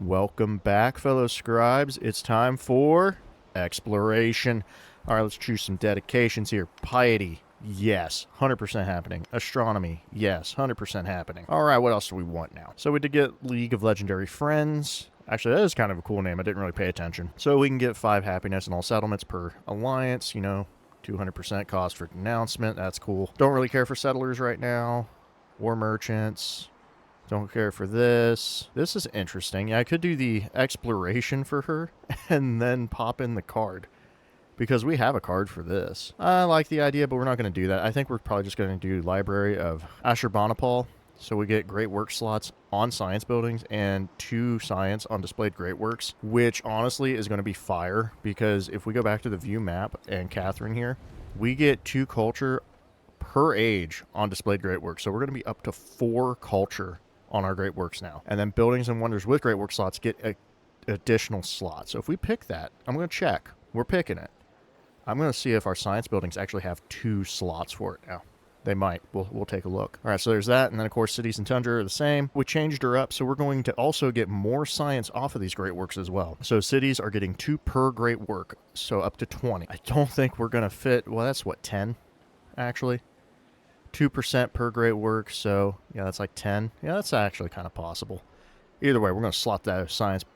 Welcome back, fellow scribes. It's time for exploration. All right, let's choose some dedications here. Piety, yes, 100% happening. Astronomy, yes, 100% happening. All right, what else do we want now? So we did get League of Legendary Friends. Actually, that is kind of a cool name. I didn't really pay attention. So we can get 5 happiness in all settlements per alliance, 200% cost for denouncement. That's cool. Don't really care for settlers right now. War merchants. Don't care for this. This is interesting. Yeah, I could do the exploration for her and then pop in the card. Because we have a card for this. I like the idea, but we're not going to do that. I think we're probably just going to do Library of Ashurbanipal. So we get Great Work slots on science buildings and 2 science on displayed Great Works, which honestly is going to be fire. Because if we go back to the view map and Catherine here, we get 2 culture per age on displayed Great Works. So we're going to be up to 4 culture on our Great Works now. And then Buildings and Wonders with Great Work slots get additional slots. So if we pick that, I'm going to check. We're picking it. I'm going to see if our science buildings actually have 2 slots for it now. They might. We'll take a look. All right, so there's that. And then, of course, Cities and Tundra are the same. We changed her up, so we're going to also get more science off of these Great Works as well. So cities are getting 2 per Great Work, so up to 20. I don't think we're going to fit... Well, that's what, 10, actually? 2% per Great Work, so yeah, that's like 10. Yeah, that's actually kind of possible. Either way, we're going to slot that science.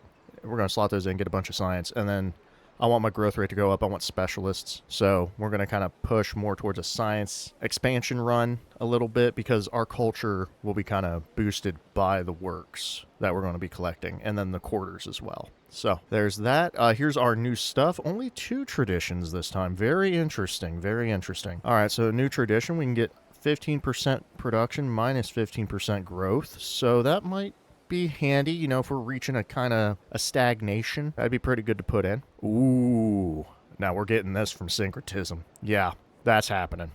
We're going to slot those in, get a bunch of science, and then I want my growth rate to go up. I want specialists, so we're going to kind of push more towards a science expansion run a little bit because our culture will be kind of boosted by the works that we're going to be collecting, and then the quarters as well. So there's that. Here's our new stuff. Only 2 traditions this time. Very interesting. Very interesting. All right, so new tradition, we can get 15% production minus 15% growth. So that might be handy, if we're reaching a kind of a stagnation. That'd be pretty good to put in. Ooh, now we're getting this from syncretism. Yeah, that's happening.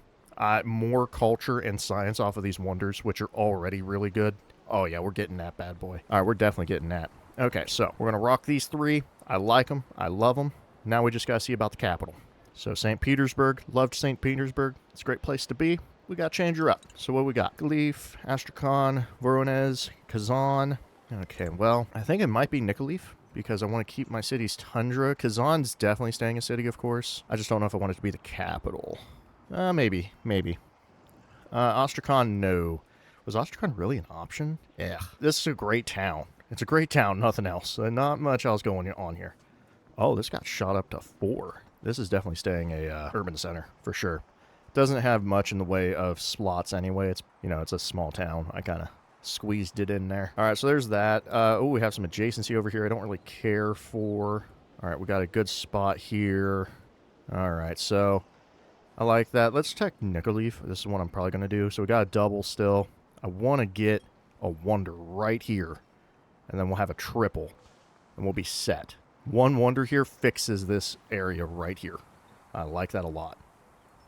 More culture and science off of these wonders, which are already really good. Oh yeah, we're getting that bad boy. All right, we're definitely getting that. Okay, so we're going to rock these 3. I like them. I love them. Now we just got to see about the capital. So St. Petersburg. Loved St. Petersburg. It's a great place to be. We got to change her up. So what we got? Nikolaev, Astrakhan, Voronezh, Kazan. Okay, well, I think it might be Nikolaev because I want to keep my cities Tundra. Kazan's definitely staying a city, of course. I just don't know if I want it to be the capital. Maybe. Astrakhan, no. Was Astrakhan really an option? Yeah. This is a great town. It's a great town, nothing else. Not much else going on here. Oh, this got shot up to 4. This is definitely staying a urban center, for sure. Doesn't have much in the way of slots anyway. It's, it's a small town. I kind of squeezed it in there. All right, so there's that. We have some adjacency over here I don't really care for. All right, we got a good spot here. All right, so I like that. Let's check Nikolaev. This is what I'm probably going to do. So we got a double still. I want to get a wonder right here. And then we'll have a triple. And we'll be set. 1 wonder here fixes this area right here. I like that a lot.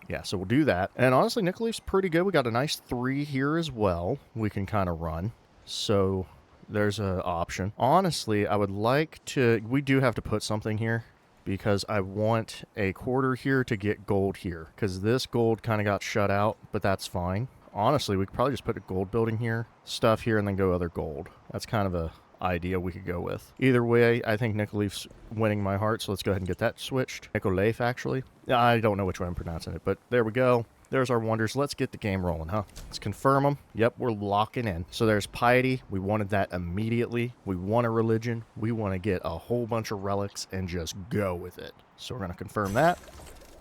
Yeah, so we'll do that. And honestly, Nikolaev's pretty good. We got a nice 3 here as well. We can kind of run. So there's an option. Honestly, I would like to... We do have to put something here because I want a quarter here to get gold here because this gold kind of got shut out, but that's fine. Honestly, we could probably just put a gold building here, stuff here, and then go other gold. That's kind of a idea we could go with. Either way, I think Nikolaev's winning my heart, so let's go ahead and get that switched. Nikolaev, actually. I don't know which way I'm pronouncing it, but there we go. There's our wonders. Let's get the game rolling, huh? Let's confirm them. Yep, we're locking in. So there's piety. We wanted that immediately. We want a religion. We want to get a whole bunch of relics and just go with it. So we're going to confirm that.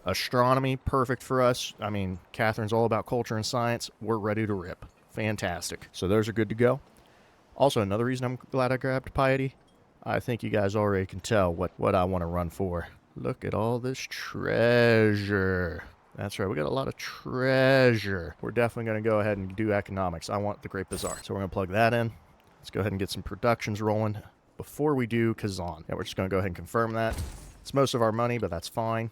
Astronomy, perfect for us. I mean, Catherine's all about culture and science. We're ready to rip. Fantastic. So those are good to go. Also, another reason I'm glad I grabbed piety, I think you guys already can tell what I want to run for. Look at all this treasure. That's right, we got a lot of treasure. We're definitely going to go ahead and do economics. I want the Great Bazaar. So we're going to plug that in. Let's go ahead and get some productions rolling before we do Kazan. Yeah, we're just going to go ahead and confirm that. It's most of our money, but that's fine.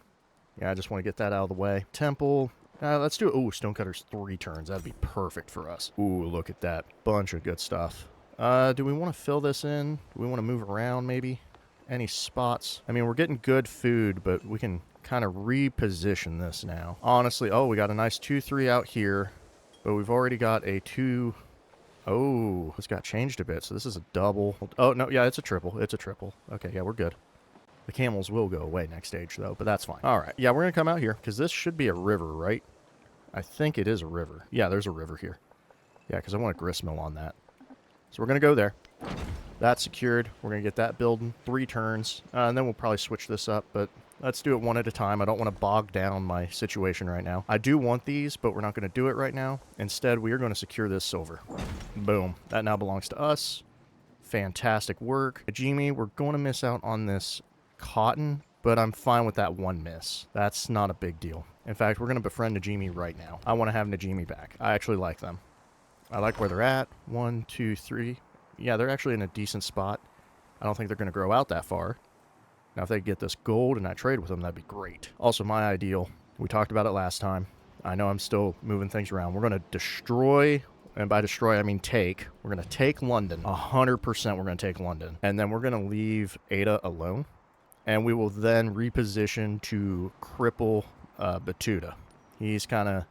Yeah, I just want to get that out of the way. Temple. Let's do it. Ooh, Stonecutters 3 turns. That'd be perfect for us. Ooh, look at that. Bunch of good stuff. Do we want to fill this in? Do we want to move around maybe? Any spots? I mean, we're getting good food, but we can kind of reposition this now. Honestly, we got a nice 2-3 out here, but we've already got a 2 Oh, it's got changed a bit. So this is a double. Oh, no, yeah, it's a triple. It's a triple. Okay, yeah, we're good. The camels will go away next stage, though, but that's fine. All right. Yeah, we're going to come out here because this should be a river, right? I think it is a river. Yeah, there's a river here. Yeah, because I want a gristmill on that. So we're going to go there. That's secured. We're going to get that building. 3 turns. And then we'll probably switch this up, but let's do it one at a time. I don't want to bog down my situation right now. I do want these, but we're not going to do it right now. Instead, we are going to secure this silver. Boom. That now belongs to us. Fantastic work. Najimi, we're going to miss out on this cotton, but I'm fine with that one miss. That's not a big deal. In fact, we're going to befriend Najimi right now. I want to have Najimi back. I actually like them. I like where they're at. 1, 2, 3. Yeah, they're actually in a decent spot. I don't think they're going to grow out that far. Now, if they get this gold and I trade with them, that'd be great. Also, my ideal, we talked about it last time. I know I'm still moving things around. We're going to destroy, and by destroy, I mean take. We're going to take London. 100% we're going to take London. And then we're going to leave Ada alone. And we will then reposition to cripple Batuta. He's kind of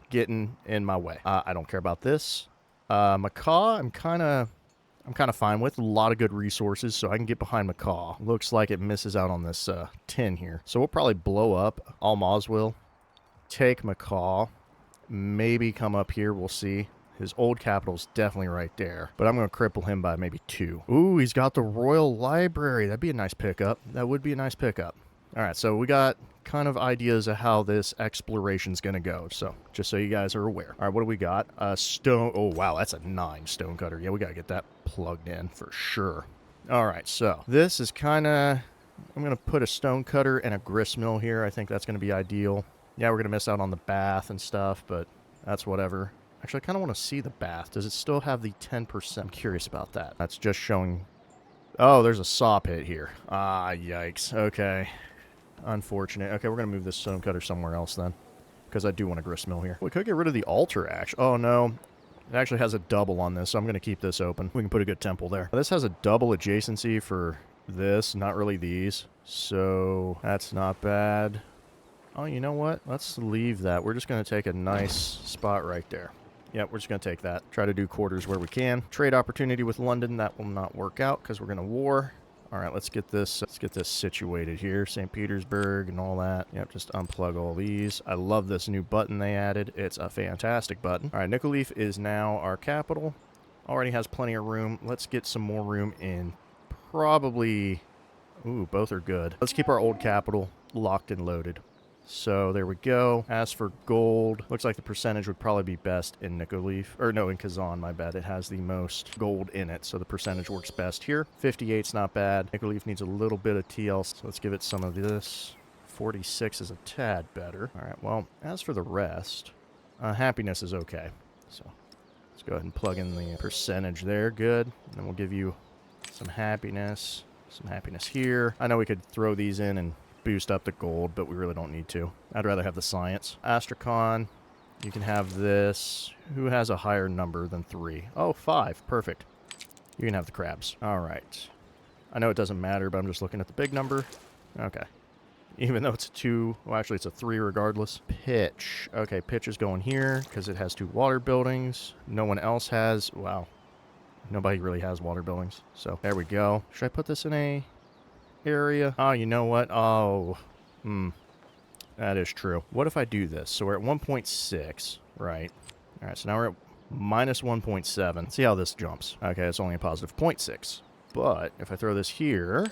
getting in my way. I don't care about this. Macaw, I'm kind of fine with. A lot of good resources, so I can get behind Macaw. Looks like it misses out on this tin here. So we'll probably blow up Almaz will. Take Macaw. Maybe come up here. We'll see. His old capital's definitely right there. But I'm going to cripple him by maybe 2. Ooh, he's got the Royal Library. That'd be a nice pickup. That would be a nice pickup. All right, so we got kind of ideas of how this exploration's going to go. So just so you guys are aware. All right, what do we got? Stone. Oh, wow, that's a 9 stonecutter. Yeah, we got to get that plugged in for sure. All right, so this is kind of... I'm going to put a stonecutter and a gristmill here. I think that's going to be ideal. Yeah, we're going to miss out on the bath and stuff, but that's whatever. Actually, I kind of want to see the bath. Does it still have the 10%? I'm curious about that. That's just showing... Oh, there's a saw pit here. Ah, yikes. Okay. Unfortunate. Okay, we're going to move this stonecutter somewhere else then. Because I do want a gristmill here. We could get rid of the altar, actually. Oh, no. It actually has a double on this, so I'm going to keep this open. We can put a good temple there. This has a double adjacency for this, not really these. So, that's not bad. Oh, you know what? Let's leave that. We're just going to take a nice spot right there. Yep, we're just going to take that. Try to do quarters where we can. Trade opportunity with London. That will not work out because we're going to war. All right, let's get this situated here. St. Petersburg and all that. Yep, just unplug all these. I love this new button they added. It's a fantastic button. All right, Nikolief is now our capital. Already has plenty of room. Let's get some more room in probably... Ooh, both are good. Let's keep our old capital locked and loaded. So there we go. As for gold, looks like the percentage would probably be best in Nikolief. Or no, in Kazan, my bad. It has the most gold in it, so the percentage works best here. 58's not bad. Nikolief needs a little bit of TL, so let's give it some of this. 46 is a tad better. All right, well, as for the rest, happiness is okay. So let's go ahead and plug in the percentage there. Good. And then we'll give you some happiness here. I know we could throw these in and boost up the gold, but we really don't need to. I'd rather have the science. Astrakhan, you can have this. Who has a higher number than 3? Oh, 5. Perfect. You can have the crabs. All right. I know it doesn't matter, but I'm just looking at the big number. Okay. Even though it's a 2, well, actually it's a 3 regardless. Pitch. Okay, pitch is going here because it has 2 water buildings. No one else has. Wow. Nobody really has water buildings. So there we go. Should I put this in a... area? Oh, you know what? Oh, that is true. What if I do this? So we're at 1.6, right? All right, so now we're at minus 1.7. See how this jumps. Okay, it's only a positive 0.6. But if I throw this here,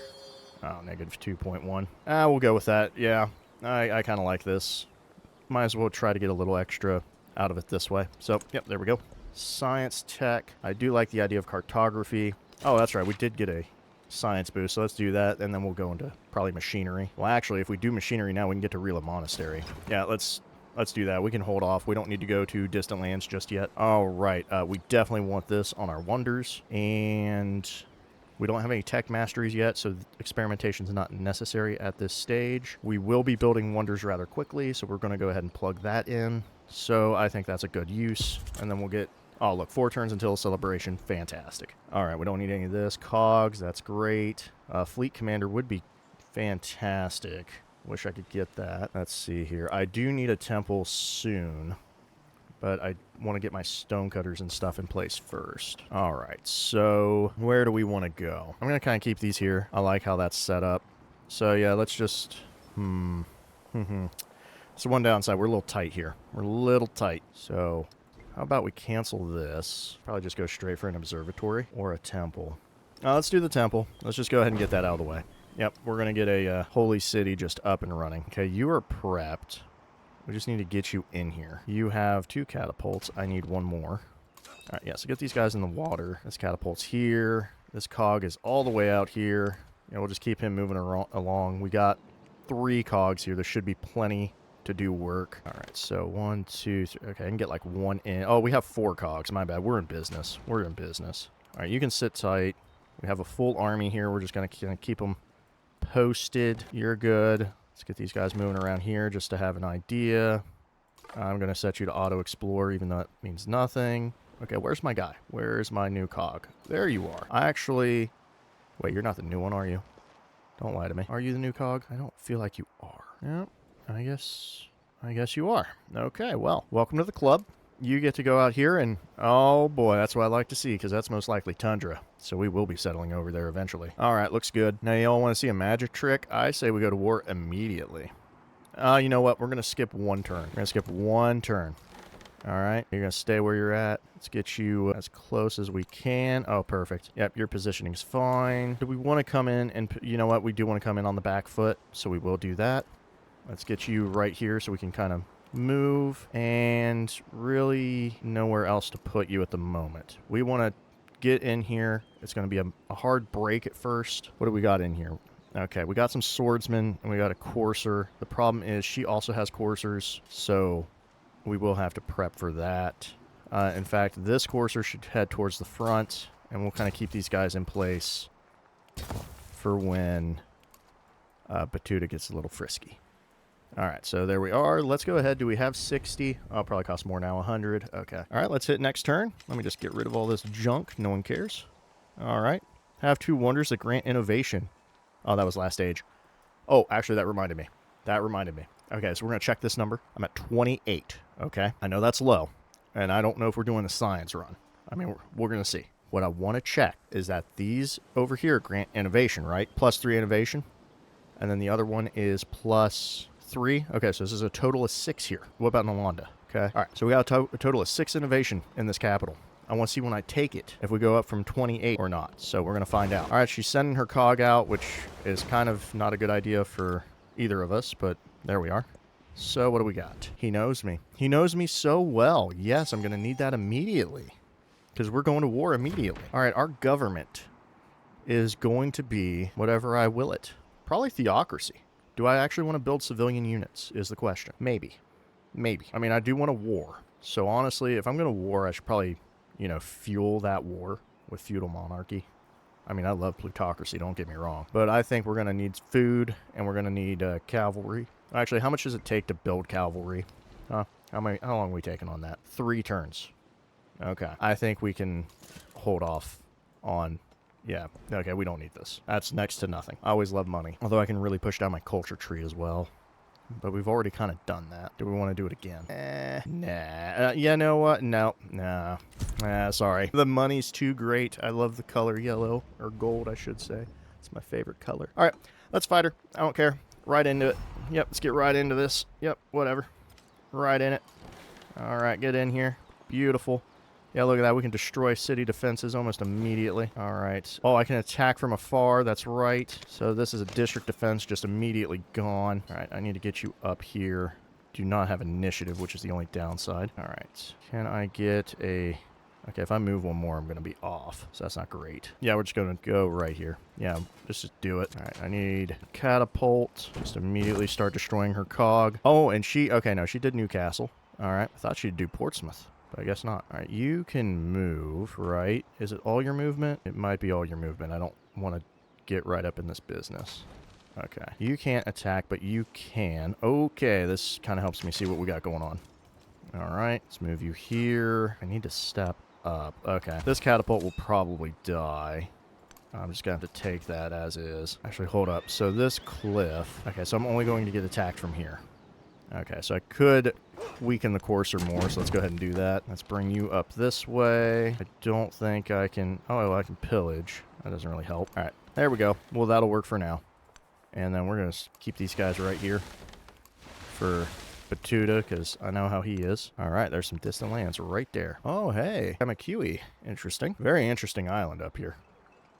oh, negative 2.1. We'll go with that. Yeah, I kind of like this. Might as well try to get a little extra out of it this way. So, yep, there we go. Science tech. I do like the idea of cartography. Oh, that's right. We did get a science boost, so let's do that, and then we'll go into probably machinery. Well, actually, if we do machinery now, we can get to Rila Monastery. Yeah, let's do that. We can hold off. We don't need to go to distant lands just yet. All right, we definitely want this on our wonders, and we don't have any tech masteries yet, so experimentation is not necessary at this stage. We will be building wonders rather quickly, so we're going to go ahead and plug that in. So I think that's a good use, and then we'll get... Oh, look, 4 turns until celebration. Fantastic. All right, we don't need any of this. Cogs, that's great. Fleet commander would be fantastic. Wish I could get that. Let's see here. I do need a temple soon, But I want to get my stonecutters and stuff in place first. All right, so where do we want to go? I'm going to kind of keep these here. I like how that's set up. So, yeah, let's just... So one downside, we're a little tight here. We're a little tight. So how about we cancel this? Probably just go straight for an observatory or a temple. Let's do the temple. Let's just go ahead and get that out of the way. Yep, we're going to get a holy city just up and running. Okay, you are prepped. We just need to get you in here. You have 2 catapults. I need 1 more. All right, yeah, so get these guys in the water. This catapult's here. This cog is all the way out here. Yeah, we'll just keep him moving along. We got 3 cogs here. There should be plenty to do work. All right, so 1, 2, 3. Okay, I can get like 1 in. Oh, we have 4 cogs. My bad. We're in business. We're in business. All right, you can sit tight. We have a full army here. We're just going to keep them posted. You're good. Let's get these guys moving around here just to have an idea. I'm going to set you to auto-explore, even though it means nothing. Okay, where's my guy? Where's my new cog? There you are. I actually... Wait, you're not the new one, are you? Don't lie to me. Are you the new cog? I don't feel like you are. Yep. I guess you are. Okay, well, welcome to the club. You get to go out here and, oh boy, that's what I like to see, because that's most likely Tundra. So we will be settling over there eventually. All right, looks good. Now, y'all want to see a magic trick? I say we go to war immediately. You know what? We're going to skip 1 turn. We're going to skip 1 turn. All right, you're going to stay where you're at. Let's get you as close as we can. Oh, perfect. Yep, your positioning's fine. Do we want to come in and, you know what? We do want to come in on the back foot, so we will do that. Let's get you right here so we can kind of move, and really nowhere else to put you at the moment. We want to get in here. It's going to be a hard break at first. What do we got in here? Okay, we got some swordsmen, and we got a courser. The problem is she also has coursers, so we will have to prep for that. In fact, this courser should head towards the front, and we'll kind of keep these guys in place for when Batuta gets a little frisky. All right, so there we are. Let's go ahead. Do we have 60? Oh, probably cost more now, 100. Okay. All right, let's hit next turn. Let me just get rid of all this junk. No one cares. All right. Have 2 wonders that grant innovation. Oh, that was last stage. Oh, actually, that reminded me. Okay, so we're going to check this number. I'm at 28, okay? I know that's low, and I don't know if we're doing the science run. I mean, we're going to see. What I want to check is that these over here grant innovation, right? +3 innovation. And then the other one is +3. Okay, so this is a total of 6 here. What about Nalanda? Okay. All right, so we got a total of 6 innovation in this capital. I want to see when I take it, if we go up from 28 or not. So we're going to find out. All right, she's sending her cog out, which is kind of not a good idea for either of us, but there we are. So what do we got? He knows me. He knows me so well. Yes, I'm going to need that immediately, because we're going to war immediately. All right, our government is going to be whatever I will it. Probably theocracy. Do I actually want to build civilian units is the question. Maybe. Maybe. I mean, I do want a war. So honestly, if I'm going to war, I should probably, you know, fuel that war with feudal monarchy. I mean, I love plutocracy, don't get me wrong. But I think we're going to need food, and we're going to need cavalry. Actually, how much does it take to build cavalry? How long are we taking on that? 3 turns. Okay. I think we can hold off on... Yeah, okay, we don't need this. That's next to nothing. I always love money. Although I can really push down my culture tree as well. But we've already kind of done that. Do we want to do it again? Nah. You know what? No. Nah. Sorry. The money's too great. I love the color yellow. Or gold, I should say. It's my favorite color. Alright, let's fight her. I don't care. Right into it. Yep, let's get right into this. Yep, whatever. Right in it. Alright, get in here. Beautiful. Yeah, look at that. We can destroy city defenses almost immediately. All right. Oh, I can attack from afar. That's right. So this is a district defense just immediately gone. All right, I need to get you up here. Do not have initiative, which is the only downside. All right. Can I get a... Okay, if I move 1 more, I'm going to be off. So that's not great. Yeah, we're just going to go right here. Yeah, just do it. All right, I need catapult. Just immediately start destroying her cog. Oh, and she... Okay, no, she did Newcastle. All right. I thought she'd do Portsmouth. But I guess not. All right, you can move, right? Is it all your movement? It might be all your movement. I don't want to get right up in this business. Okay. You can't attack, but you can. Okay, this kind of helps me see what we got going on. All right, let's move you here. I need to step up. Okay. This catapult will probably die. I'm just going to have to take that as is. Actually, hold up. So this cliff... Okay, so I'm only going to get attacked from here. Okay, so I could weaken the courser more, so let's go ahead and do that. Let's bring you up this way. I don't think I can... Oh, I can pillage. That doesn't really help. All right, there we go. Well, that'll work for now. And then we're going to keep these guys right here for Batuta, because I know how he is. All right, there's some distant lands right there. Oh, hey, Kamakui. Interesting. Very interesting island up here.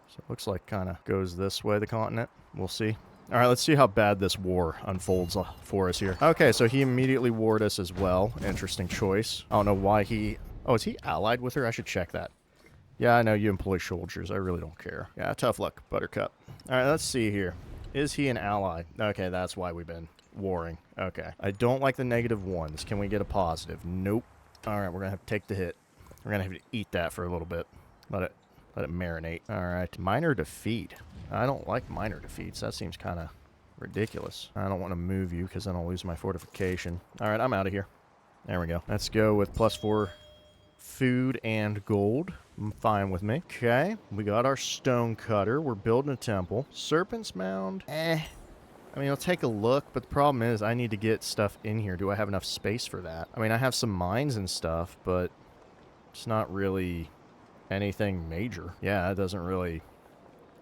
So it looks like kind of goes this way, the continent. We'll see. All right, let's see how bad this war unfolds for us here. Okay, so he immediately warred us as well. Interesting choice. I don't know why he... Oh, is he allied with her? I should check that. Yeah, I know you employ soldiers. I really don't care. Yeah, tough luck, Buttercup. All right, let's see here. Is he an ally? Okay, that's why we've been warring. Okay. I don't like the -1s. Can we get a positive? Nope. All right, we're going to have to take the hit. We're going to have to eat that for a little bit. Let it marinate. All right, minor defeat. I don't like minor defeats. That seems kind of ridiculous. I don't want to move you because then I'll lose my fortification. All right, I'm out of here. There we go. Let's go with +4 food and gold. Fine with me. Okay, we got our stone cutter. We're building a temple. Serpent's Mound. I mean, I'll take a look, but the problem is I need to get stuff in here. Do I have enough space for that? I mean, I have some mines and stuff, but it's not really anything major. Yeah, it doesn't really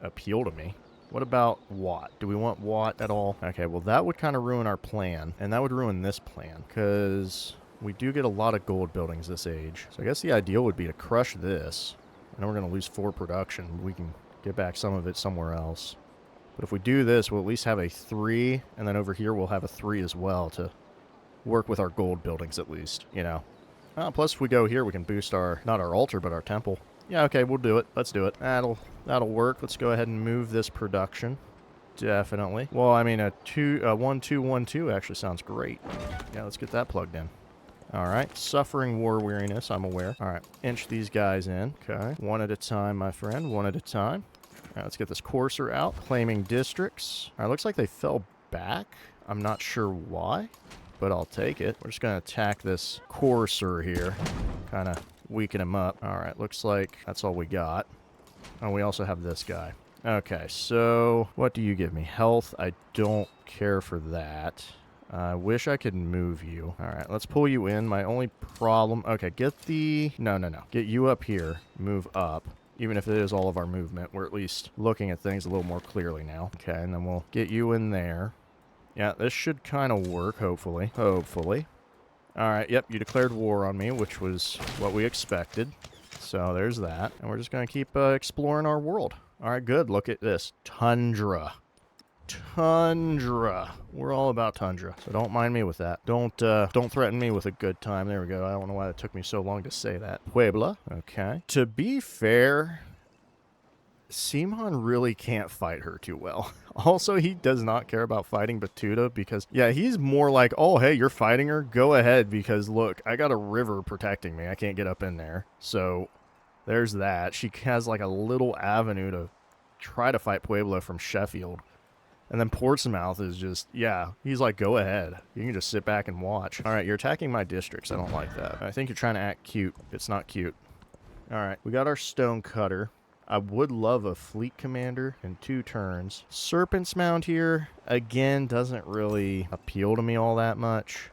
appeal to me. What about Watt? Do we want Watt at all? Okay, well, that would kind of ruin our plan, and that would ruin this plan, because we do get a lot of gold buildings this age. So I guess the ideal would be to crush this. I know we're going to lose 4 production. We can get back some of it somewhere else. But if we do this, we'll at least have a 3, and then over here we'll have a 3 as well to work with our gold buildings at least, you know. Plus, if we go here, we can boost our, not our altar, but our temple. Yeah, okay, we'll do it. Let's do it. That'll work. Let's go ahead and move this production. Definitely. Well, I mean, a 1-2-1-2 actually sounds great. Yeah, let's get that plugged in. All right, suffering war weariness, I'm aware. All right, inch these guys in. Okay, one at a time, my friend, one at a time. All right, let's get this courser out. Claiming districts. All right, looks like they fell back. I'm not sure why, but I'll take it. We're just going to attack this courser here. Kind of weaken him up. All right, looks like that's all we got. Oh, we also have this guy. Okay, so what do you give me? Health, I don't care for that. I wish I could move you. All right, let's pull you in. My only problem... Okay, get the... No. Get you up here. Move up. Even if it is all of our movement, we're at least looking at things a little more clearly now. Okay, and then we'll get you in there. Yeah, this should kind of work, hopefully. Hopefully. All right, yep, you declared war on me, which was what we expected. So there's that. And we're just going to keep exploring our world. All right, good. Look at this. Tundra. Tundra. We're all about Tundra, so don't mind me with that. Don't threaten me with a good time. There we go. I don't know why it took me so long to say that. Puebla. Okay. To be fair, Simon really can't fight her too well. Also, he does not care about fighting Batuta because, yeah, he's more like, oh, hey, you're fighting her? Go ahead because, look, I got a river protecting me. I can't get up in there. So there's that. She has like a little avenue to try to fight Puebla from Sheffield. And then Portsmouth is just, yeah, he's like, go ahead. You can just sit back and watch. All right, you're attacking my districts. I don't like that. I think you're trying to act cute. It's not cute. All right, we got our stone cutter. I would love a fleet commander in 2 turns. Serpent's Mound here, again, doesn't really appeal to me all that much.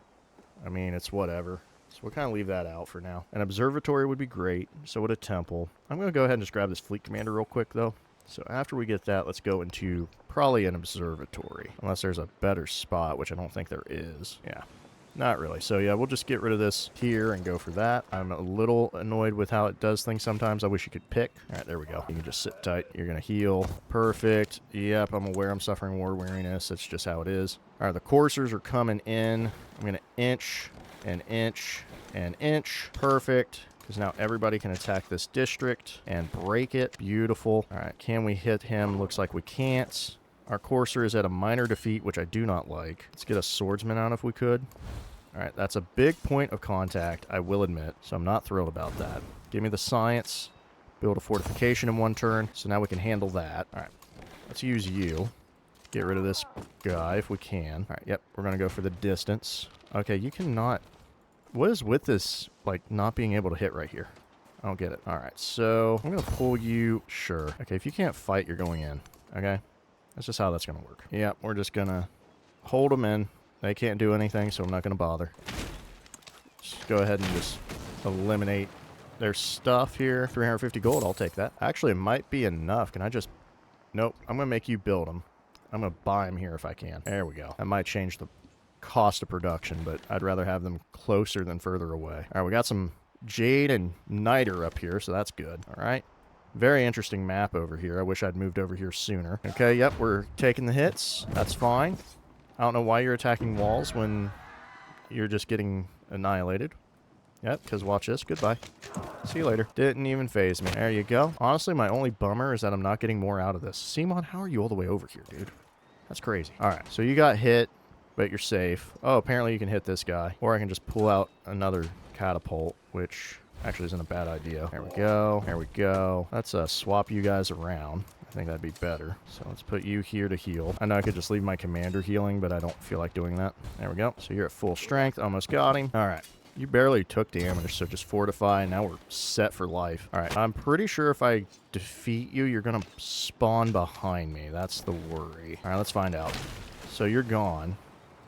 I mean, it's whatever. So we'll kind of leave that out for now. An observatory would be great. So would a temple. I'm going to go ahead and just grab this fleet commander real quick, though. So after we get that, let's go into probably an observatory. Unless there's a better spot, which I don't think there is. Yeah, not really. So yeah, we'll just get rid of this here and go for that. I'm a little annoyed with how it does things sometimes. I wish you could pick. All right, there we go. You can just sit tight. You're going to heal. Perfect. Yep, I'm aware I'm suffering war weariness. That's just how it is. All right, the coursers are coming in. I'm going to inch and inch and inch. Perfect. Because now everybody can attack this district and break it. Beautiful. All right, can we hit him? Looks like we can't. Our courser is at a minor defeat, which I do not like. Let's get a swordsman out if we could. All right, that's a big point of contact, I will admit. So I'm not thrilled about that. Give me the science. Build a fortification in 1 turn. So now we can handle that. All right, let's use you. Get rid of this guy if we can. All right, yep, we're going to go for the distance. Okay, you cannot... What is with this, like, not being able to hit right here? I don't get it. All right, so I'm going to pull you. Sure. Okay, if you can't fight, you're going in. Okay? That's just how that's going to work. Yeah, we're just going to hold them in. They can't do anything, so I'm not going to bother. Just go ahead and just eliminate their stuff here. 350 gold, I'll take that. Actually, it might be enough. Can I just... Nope, I'm going to make you build them. I'm going to buy them here if I can. There we go. That might change the cost of production, but I'd rather have them closer than further away. All right, we got some jade and niter up here, so that's good. All right. Very interesting map over here. I wish I'd moved over here sooner. Okay, yep, we're taking the hits. That's fine. I don't know why you're attacking walls when you're just getting annihilated. Yep, because watch this. Goodbye. See you later. Didn't even phase me. There you go. Honestly, my only bummer is that I'm not getting more out of this. Simon, how are you all the way over here, dude? That's crazy. All right, so you got hit, but you're safe. Oh, apparently you can hit this guy. Or I can just pull out another catapult, which actually isn't a bad idea. There we go. There we go. Let's swap you guys around. I think that'd be better. So let's put you here to heal. I know I could just leave my commander healing, but I don't feel like doing that. There we go. So you're at full strength. Almost got him. All right. You barely took damage, so just fortify, and now we're set for life. All right, I'm pretty sure if I defeat you, you're going to spawn behind me. That's the worry. All right, let's find out. So you're gone.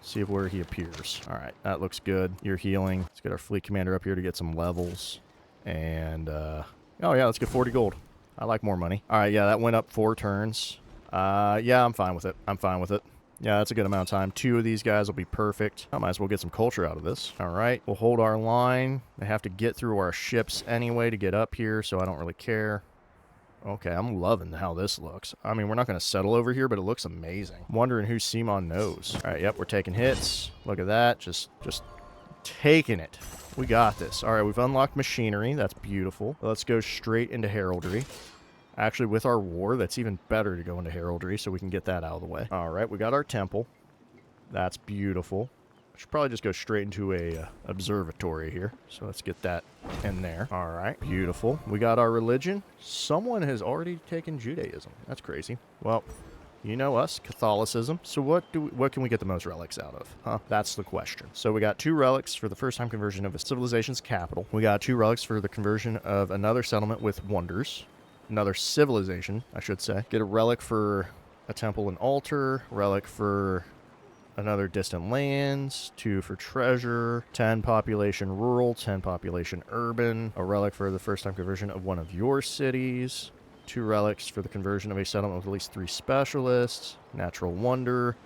See if where he appears. All right, that looks good. You're healing. Let's get our fleet commander up here to get some levels. And, oh yeah, let's get 40 gold. I like more money. All right, yeah, that went up 4 turns. Yeah, I'm fine with it. I'm fine with it. Yeah, that's a good amount of time. 2 of these guys will be perfect. I might as well get some culture out of this. All right, we'll hold our line. They have to get through our ships anyway to get up here, so I don't really care. Okay, I'm loving how this looks. I mean, we're not going to settle over here, but it looks amazing. I'm wondering who Simon knows. All right, yep, we're taking hits. Look at that. Just taking it. We got this. All right, we've unlocked machinery. That's beautiful. Let's go straight into heraldry. Actually, with our war, that's even better to go into heraldry so we can get that out of the way. All right, we got our temple. That's beautiful. Should probably just go straight into a observatory here. So let's get that in there. All right, beautiful. We got our religion. Someone has already taken Judaism. That's crazy. Well, you know us, Catholicism. So what can we get the most relics out of? Huh? That's the question. So we got 2 relics for the first-time conversion of a civilization's capital. We got 2 relics for the conversion of another settlement with wonders. Another civilization, I should say. Get a relic for a temple and altar. Relic for another distant lands. 2 for treasure. 10 population rural. 10 population urban. A relic for the first time conversion of one of your cities. 2 relics for the conversion of a settlement with at least 3 specialists. Natural wonder.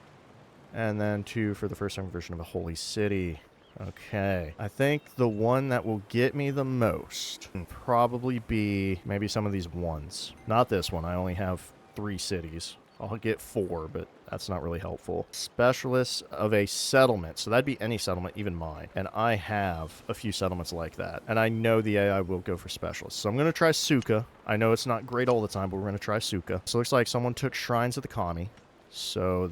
And then 2 for the first time conversion of a holy city. Okay, I think the one that will get me the most can probably be maybe some of these ones. Not this one. I only have 3 cities. I'll get 4, but that's not really helpful. Specialists of a settlement. So that'd be any settlement, even mine. And I have a few settlements like that. And I know the AI will go for specialists. So I'm going to try Suka. I know it's not great all the time, but we're going to try Suka. So it looks like someone took Shrines of the Kami. So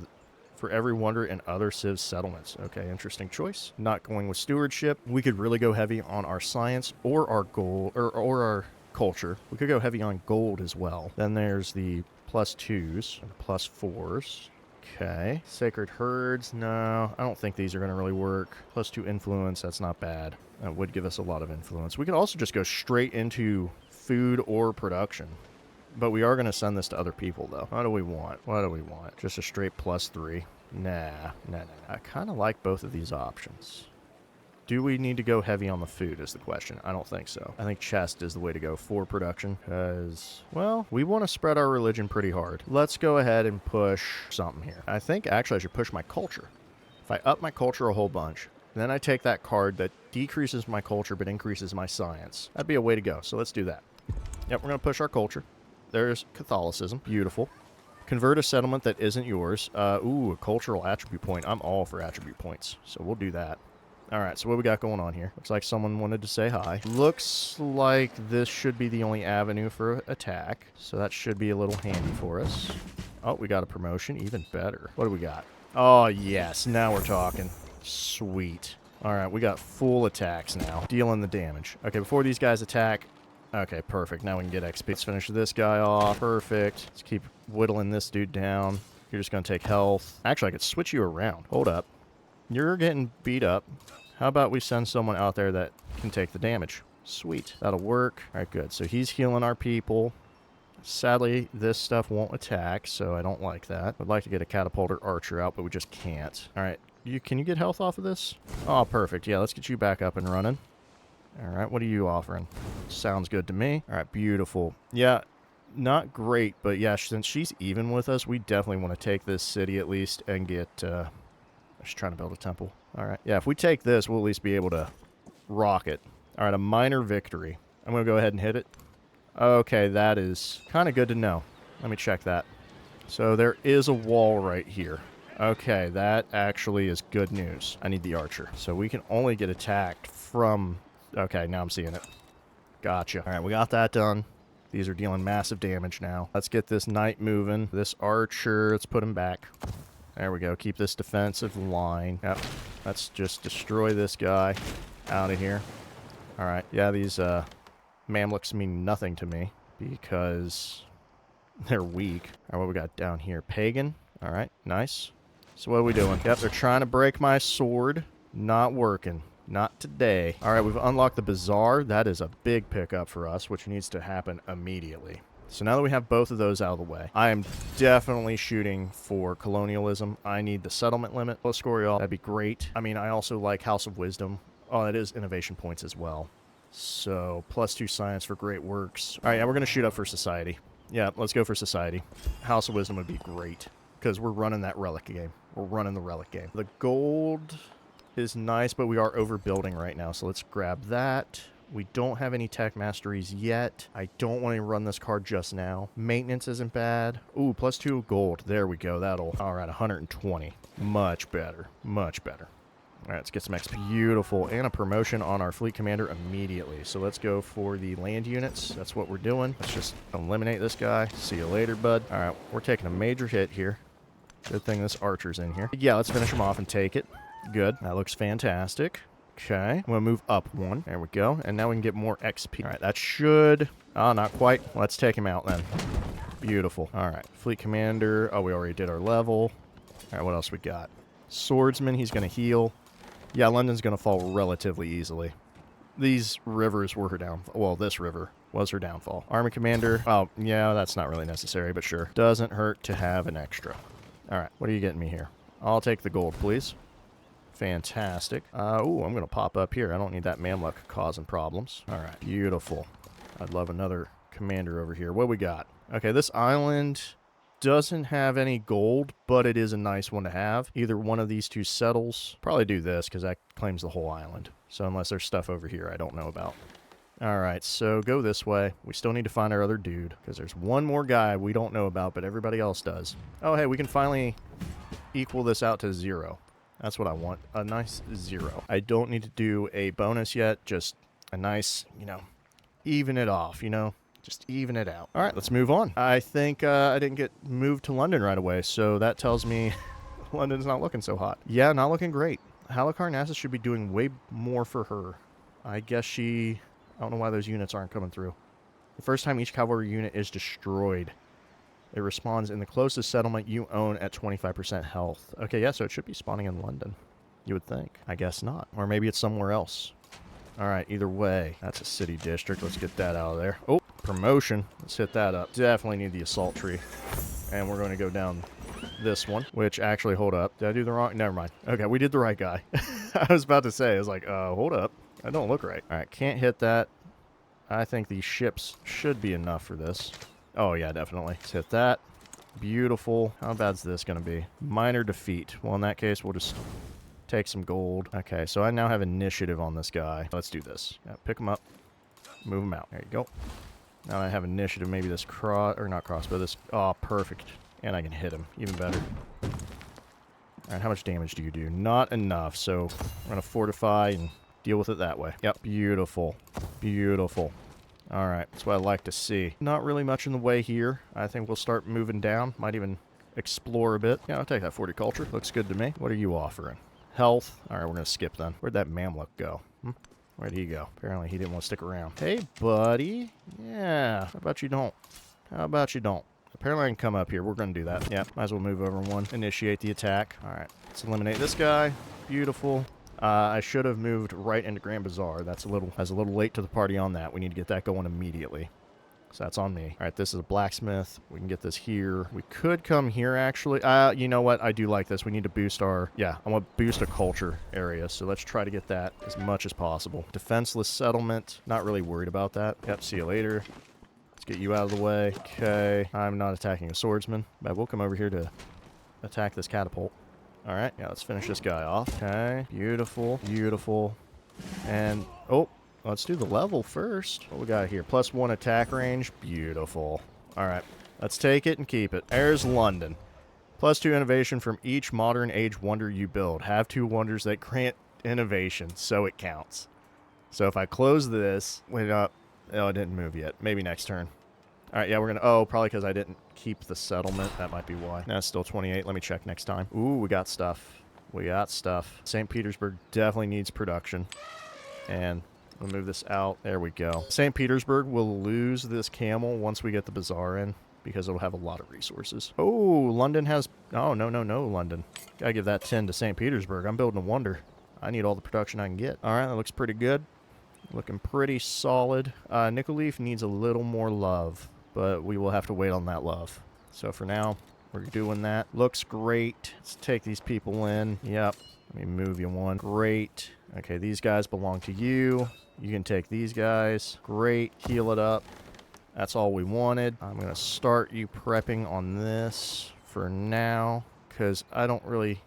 for every wonder and other civ settlements. Okay, interesting choice. Not going with stewardship. We could really go heavy on our science or our gold or our culture. We could go heavy on gold as well. Then there's the +2s and +4s. Okay. Sacred herds. No, I don't think these are going to really work. +2 influence. That's not bad. That would give us a lot of influence. We could also just go straight into food or production. But we are going to send this to other people, though. What do we want? What do we want? Just a straight +3? Nah. I kind of like both of these options. Do we need to go heavy on the food is the question. I don't think so. I think chest is the way to go for production. Because, well, we want to spread our religion pretty hard. Let's go ahead and push something here. I think, actually, I should push my culture. If I up my culture a whole bunch, then I take that card that decreases my culture but increases my science. That'd be a way to go. So let's do that. Yep, we're going to push our culture. There's Catholicism. Beautiful. Convert a settlement that isn't yours. Ooh, a cultural attribute point. I'm all for attribute points, so we'll do that. All right, so what we got going on here? Looks like someone wanted to say hi. Looks like this should be the only avenue for attack, so that should be a little handy for us. Oh, we got a promotion. Even better. What do we got? Oh, yes. Now we're talking. Sweet. All right, we got full attacks now. Dealing the damage. Okay, before these guys attack... Okay, perfect. Now we can get XP. Let's finish this guy off. Perfect. Let's keep whittling this dude down. You're just going to take health. Actually, I could switch you around. Hold up. You're getting beat up. How about we send someone out there that can take the damage? Sweet. That'll work. All right, good. So he's healing our people. Sadly, this stuff won't attack, so I don't like that. I'd like to get a catapult or archer out, but we just can't. All right, Can you get health off of this? Oh, perfect. Yeah, let's get you back up and running. All right, what are you offering? Sounds good to me. All right, beautiful. Yeah, not great, but yeah, since she's even with us, we definitely want to take this city at least and get... she's trying to build a temple. All right. Yeah, if we take this, we'll at least be able to rock it. All right, a minor victory. I'm going to go ahead and hit it. Okay, that is kind of good to know. Let me check that. So there is a wall right here. Okay, that actually is good news. I need the archer. So we can only get attacked from... Okay, now I'm seeing it. Gotcha. All right, we got that done. These are dealing massive damage now. Let's get this knight moving. This archer, let's put him back. There we go. Keep this defensive line. Yep. Let's just destroy this guy out of here. All right. Yeah, these Mamluks mean nothing to me because they're weak. All right, what we got down here? Pagan. All right, nice. So what are we doing? Yep, they're trying to break my sword. Not working. Not today. All right, we've unlocked the bazaar. That is a big pickup for us, which needs to happen immediately. So now that we have both of those out of the way, I am definitely shooting for colonialism. I need the settlement limit. Plus Scorial, that'd be great. I mean, I also like House of Wisdom. Oh, it is innovation points as well. So, +2 science for great works. All right, yeah, we're going to shoot up for society. Yeah, let's go for society. House of Wisdom would be great because we're running that relic game. We're running the relic game. The gold is nice, but we are overbuilding right now, so let's grab that. We don't have any tech masteries yet. I don't want to run this card just now. Maintenance isn't bad. Ooh, +2 gold. There we go. That'll... All right, 120. Much better. Much better. All right, let's get some XP. Beautiful. And a promotion on our fleet commander immediately. So let's go for the land units. That's what we're doing. Let's just eliminate this guy. See you later, bud. All right, we're taking a major hit here. Good thing this archer's in here. Yeah, let's finish him off and take it. Good. That looks fantastic. Okay. I'm going to move up one. There we go. And now we can get more XP. All right, that should... Oh, not quite. Let's take him out then. Beautiful. All right. Fleet commander. Oh, we already did our level. All right, what else we got? Swordsman, he's going to heal. Yeah, London's going to fall relatively easily. These rivers were her downfall. Well, this river was her downfall. Army commander. Oh, yeah, that's not really necessary, but sure. Doesn't hurt to have an extra. All right, what are you getting me here? I'll take the gold, please. Fantastic. Ooh, I'm going to pop up here. I don't need that Mamluk causing problems. All right, beautiful. I'd love another commander over here. What we got? Okay, this island doesn't have any gold, but it is a nice one to have. Either one of these two settles. Probably do this because that claims the whole island. So unless there's stuff over here I don't know about. All right, so go this way. We still need to find our other dude because there's one more guy we don't know about, but everybody else does. Oh, hey, we can finally equal this out to 0. That's what I want. A nice 0. I don't need to do a bonus yet. Just a nice, even it off, Just even it out. All right, let's move on. I think I didn't get moved to London right away, so that tells me London's not looking so hot. Yeah, not looking great. Halicarnassus should be doing way more for her. I guess she... I don't know why those units aren't coming through. The first time each cavalry unit is destroyed, it respawns in the closest settlement you own at 25% health. Okay, yeah, so it should be spawning in London. You would think. I guess not. Or maybe it's somewhere else. All right, either way. That's a city district. Let's get that out of there. Oh, promotion. Let's hit that up. Definitely need the assault tree. And we're going to go down this one, which actually, hold up. Did I do the wrong? Never mind. Okay, we did the right guy. I was about to say, I was like, hold up. I don't look right. All right, can't hit that. I think these ships should be enough for this. Oh, yeah, definitely. Let's hit that. Beautiful. How bad's this going to be? Minor defeat. Well, in that case, we'll just take some gold. Okay, so I now have initiative on this guy. Let's do this. Yeah, pick him up. Move him out. There you go. Now I have initiative. Maybe this crossbow. This... Oh, perfect. And I can hit him. Even better. All right, how much damage do you do? Not enough, so we're going to fortify and deal with it that way. Yep, beautiful. Beautiful. All right, that's what I like to see. Not really much in the way here. I think we'll start moving down. Might even explore a bit. Yeah, I'll take that horticulture. Looks good to me. What are you offering? Health. All right, we're going to skip then. Where'd that Mamluk go? Where'd he go? Apparently he didn't want to stick around. Hey, buddy. Yeah, how about you don't? How about you don't? Apparently I can come up here. We're going to do that. Yeah, might as well move over one. Initiate the attack. All right, let's eliminate this guy. Beautiful. I should have moved right into Grand Bazaar. That's a little late to the party on that. We need to get that going immediately. So that's on me. All right, this is a blacksmith. We can get this here. We could come here, actually. You know what? I do like this. We need to boost our... Yeah, I want to boost a culture area. So let's try to get that as much as possible. Defenseless settlement. Not really worried about that. Yep, see you later. Let's get you out of the way. Okay. I'm not attacking a swordsman, but we'll come over here to attack this catapult. All right. Yeah, let's finish this guy off. Okay. Beautiful. Beautiful. And... Oh. Let's do the level first. What we got here? +1 attack range. Beautiful. All right. Let's take it and keep it. There's London. +2 innovation from each modern age wonder you build. Have 2 wonders that grant innovation, so it counts. So if I close this... Wait up. Oh, it didn't move yet. Maybe next turn. All right, yeah, we're going to... Oh, probably because I didn't keep the settlement. That might be why. That's still 28. Let me check next time. Ooh, we got stuff. We got stuff. St. Petersburg definitely needs production. And... we'll move this out. There we go. St. Petersburg will lose this camel once we get the bazaar in because it'll have a lot of resources. Oh, London has... Oh, no, London. Gotta give that 10 to St. Petersburg. I'm building a wonder. I need all the production I can get. All right, that looks pretty good. Looking pretty solid. Nickel Leaf needs a little more love, but we will have to wait on that love. So for now, we're doing that. Looks great. Let's take these people in. Yep. Let me move you one. Great. Okay, these guys belong to you. You can take these guys. Great. Heal it up. That's all we wanted. I'm going to start you prepping on this for now because I don't really...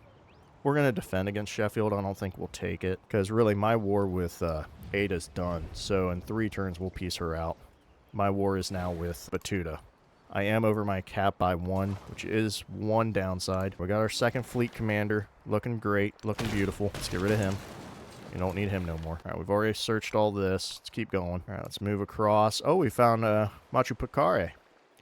We're going to defend against Sheffield. I don't think we'll take it because really my war with Ada's done. So in 3 turns, we'll piece her out. My war is now with Batuta. I am over my cap by 1, which is one downside. We got our 2nd fleet commander. Looking great. Looking beautiful. Let's get rid of him. You don't need him no more. All right, we've already searched all this. Let's keep going. All right, let's move across. Oh, we found Machu Picchu.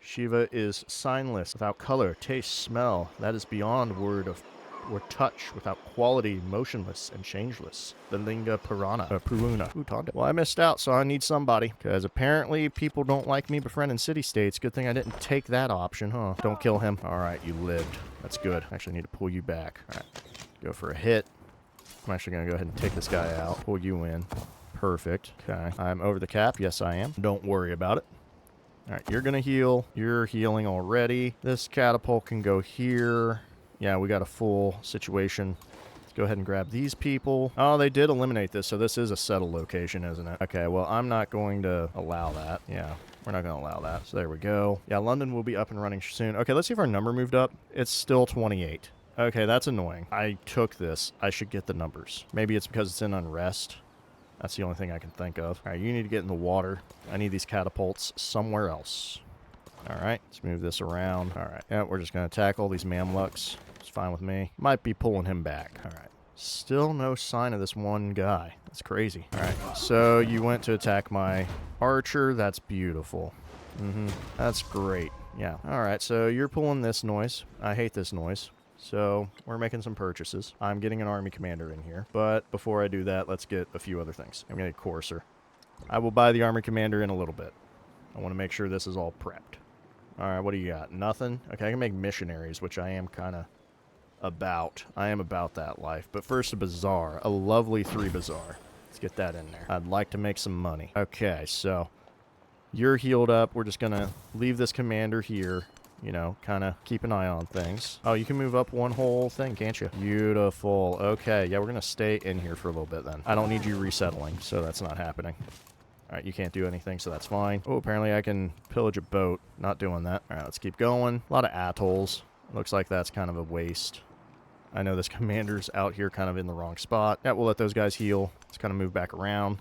Shiva is signless, without color, taste, smell. That is beyond word of or touch, without quality, motionless and changeless. The Linga Puruna. Ooh, Tundra. Well, I missed out, so I need somebody. Because apparently people don't like me befriending city-states. Good thing I didn't take that option, huh? Don't kill him. All right, you lived. That's good. Actually need to pull you back. All right, go for a hit. I'm actually going to go ahead and take this guy out. Pull you in. Perfect. Okay. I'm over the cap. Yes, I am. Don't worry about it. All right, you're going to heal. You're healing already. This catapult can go here. Yeah, we got a full situation. Let's go ahead and grab these people. Oh, they did eliminate this, so this is a settle location, isn't it? Okay, well, I'm not going to allow that. Yeah, we're not going to allow that. So there we go. Yeah, London will be up and running soon. Okay, let's see if our number moved up. It's still 28. Okay, that's annoying. I took this. I should get the numbers. Maybe it's because it's in unrest. That's the only thing I can think of. All right, you need to get in the water. I need these catapults somewhere else. All right, let's move this around. All right, yeah, we're just going to attack all these Mamluks. It's fine with me. Might be pulling him back. All right. Still no sign of this one guy. That's crazy. All right, so you went to attack my archer. That's beautiful. That's great. Yeah. All right, so you're pulling this noise. I hate this noise. So we're making some purchases. I'm getting an army commander in here. But before I do that, let's get a few other things. I'm going to get courser. I will buy the army commander in a little bit. I want to make sure this is all prepped. All right, what do you got? Nothing? Okay, I can make missionaries, which I am kind of about. I am about that life. But first, a bazaar. A lovely 3 bazaar. Let's get that in there. I'd like to make some money. Okay, so you're healed up. We're just going to leave this commander here. You know, kind of keep an eye on things. Oh, you can move up one whole thing, can't you? Beautiful. Okay, yeah, we're going to stay in here for a little bit then. I don't need you resettling, so that's not happening. All right, you can't do anything, so that's fine. Oh, apparently I can pillage a boat. Not doing that. All right, let's keep going. A lot of atolls. Looks like that's kind of a waste. I know this commander's out here kind of in the wrong spot. Yeah, we'll let those guys heal. Let's kind of move back around.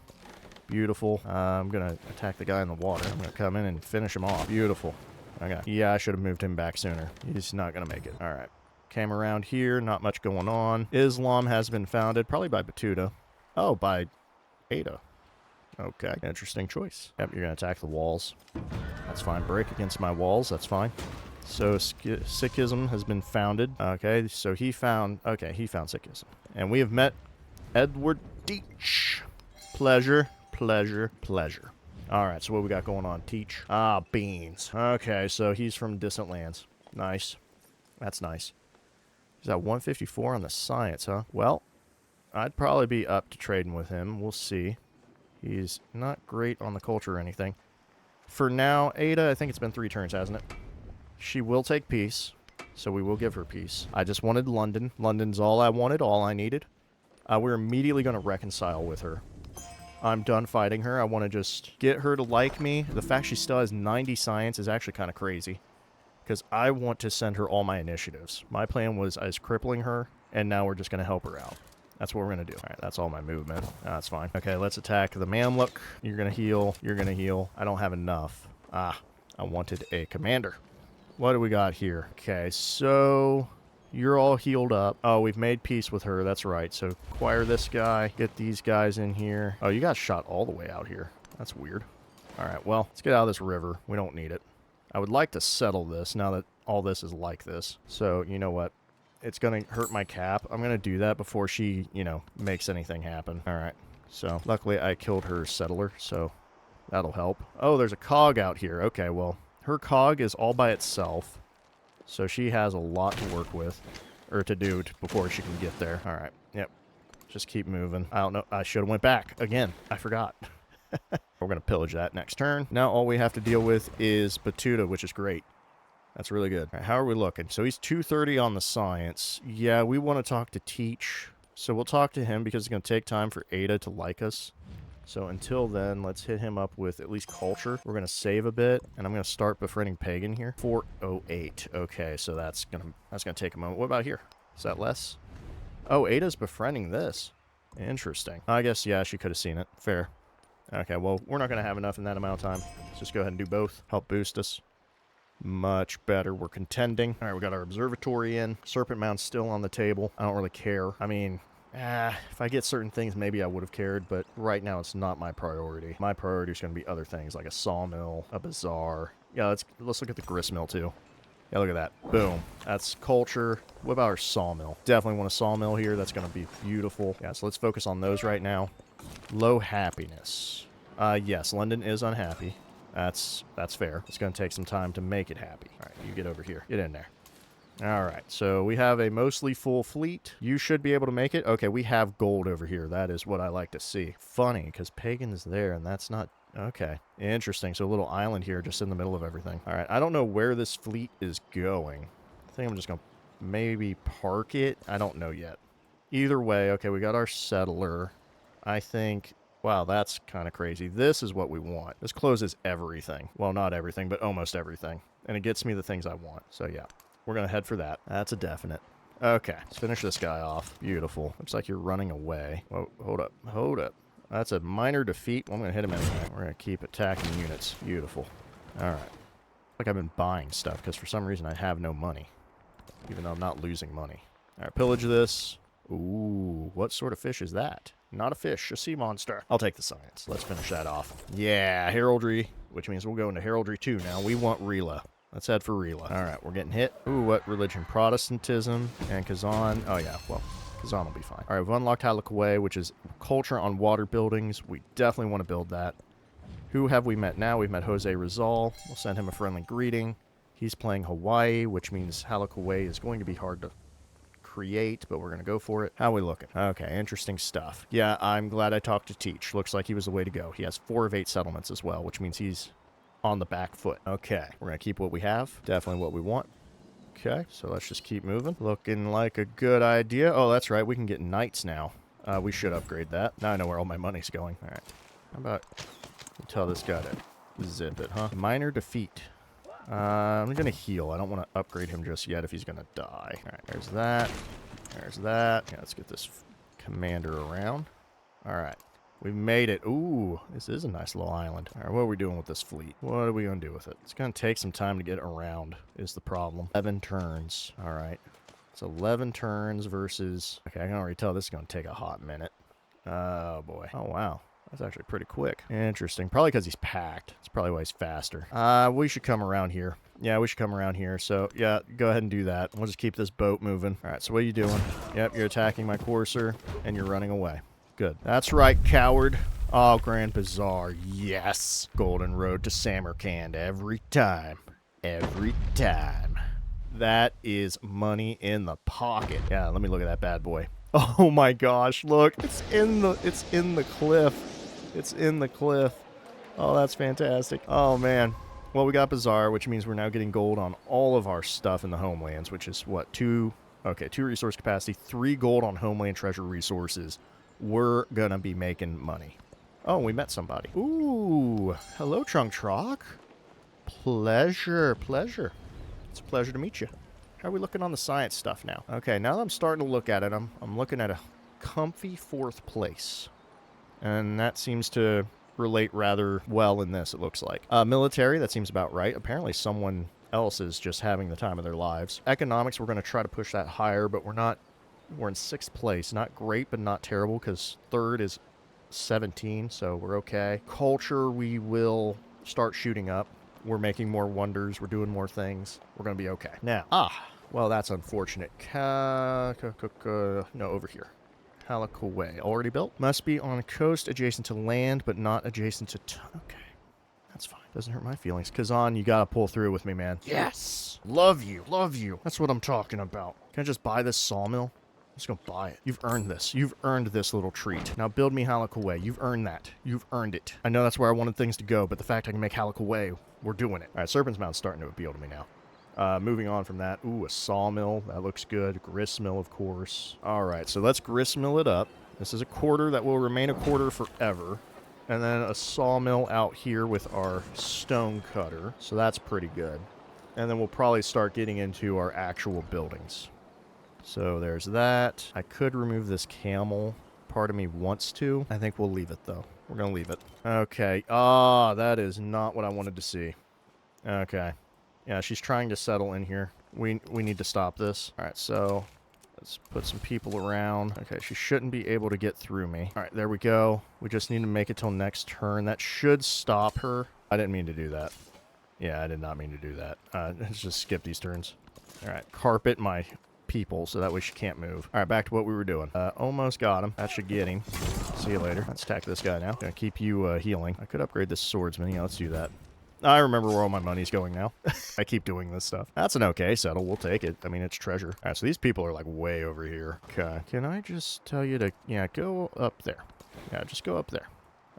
Beautiful. I'm going to attack the guy in the water. I'm going to come in and finish him off. Beautiful. Okay. Yeah, I should have moved him back sooner. He's not going to make it. All right. Came around here. Not much going on. Islam has been founded, probably by Batuta. Oh, by Ada. Okay. Interesting choice. Yep, you're going to attack the walls. That's fine. Break against my walls. That's fine. So Sikhism has been founded. Okay, so he found Sikhism. And we have met Edward Teach. Pleasure, pleasure, pleasure. All right, so what we got going on, Teach? Ah, beans. Okay, so he's from distant lands. Nice. That's nice. He's at 154 on the science, huh? Well, I'd probably be up to trading with him. We'll see. He's not great on the culture or anything. For now, Ada, I think it's been 3 turns, hasn't it? She will take peace, so we will give her peace. I just wanted London. London's all I wanted, all I needed. We're immediately going to reconcile with her. I'm done fighting her. I want to just get her to like me. The fact she still has 90 science is actually kind of crazy, because I want to send her all my initiatives. My plan was I was crippling her, and now we're just going to help her out. That's what we're going to do. All right, that's all my movement. That's fine. Okay, let's attack the Mamluk. You're going to heal. You're going to heal. I don't have enough. I wanted a commander. What do we got here? Okay, so you're all healed up. Oh, we've made peace with her. That's right. So acquire this guy. Get these guys in here. Oh, you got shot all the way out here. That's weird. All right, well, let's get out of this river. We don't need it. I would like to settle this now that all this is like this. So, you know what? It's going to hurt my cap. I'm going to do that before she, you know, makes anything happen. All right. So, luckily I killed her settler, so that'll help. Oh, there's a cog out here. Okay, well, her cog is all by itself, so she has a lot to work with, or to do before she can get there. All right. Yep. Just keep moving. I don't know. I should have went back. Again, I forgot. We're going to pillage that next turn. Now all we have to deal with is Batuta, which is great. That's really good. All right, how are we looking? So he's 230 on the science. Yeah, we want to talk to Teach. So we'll talk to him because it's going to take time for Ada to like us. So until then, let's hit him up with at least culture. We're going to save a bit, and I'm going to start befriending Pagan here. 408. Okay, so that's going to take a moment. What about here? Is that less? Oh, Ada's befriending this. Interesting. I guess, yeah, she could have seen it. Fair. Okay, well, we're not going to have enough in that amount of time. Let's just go ahead and do both. Help boost us. Much better. We're contending. All right, we got our observatory in. Serpent Mound's still on the table. I don't really care. I mean, if I get certain things, maybe I would have cared, but right now it's not my priority. My priority is going to be other things, like a sawmill, a bazaar. Yeah, let's look at the gristmill, too. Yeah, look at that. Boom. That's culture. What about our sawmill? Definitely want a sawmill here. That's going to be beautiful. Yeah, so let's focus on those right now. Low happiness. Yes, London is unhappy. That's fair. It's going to take some time to make it happy. All right, you get over here. Get in there. All right, so we have a mostly full fleet. You should be able to make it. Okay, we have gold over here. That is what I like to see. Funny, because Pagan is there, and that's not... Okay, interesting. So a little island here just in the middle of everything. All right, I don't know where this fleet is going. I think I'm just going to maybe park it. I don't know yet. Either way, okay, we got our settler. I think... Wow, that's kind of crazy. This is what we want. This closes everything. Well, not everything, but almost everything. And it gets me the things I want. So, yeah, we're going to head for that. That's a definite. Okay, let's finish this guy off. Beautiful. Looks like you're running away. Whoa, hold up. Hold up. That's a minor defeat. Well, I'm going to hit him anyway. We're going to keep attacking units. Beautiful. All right. Like I've been buying stuff because for some reason I have no money. Even though I'm not losing money. All right, pillage this. Ooh, what sort of fish is that? Not a fish, a sea monster. I'll take the science. Let's finish that off. Yeah, heraldry, which means we'll go into heraldry 2 now. We want Rila. Let's head for Rila. All right, we're getting hit. Ooh, what religion? Protestantism and Kazan. Oh, yeah, well, Kazan will be fine. All right, we've unlocked Halakaway, which is culture on water buildings. We definitely want to build that. Who have we met now? We've met Jose Rizal. We'll send him a friendly greeting. He's playing Hawaii, which means Halakaway is going to be hard to create, but we're going to go for it. How are we looking? Okay, interesting stuff. Yeah, I'm glad I talked to Teach. Looks like he was the way to go. He has 4 of 8 settlements as well, which means he's on the back foot. Okay, we're going to keep what we have. Definitely what we want. Okay, so let's just keep moving. Looking like a good idea. Oh, that's right. We can get knights now. We should upgrade that. Now I know where all my money's going. All right. How about tell this guy to zip it, huh? Minor defeat. I'm going to heal. I don't want to upgrade him just yet if he's going to die. All right, there's that. There's that. Yeah, let's get this commander around. All right. We made it. Ooh, this is a nice little island. All right, what are we doing with this fleet? What are we going to do with it? It's going to take some time to get around is the problem. 11 turns. All right. It's 11 turns versus... Okay, I can already tell this is going to take a hot minute. Oh, boy. Oh, wow. That's actually pretty quick. Interesting. Probably because he's packed. That's probably why he's faster. We should come around here. Yeah, we should come around here. So, yeah, go ahead and do that. We'll just keep this boat moving. All right, so what are you doing? Yep, you're attacking my courser, and you're running away. Good. That's right, coward. Oh, Grand Bazaar. Yes. Golden Road to Samarkand every time. Every time. That is money in the pocket. Yeah, let me look at that bad boy. Oh my gosh, look. It's in the cliff. It's in the cliff. Oh, that's fantastic. Oh, man. Well, we got Bazaar, which means we're now getting gold on all of our stuff in the homelands, which is what, 2 resource capacity, 3 gold on homeland treasure resources. We're gonna be making money. Oh, we met somebody. Ooh, hello, Trunk Trock. Pleasure. It's a pleasure to meet you. How are we looking on the science stuff now? Okay, now that I'm starting to look at it, I'm looking at a comfy 4th place. And that seems to relate rather well in this, it looks like. Military, that seems about right. Apparently someone else is just having the time of their lives. Economics, we're going to try to push that higher, but we're in 6th place. Not great, but not terrible, because 3rd is 17, so we're okay. Culture, we will start shooting up. We're making more wonders. We're doing more things. We're going to be okay. Now, well, that's unfortunate. No, over here. Calico Way. Already built. Must be on a coast adjacent to land, but not adjacent to... Okay. That's fine. Doesn't hurt my feelings. Kazan, you gotta pull through with me, man. Yes! Love you. That's what I'm talking about. Can I just buy this sawmill? I'm just gonna buy it. You've earned this. You've earned this little treat. Now build me Calico Way. You've earned that. You've earned it. I know that's where I wanted things to go, but the fact I can make Calico Way, we're doing it. Alright, Serpent's Mount's starting to appeal to me now. Moving on from that. Ooh, a sawmill. That looks good. Gristmill, of course. Alright, so let's gristmill it up. This is a quarter that will remain a quarter forever. And then a sawmill out here with our stone cutter. So that's pretty good. And then we'll probably start getting into our actual buildings. So there's that. I could remove this camel. Part of me wants to. I think we'll leave it, though. We're going to leave it. Okay. That is not what I wanted to see. Okay. Yeah, she's trying to settle in here. We need to stop this. All right, so let's put some people around. Okay, she shouldn't be able to get through me. All right, there we go. We just need to make it till next turn. That should stop her. I didn't mean to do that. Yeah, I did not mean to do that. Let's just skip these turns. All right, carpet my people so that way she can't move. All right, back to what we were doing. Almost got him. That should get him. See you later. Let's attack this guy now. Gonna keep you healing. I could upgrade this swordsman. Yeah, let's do that. I remember where all my money's going now. I keep doing this stuff. That's an okay settle. We'll take it. I mean, it's treasure. All right, so these people are like way over here. Okay. Can I just tell you to, go up there. Yeah, just go up there.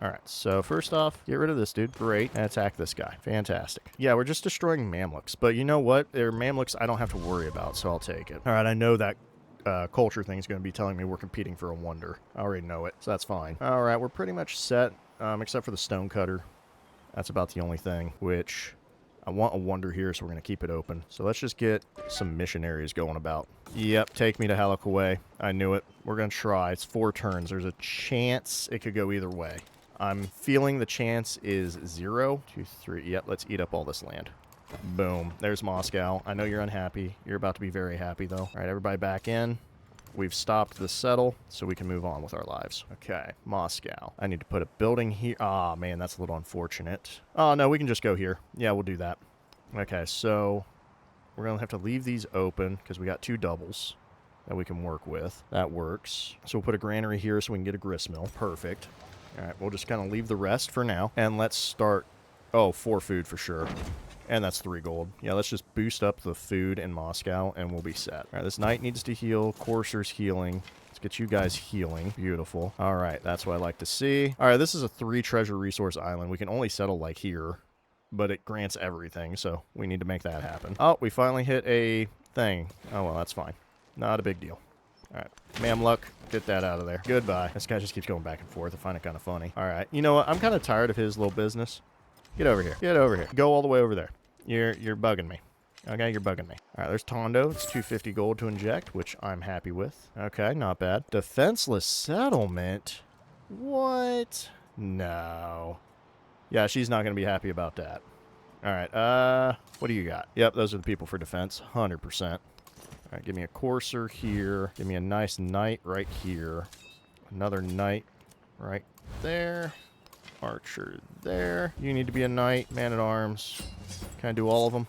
All right, so first off, get rid of this dude. Great. And attack this guy. Fantastic. Yeah, we're just destroying Mamluks. But you know what? They're Mamluks I don't have to worry about, so I'll take it. All right, I know that culture thing is going to be telling me we're competing for a wonder. I already know it, so that's fine. All right, we're pretty much set, except for the stone cutter. That's about the only thing, which I want a wonder here, so we're going to keep it open. So let's just get some missionaries going about. Yep, take me to Calico Way. I knew it. We're going to try. It's 4 turns. There's a chance it could go either way. I'm feeling the chance is 0, 2, 3. Yep, let's eat up all this land. Boom. There's Moscow. I know you're unhappy. You're about to be very happy, though. All right, everybody back in. We've stopped the settle, so we can move on with our lives. Okay, Moscow. I need to put a building here. Ah, man, that's a little unfortunate. Oh, no, we can just go here. Yeah, we'll do that. Okay, so we're going to have to leave these open because we got 2 doubles that we can work with. That works. So we'll put a granary here so we can get a gristmill. Perfect. All right, we'll just kind of leave the rest for now. And let's start... Oh, 4 food for sure. And that's 3 gold. Yeah, let's just boost up the food in Moscow, and we'll be set. All right, this knight needs to heal. Courser's healing. Let's get you guys healing. Beautiful. All right, that's what I like to see. All right, this is a 3 treasure resource island. We can only settle, like, here, but it grants everything, so we need to make that happen. Oh, we finally hit a thing. Oh, well, that's fine. Not a big deal. All right, Mamluk, get that out of there. Goodbye. This guy just keeps going back and forth. I find it kind of funny. All right, you know what? I'm kind of tired of his little business. Get over here. Get over here. Go all the way over there. You're bugging me. Okay, you're bugging me. All right, there's Tondo. It's 250 gold to inject, which I'm happy with. Okay, not bad. Defenseless settlement? What? No. Yeah, she's not going to be happy about that. All right, what do you got? Yep, those are the people for defense. 100%. All right, give me a courser here. Give me a nice knight right here. Another knight right there. Archer there. You need to be a knight. Man-at-arms. Can I do all of them?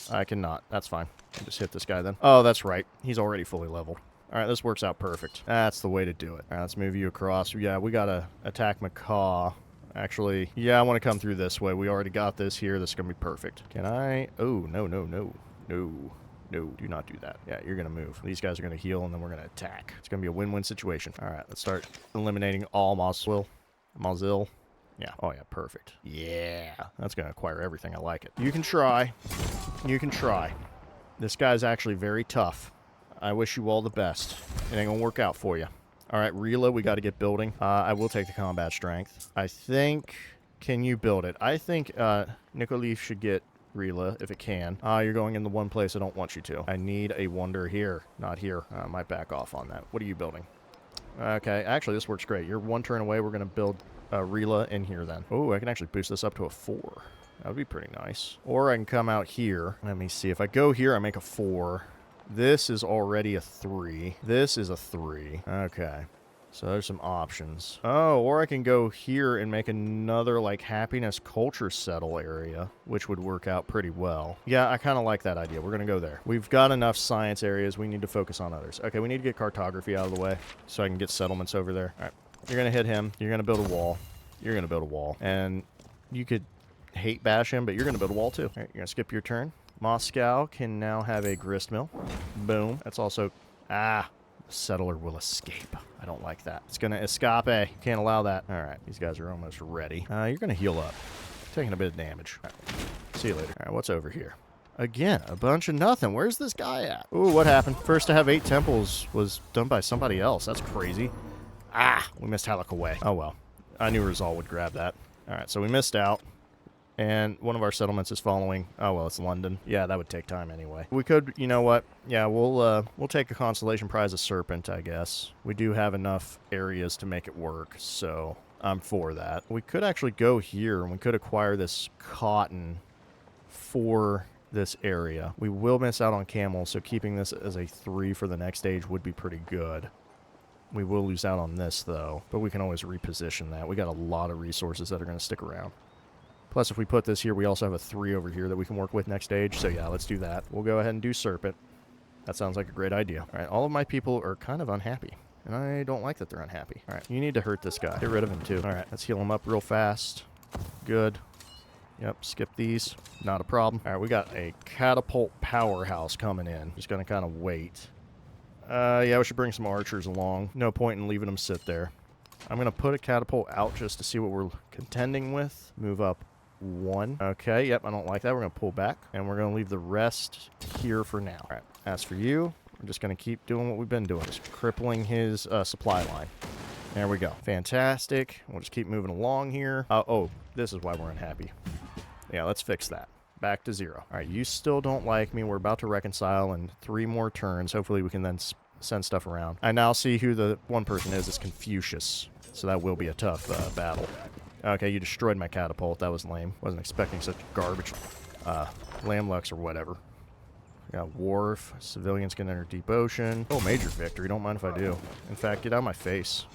I cannot. That's fine. I'll just hit this guy then. Oh, that's right. He's already fully leveled. All right, this works out perfect. That's the way to do it. All right, let's move you across. Yeah, we got to attack Macaw. Actually, yeah, I want to come through this way. We already got this here. This is going to be perfect. Can I? Oh, no, no, no. No. No, do not do that. Yeah, you're going to move. These guys are going to heal, and then we're going to attack. It's going to be a win-win situation. All right, let's start eliminating all Mosil. Yeah. Oh, yeah. Perfect. Yeah. That's going to acquire everything. I like it. You can try. You can try. This guy's actually very tough. I wish you all the best. It ain't going to work out for you. All right, Rela, we got to get building. I will take the combat strength. I think... Can you build it? I think Nicoleaf should get Rela if it can. You're going in the one place I don't want you to. I need a wonder here. Not here. I might back off on that. What are you building? Okay, actually, this works great. You're one turn away. We're going to build Rela in here then. Oh, I can actually boost this up to a 4. That would be pretty nice. Or I can come out here. Let me see. If I go here, I make a 4. This is already a 3. This is a 3. Okay. So there's some options. Oh, or I can go here and make another, like, happiness culture settle area, which would work out pretty well. Yeah, I kind of like that idea. We're going to go there. We've got enough science areas. We need to focus on others. Okay, we need to get cartography out of the way so I can get settlements over there. All right. You're going to hit him. You're going to build a wall. You're going to build a wall. And you could hate bash him, but you're going to build a wall too. All right, you're going to skip your turn. Moscow can now have a grist mill. Boom. That's also... Ah... Settler will escape. I don't like that. It's going to escape. Can't allow that. All right. These guys are almost ready. You're going to heal up. Taking a bit of damage. All right. See you later. All right. What's over here? Again, a bunch of nothing. Where's this guy at? Ooh, what happened? First to have 8 temples was done by somebody else. That's crazy. Ah, we missed Halleck away. Oh, well. I knew Rizal would grab that. All right. So we missed out. And one of our settlements is following. Oh, well, it's London. Yeah, that would take time anyway. We could, you know what? Yeah, we'll take a consolation prize of Serpent, I guess. We do have enough areas to make it work, so I'm for that. We could actually go here, and we could acquire this cotton for this area. We will miss out on camels, so keeping this as a 3 for the next stage would be pretty good. We will lose out on this, though, but we can always reposition that. We got a lot of resources that are going to stick around. Plus, if we put this here, we also have a 3 over here that we can work with next stage. So, yeah, let's do that. We'll go ahead and do Serpent. That sounds like a great idea. All right, all of my people are kind of unhappy. And I don't like that they're unhappy. All right, you need to hurt this guy. Get rid of him, too. All right, let's heal him up real fast. Good. Yep, skip these. Not a problem. All right, we got a catapult powerhouse coming in. Just going to kind of wait. Yeah, we should bring some archers along. No point in leaving them sit there. I'm going to put a catapult out just to see what we're contending with. Move up 1. Okay, yep, I don't like that. We're going to pull back, and we're going to leave the rest here for now. All right, as for you, we're just going to keep doing what we've been doing, just crippling his supply line. There we go. Fantastic. We'll just keep moving along here. Oh, this is why we're unhappy. Yeah, let's fix that. Back to 0. All right, you still don't like me. We're about to reconcile in 3 more turns. Hopefully we can then send stuff around. I now see who the one person is. It's Confucius. So that will be a tough battle. Okay, you destroyed my catapult. That was lame. Wasn't expecting such garbage. Lamlux or whatever. Got Wharf. Civilians can enter Deep Ocean. Oh, major victory. Don't mind if I do. In fact, get out of my face.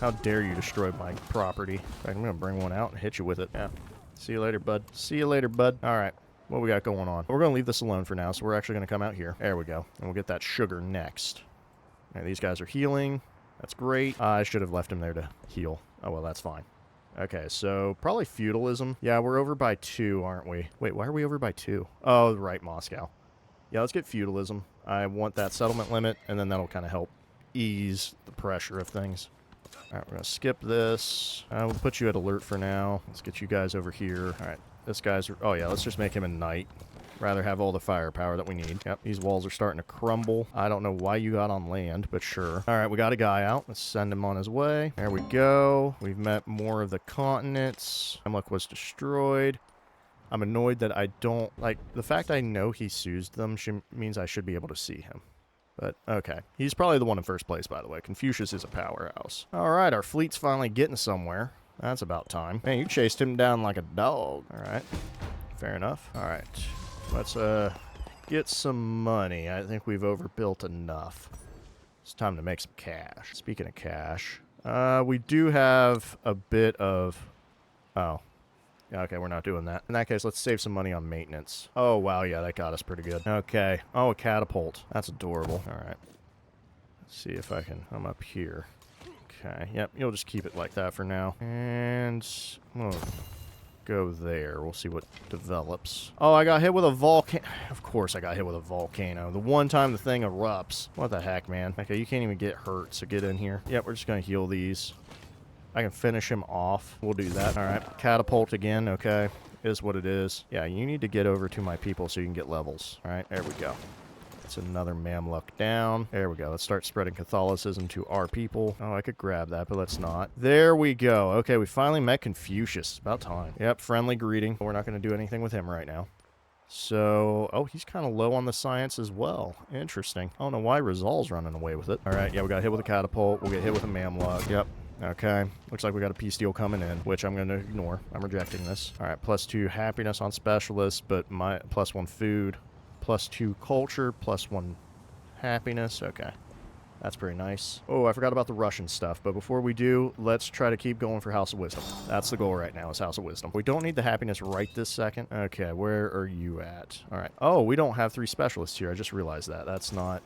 How dare you destroy my property. In fact, I'm going to bring one out and hit you with it. Yeah. See you later, bud. See you later, bud. All right. What we got going on? We're going to leave this alone for now, so we're actually going to come out here. There we go. And we'll get that sugar next. All right, these guys are healing. That's great. I should have left him there to heal. Oh, well, that's fine. Okay, so probably feudalism. Yeah, we're over by 2, aren't we? Wait, why are we over by 2? Oh, right, Moscow. Yeah, let's get feudalism. I want that settlement limit, and then that'll kind of help ease the pressure of things. All right, we're going to skip this. We'll put you at alert for now. Let's get you guys over here. All right, this guy's... Oh, yeah, let's just make him a knight. Rather have all the firepower that we need. Yep, these walls are starting to crumble. I don't know why you got on land, but sure. All right, we got a guy out. Let's send him on his way. There we go. We've met more of the continents. Amluk was destroyed. I'm annoyed that I don't... Like, the fact I know he seized them means I should be able to see him. But, okay. He's probably the one in first place, by the way. Confucius is a powerhouse. All right, our fleet's finally getting somewhere. That's about time. Man, you chased him down like a dog. All right. Fair enough. All right. Let's get some money. I think we've overbuilt enough. It's time to make some cash. Speaking of cash, we do have a bit of... Oh. Okay, we're not doing that. In that case, let's save some money on maintenance. Oh, wow, yeah, that got us pretty good. Okay. Oh, a catapult. That's adorable. All right. Let's see if I can... I'm up here. Okay. Yep, you'll just keep it like that for now. And... Oh. Go there. We'll see what develops. Oh, I got hit with a volcano. Of course I got hit with a volcano. The one time the thing erupts. What the heck, man? Okay, you can't even get hurt, so get in here. Yep, we're just going to heal these. I can finish him off. We'll do that. All right. Catapult again. Okay. Is what it is. Yeah, you need to get over to my people so you can get levels. All right. There we go. That's another Mamluk down. There we go. Let's start spreading Catholicism to our people. Oh, I could grab that, but let's not. There we go. Okay, we finally met Confucius. About time. Yep, friendly greeting. We're not going to do anything with him right now. So, oh, he's kind of low on the science as well. Interesting. I don't know why Rizal's running away with it. All right, yeah, we got hit with a catapult. We'll get hit with a Mamluk. Yep. Okay. Looks like we got a peace deal coming in, which I'm going to ignore. I'm rejecting this. All right, +2 happiness on specialists, but my +1 food. +2 culture, +1 happiness. Okay. That's pretty nice. Oh, I forgot about the Russian stuff, but before we do, let's try to keep going for House of Wisdom. That's the goal right now, is House of Wisdom. We don't need the happiness right this second. Okay, where are you at? All right. Oh, we don't have 3 specialists here. I just realized that. That's a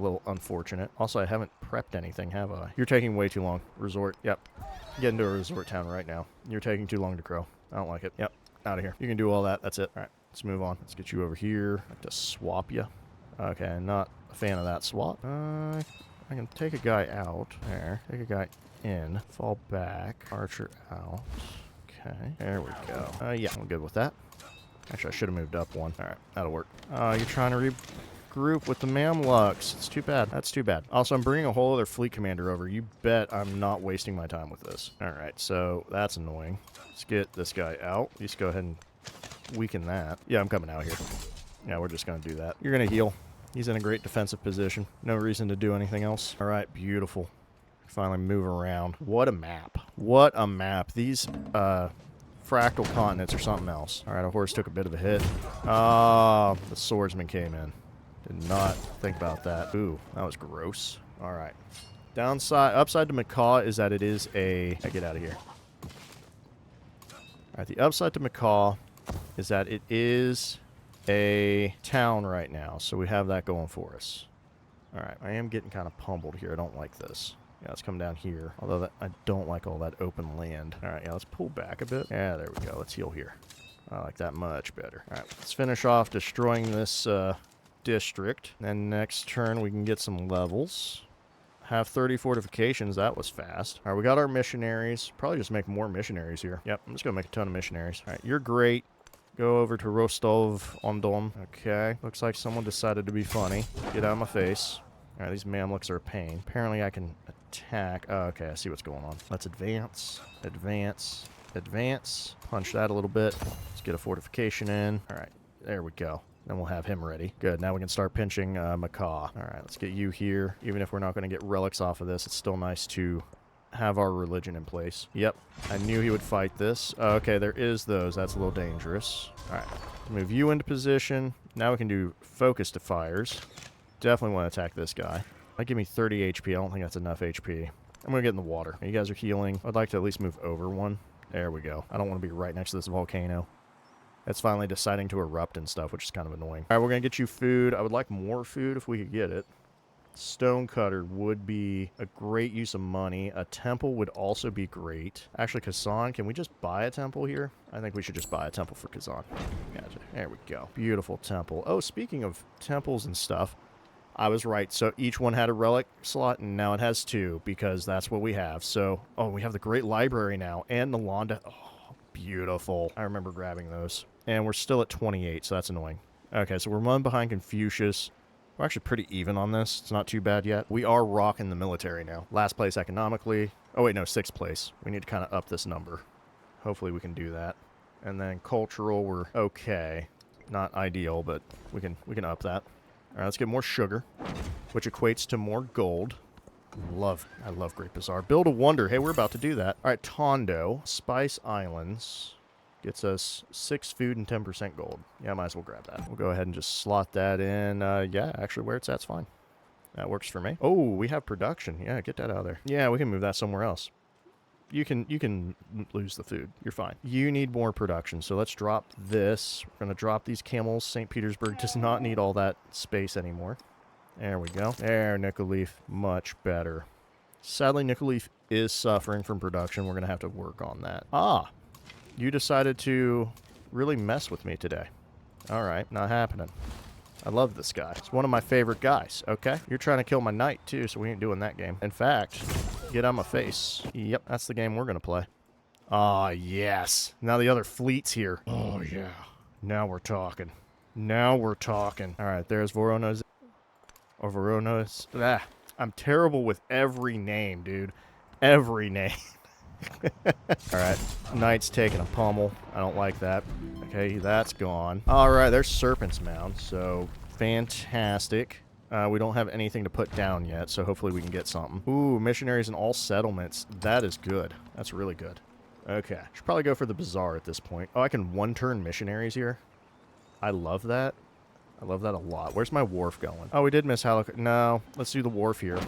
little unfortunate. Also, I haven't prepped anything, have I? You're taking way too long. Resort. Yep. Get into a resort town right now. You're taking too long to grow. I don't like it. Yep. Out of here. You can do all that. That's it. All right. Let's move on. Let's get you over here. I have to swap you. Okay, not a fan of that swap. I can take a guy out. There. Take a guy in. Fall back. Archer out. Okay. There we go. Yeah, I'm good with that. Actually, I should have moved up one. All right, that'll work. You're trying to regroup with the Mamluks. It's too bad. That's too bad. Also, I'm bringing a whole other fleet commander over. You bet I'm not wasting my time with this. All right, so that's annoying. Let's get this guy out. Let's go ahead and weaken that. Yeah, I'm coming out here. Yeah, we're just going to do that. You're going to heal. He's in a great defensive position. No reason to do anything else. All right, beautiful. Finally move around. What a map. What a map. These fractal continents are something else. All right, our horse took a bit of a hit. Oh, the swordsman came in. Did not think about that. Ooh, that was gross. All right. Upside to Macaw is that it is a... get out of here. All right, the upside to Macaw is that it is a town right now, so we have that going for us. All right, I am getting kind of pummeled here. I don't like this. Yeah, let's come down here. Although I don't like all that open land. All right, yeah, let's pull back a bit. Yeah, there we go. Let's heal here. I like that much better. All right, let's finish off destroying this district. And next turn, we can get some levels. Have 30 fortifications. That was fast. All right, we got our missionaries. Probably just make more missionaries here. Yep, I'm just going to make a ton of missionaries. All right, you're great. Go over to Rostov-on-Don. Okay. Looks like someone decided to be funny. Get out of my face. All right, these Mamluks are a pain. Apparently I can attack. Oh, okay, I see what's going on. Let's advance. Advance. Advance. Punch that a little bit. Let's get a fortification in. All right, there we go. Then we'll have him ready. Good, now we can start pinching Macaw. All right, let's get you here. Even if we're not going to get relics off of this, it's still nice to have our religion in place. Yep, I knew he would fight this. Okay, there is those. That's a little dangerous. All right, move you into position. Now we can do focus fires. Definitely want to attack this guy. Might give me 30 HP. I don't think that's enough HP. I'm going to get in the water. You guys are healing. I'd like to at least move over one. There we go. I don't want to be right next to this volcano. It's finally deciding to erupt and stuff, which is kind of annoying. All right, we're going to get you food. I would like more food if we could get it. Stonecutter would be a great use of money. A temple would also be great. Actually, Kazan, can we just buy a temple here? I think we should just buy a temple for Kazan. Gotcha. There we go. Beautiful temple. Oh, speaking of temples and stuff, I was right. So each one had a relic slot, and now it has 2 because that's what we have. So, oh, we have the Great Library now and the Nalanda. Oh, beautiful. I remember grabbing those. And we're still at 28, so that's annoying. Okay, so we're 1 behind Confucius. We're actually pretty even on this. It's not too bad yet. We are rocking the military now. Last place economically. Oh, wait, no, 6th place. We need to kind of up this number. Hopefully we can do that. And then cultural, we're okay. Not ideal, but we can up that. All right, let's get more sugar, which equates to more gold. I love Great Bazaar. Build a wonder. Hey, we're about to do that. All right, Tondo, Spice Islands. Gets us 6 food and 10% gold. Yeah, I might as well grab that. We'll go ahead and just slot that in. Yeah, actually, where it's at's fine. That works for me. Oh, we have production. Yeah, get that out of there. Yeah, we can move that somewhere else. You can lose the food. You're fine. You need more production, so let's drop this. We're going to drop these camels. St. Petersburg does not need all that space anymore. There we go. There, Nickel Leaf. Much better. Sadly, Nickel Leaf is suffering from production. We're going to have to work on that. Ah! You decided to really mess with me today. All right, not happening. I love this guy. It's one of my favorite guys, okay? You're trying to kill my knight, too, so we ain't doing that game. In fact, Get out of my face. Yep, that's the game we're going to play. Ah, yes. Now the other fleet's here. Oh, yeah. Now we're talking. Now we're talking. All right, there's Voronos. Or Voronos. Ah, I'm terrible with every name, dude. Every name. Alright, Knight's taking a pummel. I don't like that. Okay, that's gone. Alright, there's Serpent's Mound, so fantastic. We don't have anything to put down yet, so hopefully we can get something. Ooh, missionaries in all settlements. That is good. That's really good. Okay, should probably go for the Bazaar at this point. Oh, I can one-turn missionaries here. I love that. I love that a lot. Where's my wharf going? Oh, we did miss Halic. No, let's do the wharf here.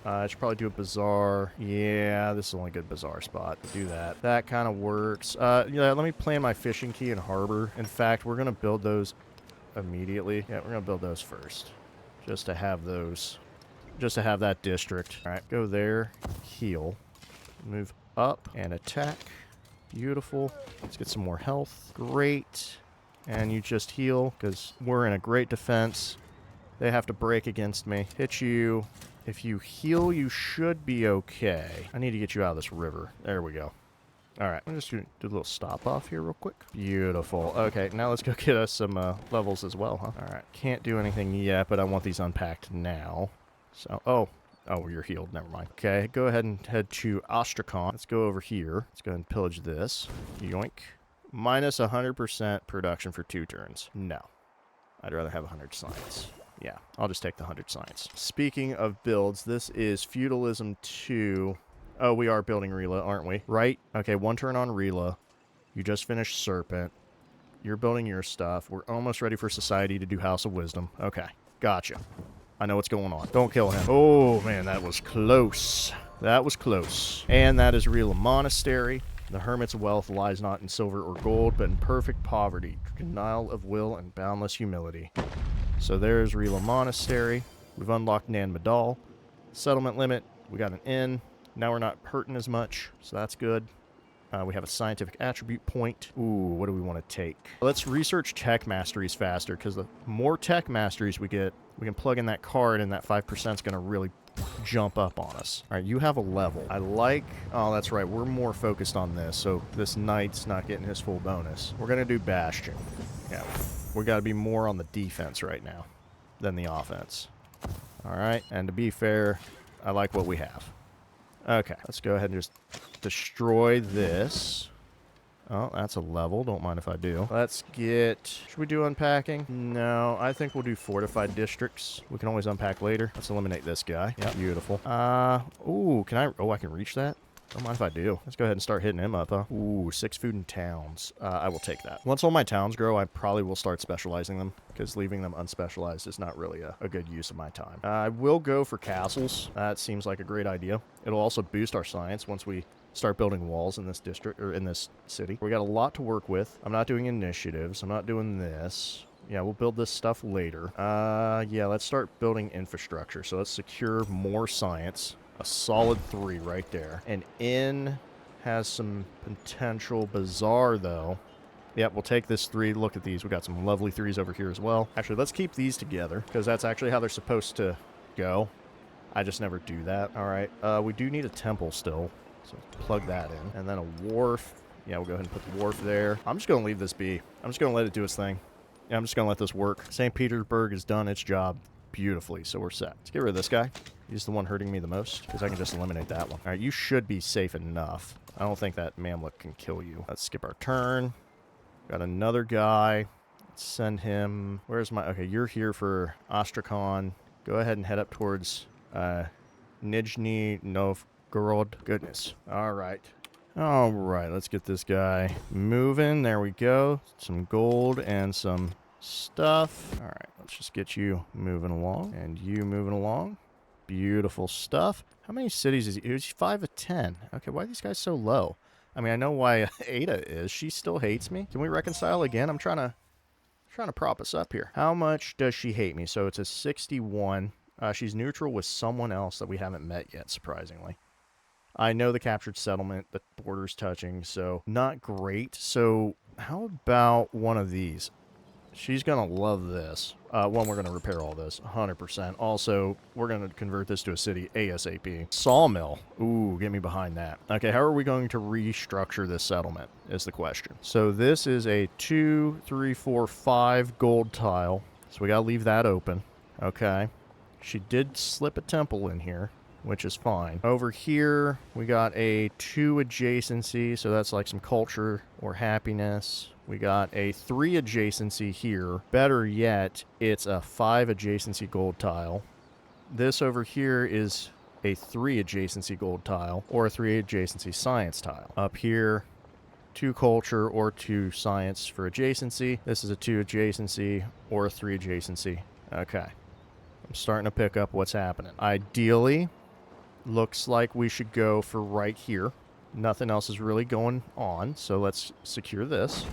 I should probably do a bazaar. Yeah, this is the only good bazaar spot. Do that. That kind of works. Yeah, let me plan my fishing quay and harbor. In fact, we're going to build those immediately. Yeah, we're going to build those first. Just to have those. Just to have that district. All right, go there. Heal. Move up and attack. Beautiful. Let's get some more health. Great. And you just heal because we're in a great defense. They have to break against me. Hit you. If you heal, you should be okay. I need to get you out of this river. There we go. All right. I'm just going to do a little stop off here real quick. Beautiful. Okay, now let's go get us some levels as well, huh? All right. Can't do anything yet, but I want these unpacked now. So, oh, you're healed. Never mind. Okay, go ahead and head to Ostrakhan. Let's go over here. Let's go ahead and pillage this. Yoink. Minus 100% production for 2 turns. No. I'd rather have 100 science. Yeah, I'll just take the 100 science. Speaking of builds, this is Feudalism 2. Oh, we are building Rela, aren't we? Right? Okay, 1 turn on Rela. You just finished Serpent. You're building your stuff. We're almost ready for Society to do House of Wisdom. Okay, gotcha. I know what's going on. Don't kill him. Oh, man, that was close. That was close. And that is Rela Monastery. The hermit's wealth lies not in silver or gold, but in perfect poverty, denial of will, and boundless humility. So there's Rela Monastery. We've unlocked Nan Madal. Settlement limit. We got an inn. Now we're not hurting as much, so that's good. We have a scientific attribute point. Ooh, what do we want to take? Let's research tech masteries faster, because the more tech masteries we get, we can plug in that card, and that 5% is going to really jump up on us. All right, you have a level. I like... Oh, that's right. We're more focused on this, so this knight's not getting his full bonus. We're going to do Bastion. Yeah, we got to be more on the defense right now than the offense. All right, and to be fair, I like what we have. Okay, let's go ahead and just destroy this. Oh, that's a level. Don't mind if I do. Let's get... Should we do unpacking? No, I think we'll do fortified districts. We can always unpack later. Let's eliminate this guy. Yeah, beautiful. Ooh, can I... Oh, I can reach that? Don't mind if I do. Let's go ahead and start hitting him up, huh? Ooh, 6 food and towns. I will take that. Once all my towns grow, I probably will start specializing them, because leaving them unspecialized is not really a good use of my time. I will go for castles. That seems like a great idea. It'll also boost our science once we start building walls in this district, or in this city. We got a lot to work with. I'm not doing initiatives. I'm not doing this. Yeah, we'll build this stuff later. Yeah, let's start building infrastructure. So let's secure more science. A solid 3 right there. An inn has some potential bazaar, though. Yep, we'll take this 3. Look at these. We got some lovely 3s over here as well. Actually, let's keep these together, because that's actually how they're supposed to go. I just never do that. All right. We do need a temple still, so plug that in. And then a wharf. Yeah, we'll go ahead and put the wharf there. I'm just going to leave this be. I'm just going to let it do its thing. Yeah, I'm just going to let this work. St. Petersburg has done its job beautifully, so we're set. Let's get rid of this guy. He's the one hurting me the most, because I can just eliminate that one. All right, you should be safe enough. I don't think that Mamluk can kill you. Let's skip our turn. Got another guy. Let's send him... Where's my... Okay, you're here for Ostrakhan. Go ahead and head up towards Nizhny Novgorod. Goodness. All right. All right, let's get this guy moving. There we go. Some gold and some stuff. All right, let's just get you moving along, and you moving along. Beautiful stuff. How many cities is he? He's 5 of 10. Okay, why are these guys so low? I mean, I know why Ada is. She still hates me. Can we reconcile again? I'm trying to prop us up here. How much does she hate me? So it's a 61. She's neutral with someone else that we haven't met yet, surprisingly. I know the captured settlement, the border's touching, so not great. So how about one of these? She's going to love this. One, we're going to repair all this, 100%. Also, we're going to convert this to a city ASAP. Sawmill. Ooh, get me behind that. Okay, how are we going to restructure this settlement is the question. So this is a 2, 3, 4, 5 gold tile. So we got to leave that open. Okay. She did slip a temple in here, which is fine. Over here, we got a 2 adjacency, so that's like some culture or happiness. We got a 3 adjacency here. Better yet, it's a 5 adjacency gold tile. This over here is a 3 adjacency gold tile or a 3 adjacency science tile. Up here, 2 culture or 2 science for adjacency. This is a 2 adjacency or a 3 adjacency. Okay. I'm starting to pick up what's happening. Ideally, looks like we should go for right here. Nothing else is really going on, so let's secure this.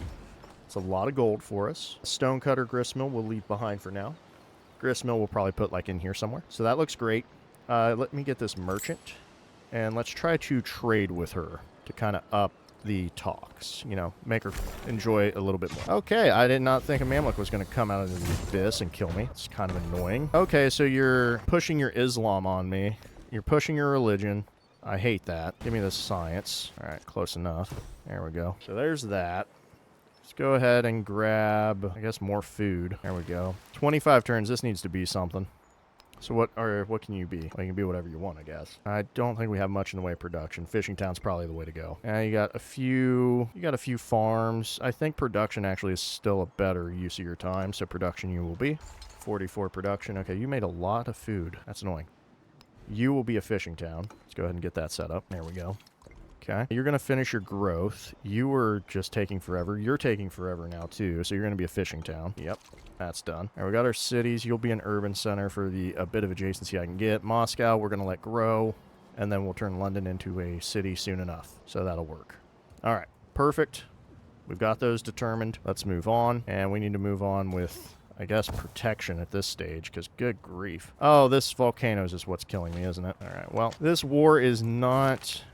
It's a lot of gold for us. Stonecutter gristmill we'll leave behind for now. Gristmill we'll probably put like in here somewhere. So that looks great. Let me get this merchant, and let's try to trade with her to kind of up the talks. You know, make her enjoy a little bit more. Okay, I did not think a Mamluk was going to come out of the abyss and kill me. It's kind of annoying. Okay, so you're pushing your Islam on me. You're pushing your religion. I hate that. Give me the science. All right, close enough. There we go. So there's that. Let's go ahead and grab, I guess, more food. There we go. 25 turns. This needs to be something. So what can you be? Well, you can be whatever you want, I guess. I don't think we have much in the way of production. Fishing town's probably the way to go. You got a few farms. I think production actually is still a better use of your time. So production you will be. 44 production. Okay, you made a lot of food. That's annoying. You will be a fishing town. Let's go ahead and get that set up. There we go. Okay. You're going to finish your growth. You were just taking forever. You're taking forever now, too. So you're going to be a fishing town. Yep. That's done. All right, we got our cities. You'll be an urban center for a bit of adjacency I can get. Moscow, we're going to let grow. And then we'll turn London into a city soon enough. So that'll work. All right. Perfect. We've got those determined. Let's move on. And we need to move on with, I guess, protection at this stage, because good grief. Oh, this volcanoes is what's killing me, isn't it? All right, well, this war is not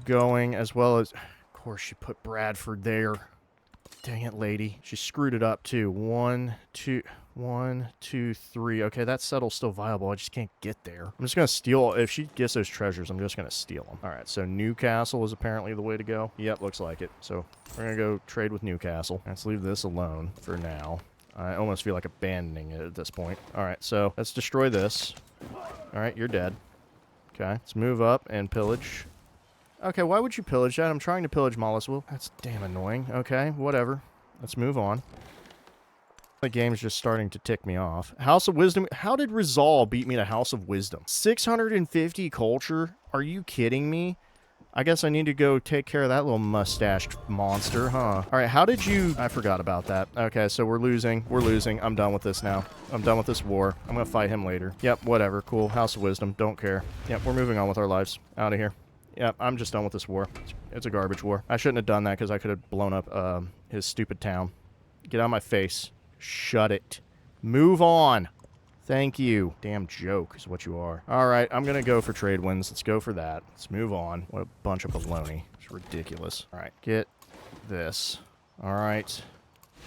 going as well as... Of course, she put Bradford there. Dang it, lady. She screwed it up, too. 1, 2, 3. Okay, that settle's still viable. I just can't get there. I'm just going to steal... If she gets those treasures, I'm just going to steal them. All right, so Newcastle is apparently the way to go. Yep, looks like it. So we're going to go trade with Newcastle. Let's leave this alone for now. I almost feel like abandoning it at this point. All right, so let's destroy this. All right, you're dead. Okay, let's move up and pillage. Okay, why would you pillage that? I'm trying to pillage Molisville. That's damn annoying. Okay, whatever. Let's move on. The game's just starting to tick me off. House of Wisdom. How did Rizal beat me to House of Wisdom? 650 culture? Are you kidding me? I guess I need to go take care of that little mustached monster, huh? All right, how did you... I forgot about that. Okay, so we're losing. We're losing. I'm done with this now. I'm done with this war. I'm going to fight him later. Yep, whatever. Cool. House of Wisdom. Don't care. Yep, we're moving on with our lives. Out of here. Yep, I'm just done with this war. It's a garbage war. I shouldn't have done that because I could have blown up his stupid town. Get out of my face. Shut it. Move on. Thank you. Damn joke is what you are. All right, I'm going to go for trade wins. Let's go for that. Let's move on. What a bunch of baloney. It's ridiculous. All right, get this. All right.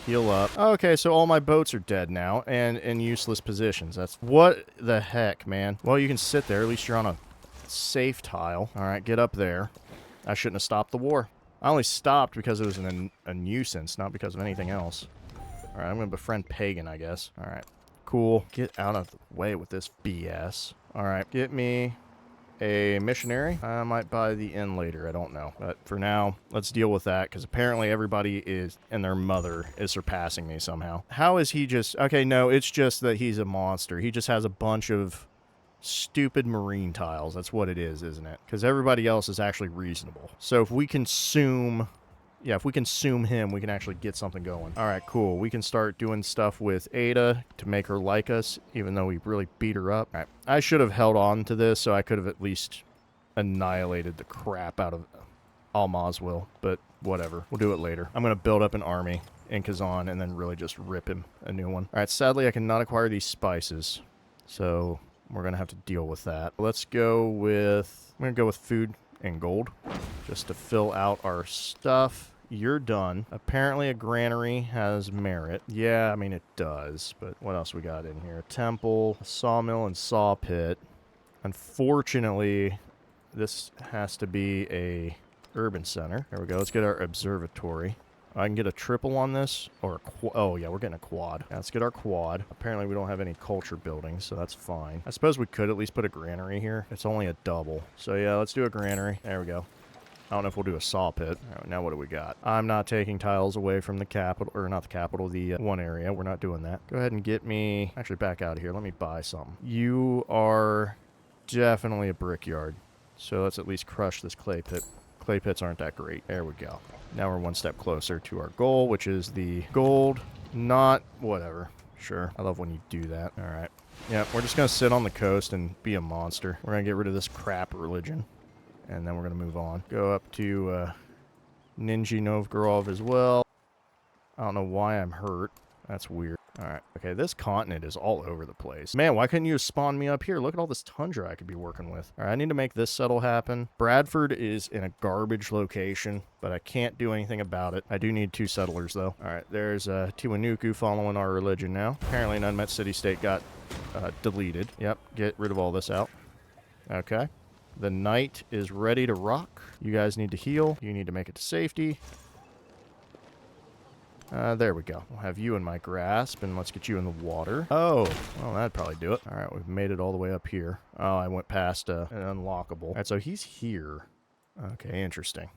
Heal up. Okay, so all my boats are dead now and in useless positions. That's what the heck, man. Well, you can sit there. At least you're on a safe tile. All right, get up there. I shouldn't have stopped the war. I only stopped because it was a nuisance, not because of anything else. All right, I'm going to befriend Pagan, I guess. All right. Cool. Get out of the way with this BS. All right, get me a missionary. I might buy the inn later. I don't know. But for now, let's deal with that because apparently everybody is and their mother is surpassing me somehow. How is he just... Okay, no, it's just that he's a monster. He just has a bunch of stupid marine tiles. That's what it is, isn't it? Because everybody else is actually reasonable. So if we consume... Yeah, if we consume him, we can actually get something going. All right, cool. We can start doing stuff with Ada to make her like us, even though we really beat her up. All right. I should have held on to this, so I could have at least annihilated the crap out of Almazwil, but whatever. We'll do it later. I'm going to build up an army in Kazan and then really just rip him a new one. All right, sadly, I cannot acquire these spices, so we're going to have to deal with that. Let's go with... I'm going to go with food and gold just to fill out our stuff. You're done. Apparently a granary has merit. Yeah, I mean it does, but what else we got in here? A temple, a sawmill, and saw pit. Unfortunately, this has to be a urban center. There we go. Let's get our observatory. I can get a triple on this, or oh yeah, we're getting a quad. Yeah, let's get our quad. Apparently we don't have any culture buildings, so that's fine. I suppose we could at least put a granary here. It's only a double. So yeah, let's do a granary. There we go. I don't know if we'll do a saw pit. All right, now what do we got? I'm not taking tiles away from the capital, or not the capital, the one area. We're not doing that. Go ahead and get me, actually back out of here. Let me buy something. You are definitely a brickyard. So let's at least crush this clay pit. Clay pits aren't that great. There we go. Now we're one step closer to our goal, which is the gold. Not whatever. Sure. I love when you do that. All right. Yeah, we're just going to sit on the coast and be a monster. We're going to get rid of this crap religion. And then we're going to move on. Go up to Nizhny Novgorod as well. I don't know why I'm hurt. That's weird. All right. Okay, this continent is all over the place. Man, why couldn't you spawn me up here? Look at all this tundra I could be working with. All right, I need to make this settle happen. Bradford is in a garbage location, but I can't do anything about it. I do need 2 settlers, though. All right, there's Tiwanuku following our religion now. Apparently an unmet city-state got deleted. Yep, get rid of all this out. Okay. The knight is ready to rock. You guys need to heal. You need to make it to safety. There we go. We'll have you in my grasp, and let's get you in the water. Oh, well, that'd probably do it. All right, we've made it all the way up here. Oh, I went past an unlockable. All right, so he's here. Okay, interesting.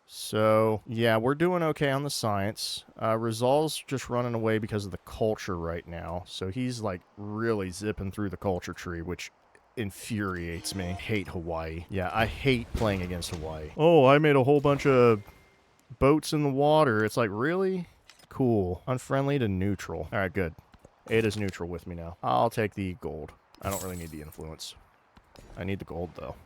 So, yeah, we're doing okay on the science. Rizal's just running away because of the culture right now. So he's, like, really zipping through the culture tree, which infuriates me. Hate Hawaii. Yeah, I hate playing against Hawaii. Oh, I made a whole bunch of boats in the water. It's like, really? Cool. Unfriendly to neutral. All right, good. Ada's neutral with me now. I'll take the gold. I don't really need the influence. I need the gold, though.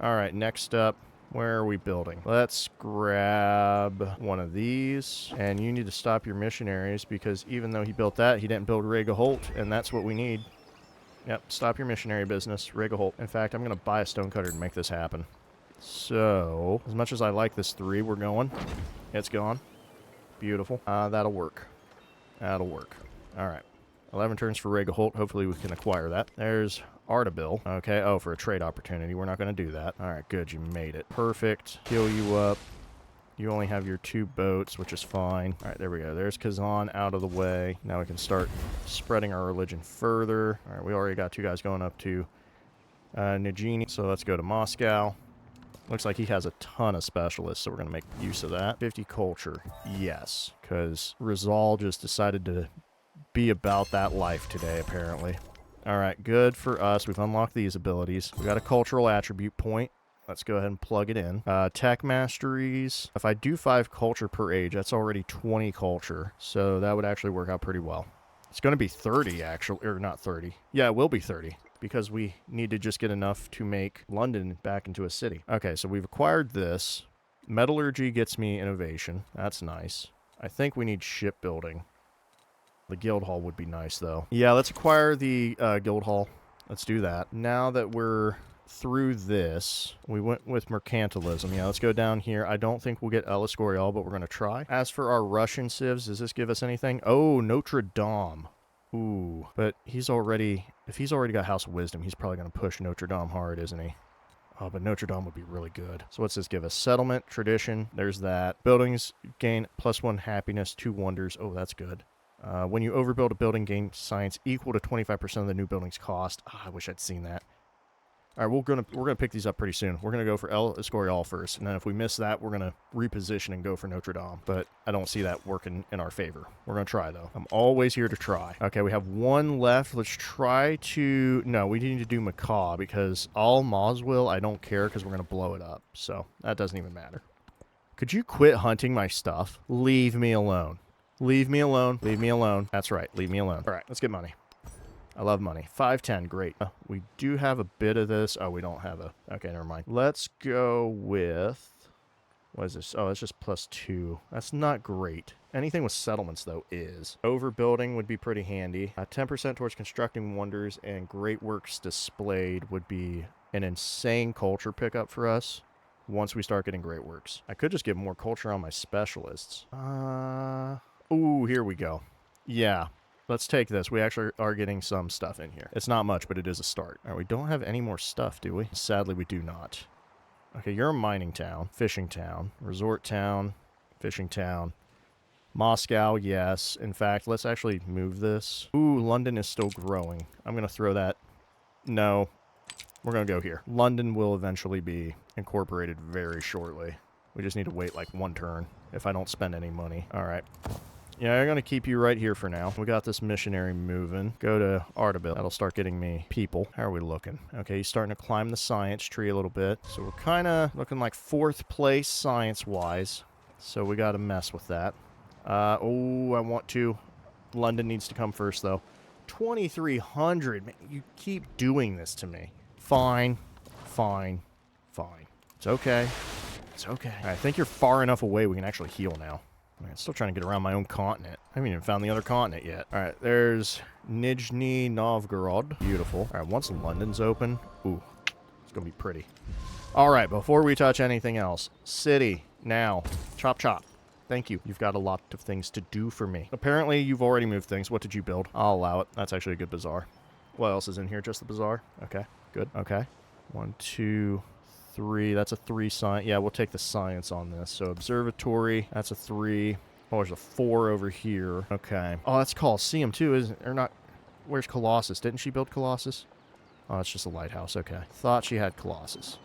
All right, next up, where are we building? Let's grab one of these. And you need to stop your missionaries, because even though he built that, he didn't build Rega Holt, and that's what we need. Yep, stop your missionary business. Rega Holt. In fact, I'm going to buy a stonecutter to make this happen. So, as much as I like this 3, we're going. It's gone. Beautiful. That'll work. That'll work. All right. 11 turns for Rega Holt. Hopefully we can acquire that. There's Ardabil. Okay. Oh, for a trade opportunity. We're not going to do that. All right. Good. You made it. Perfect. Heal you up. You only have your 2 boats, which is fine. All right. There we go. There's Kazan out of the way. Now we can start spreading our religion further. All right. We already got 2 guys going up to Nizhny. So let's go to Moscow. Looks like he has a ton of specialists, so we're going to make use of that. 50 culture. Yes, because Rizal just decided to be about that life today, apparently. All right, good for us. We've unlocked these abilities. We got a cultural attribute point. Let's go ahead and plug it in. Tech masteries. If I do 5 culture per age, that's already 20 culture, so that would actually work out pretty well. It's going to be 30, actually, or not 30. Yeah, it will be 30. Because we need to just get enough to make London back into a city. Okay, so we've acquired this. Metallurgy gets me innovation. That's nice. I think we need shipbuilding. The guild hall would be nice, though. Yeah, let's acquire the guild hall. Let's do that. Now that we're through this, we went with mercantilism. Yeah, let's go down here. I don't think we'll get El Escorial, but we're going to try. As for our Russian civs, does this give us anything? Oh, Notre Dame. Ooh, but if he's already got House of Wisdom, he's probably going to push Notre Dame hard, isn't he? Oh, but Notre Dame would be really good. So what's this give us? Settlement, tradition, there's that. Buildings gain +1 happiness, 2 wonders. Oh, that's good. When you overbuild a building, gain science equal to 25% of the new building's cost. Ah, I wish I'd seen that. All right, we're gonna pick these up pretty soon. We're gonna go for El Escorial first, and then if we miss that, we're gonna reposition and go for Notre Dame. But I don't see that working in our favor. We're gonna try though. I'm always here to try. Okay, we have 1 left. Let's try to. No, we need to do Macaw because all Moswell. I don't care because we're gonna blow it up. So that doesn't even matter. Could you quit hunting my stuff? Leave me alone. Leave me alone. Leave me alone. That's right. Leave me alone. All right, let's get money. I love money. 510, great. We do have a bit of this. Oh, we don't have a... Okay, never mind. Let's go with... What is this? Oh, it's just +2. That's not great. Anything with settlements, though, is. Overbuilding would be pretty handy. 10% towards constructing wonders and great works displayed would be an insane culture pickup for us. once we start getting great works. I could just get more culture on my specialists. Ooh, here we go. Yeah, let's take this. We actually are getting some stuff in here. It's not much, but it is a start. All right, we don't have any more stuff, do we? Sadly, we do not. Okay, you're a mining town, fishing town, resort town, fishing town. Moscow, yes. In fact, let's actually move this. Ooh, London is still growing. I'm going to throw that. No, we're going to go here. London will eventually be incorporated very shortly. We just need to wait like one turn if I don't spend any money. All right. Yeah, I'm going to keep you right here for now. We got this missionary moving. Go to Artabil. That'll start getting me people. How are we looking? Okay, he's starting to climb the science tree a little bit. So we're kind of looking like 4th place science-wise. So we got to mess with that. Oh, I want to. London needs to come first, though. 2,300. Man, you keep doing this to me. Fine. Fine. Fine. It's okay. It's okay. I think you're far enough away we can actually heal now. I'm still trying to get around my own continent. I haven't even found the other continent yet. All right, there's Nizhny Novgorod. Beautiful. All right, once London's open, ooh, it's going to be pretty. All right, before we touch anything else, city, now. Chop, chop. Thank you. You've got a lot of things to do for me. Apparently, you've already moved things. What did you build? I'll allow it. That's actually a good bazaar. What else is in here? Just the bazaar? Okay, good. Okay. 1, 2, 3. That's a 3 science. Yeah, we'll take the science on this. So observatory, that's a 3. Oh, there's a 4 over here. Okay. Oh, that's Colosseum too, isn't it? Or not. Where's Colossus? Didn't she build Colossus? Oh, it's just a lighthouse. Okay. Thought she had Colossus.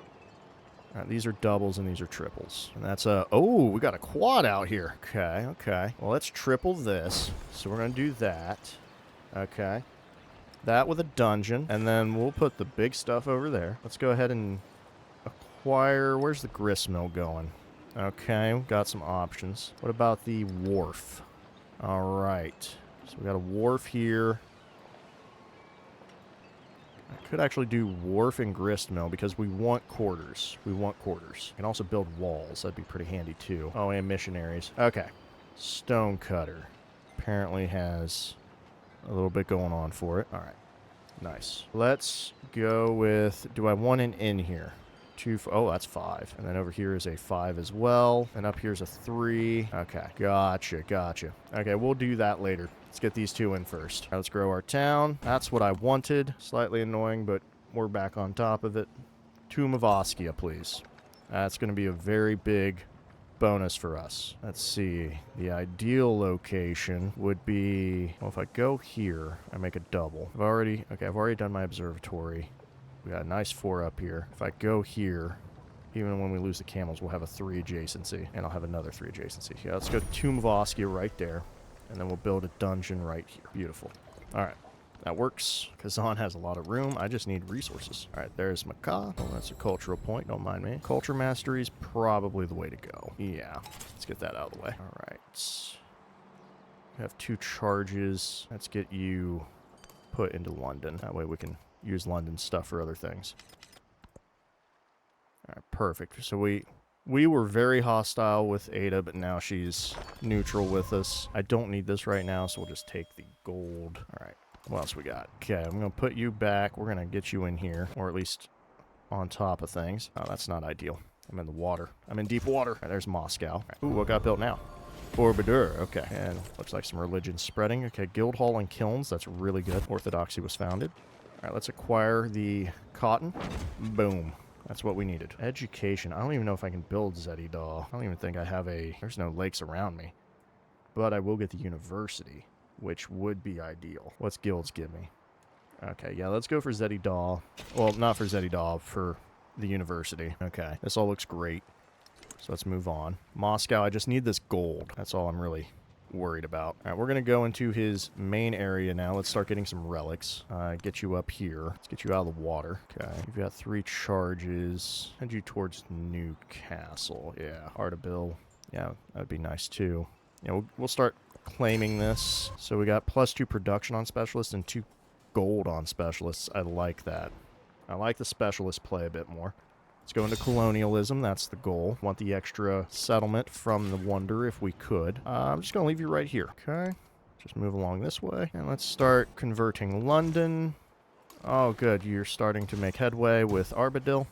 All right, these are doubles and these are triples. And that's a... Oh, we got a quad out here. Okay, okay. Well, let's triple this. So we're going to do that. Okay. That with a dungeon. And then we'll put the big stuff over there. Let's go ahead and acquire... Where's the grist mill going? Okay, we've got some options. What about the wharf? All right. So we got a wharf here. I could actually do wharf and grist mill because we want quarters. We want quarters. We can also build walls. That'd be pretty handy too. Oh, and missionaries. Okay. Stone cutter. Apparently has a little bit going on for it. All right. Nice. Let's go with... Do I want an inn here? 2... Oh, that's 5. And then over here is a 5 as well. And up here's a 3. Okay. Gotcha. Gotcha. Okay, we'll do that later. Let's get these 2 in first. Let's grow our town. That's what I wanted. Slightly annoying, but we're back on top of it. Tomb of Oskia, please. That's going to be a very big bonus for us. Let's see. The ideal location would be... Well, if I go here, I make a double. I've already done my observatory. We got a nice 4 up here. If I go here, even when we lose the camels, we'll have a 3 adjacency. And I'll have another 3 adjacency. Yeah, let's go to Tomb of Oskia right there. And then we'll build a dungeon right here. Beautiful. All right. That works. Kazan has a lot of room. I just need resources. All right, there's Macaw. Oh, that's a cultural point. Don't mind me. Culture mastery is probably the way to go. Yeah. Let's get that out of the way. All right. We have 2 charges. Let's get you put into London. That way we can use London stuff for other things. All right, perfect. So we were very hostile with Ada, but now she's neutral with us. I don't need this right now, so we'll just take the gold. All right. What else we got? Okay, I'm going to put you back. We're going to get you in here, or at least on top of things. Oh, that's not ideal. I'm in the water. I'm in deep water. All right, there's Moscow. Right. Ooh, what got built now? Borobudur. Okay, and looks like some religion spreading. Okay, guild hall and kilns. That's really good. Orthodoxy was founded. All right, let's acquire the cotton. Boom. That's what we needed. Education. I don't even know if I can build Zedidal. I don't even think I have a... There's no lakes around me. But I will get the university, which would be ideal. What's guilds give me? Okay, yeah, let's go for Zedidal. Well, not for Zedidal, for the university. Okay, this all looks great. So let's move on. Moscow, I just need this gold. That's all I'm really worried about. All right, we're going to go into his main area now. Let's start getting some relics. Get you up here. Let's get you out of the water. Okay, you've got 3 charges. Head you towards Newcastle. Yeah, Artabil. Yeah, that'd be nice too. Yeah, we'll start claiming this. So we got +2 production on specialists and 2 gold on specialists. I like that. I like the specialist play a bit more. Let's go into colonialism. That's the goal. Want the extra settlement from the Wonder if we could. I'm just going to leave you right here. Okay. Just move along this way. And let's start converting London. Oh, good. You're starting to make headway with Artabil.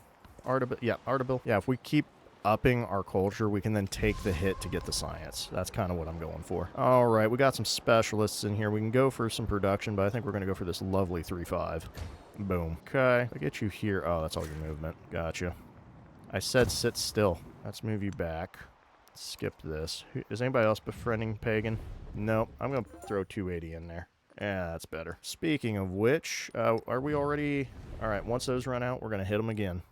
Yeah, Artabil. Yeah, if we keep upping our culture, we can then take the hit to get the science. That's kind of what I'm going for. All right, we got some specialists in here. We can go for some production, but I think we're going to go for this lovely 3-5. Boom. Okay, I'll get you here. Oh, that's all your movement. Gotcha. I said sit still. Let's move you back. Skip this. Is anybody else befriending Pagan? Nope. I'm going to throw 280 in there. Yeah, that's better. Speaking of which, are we already... All right, once those run out, we're going to hit them again.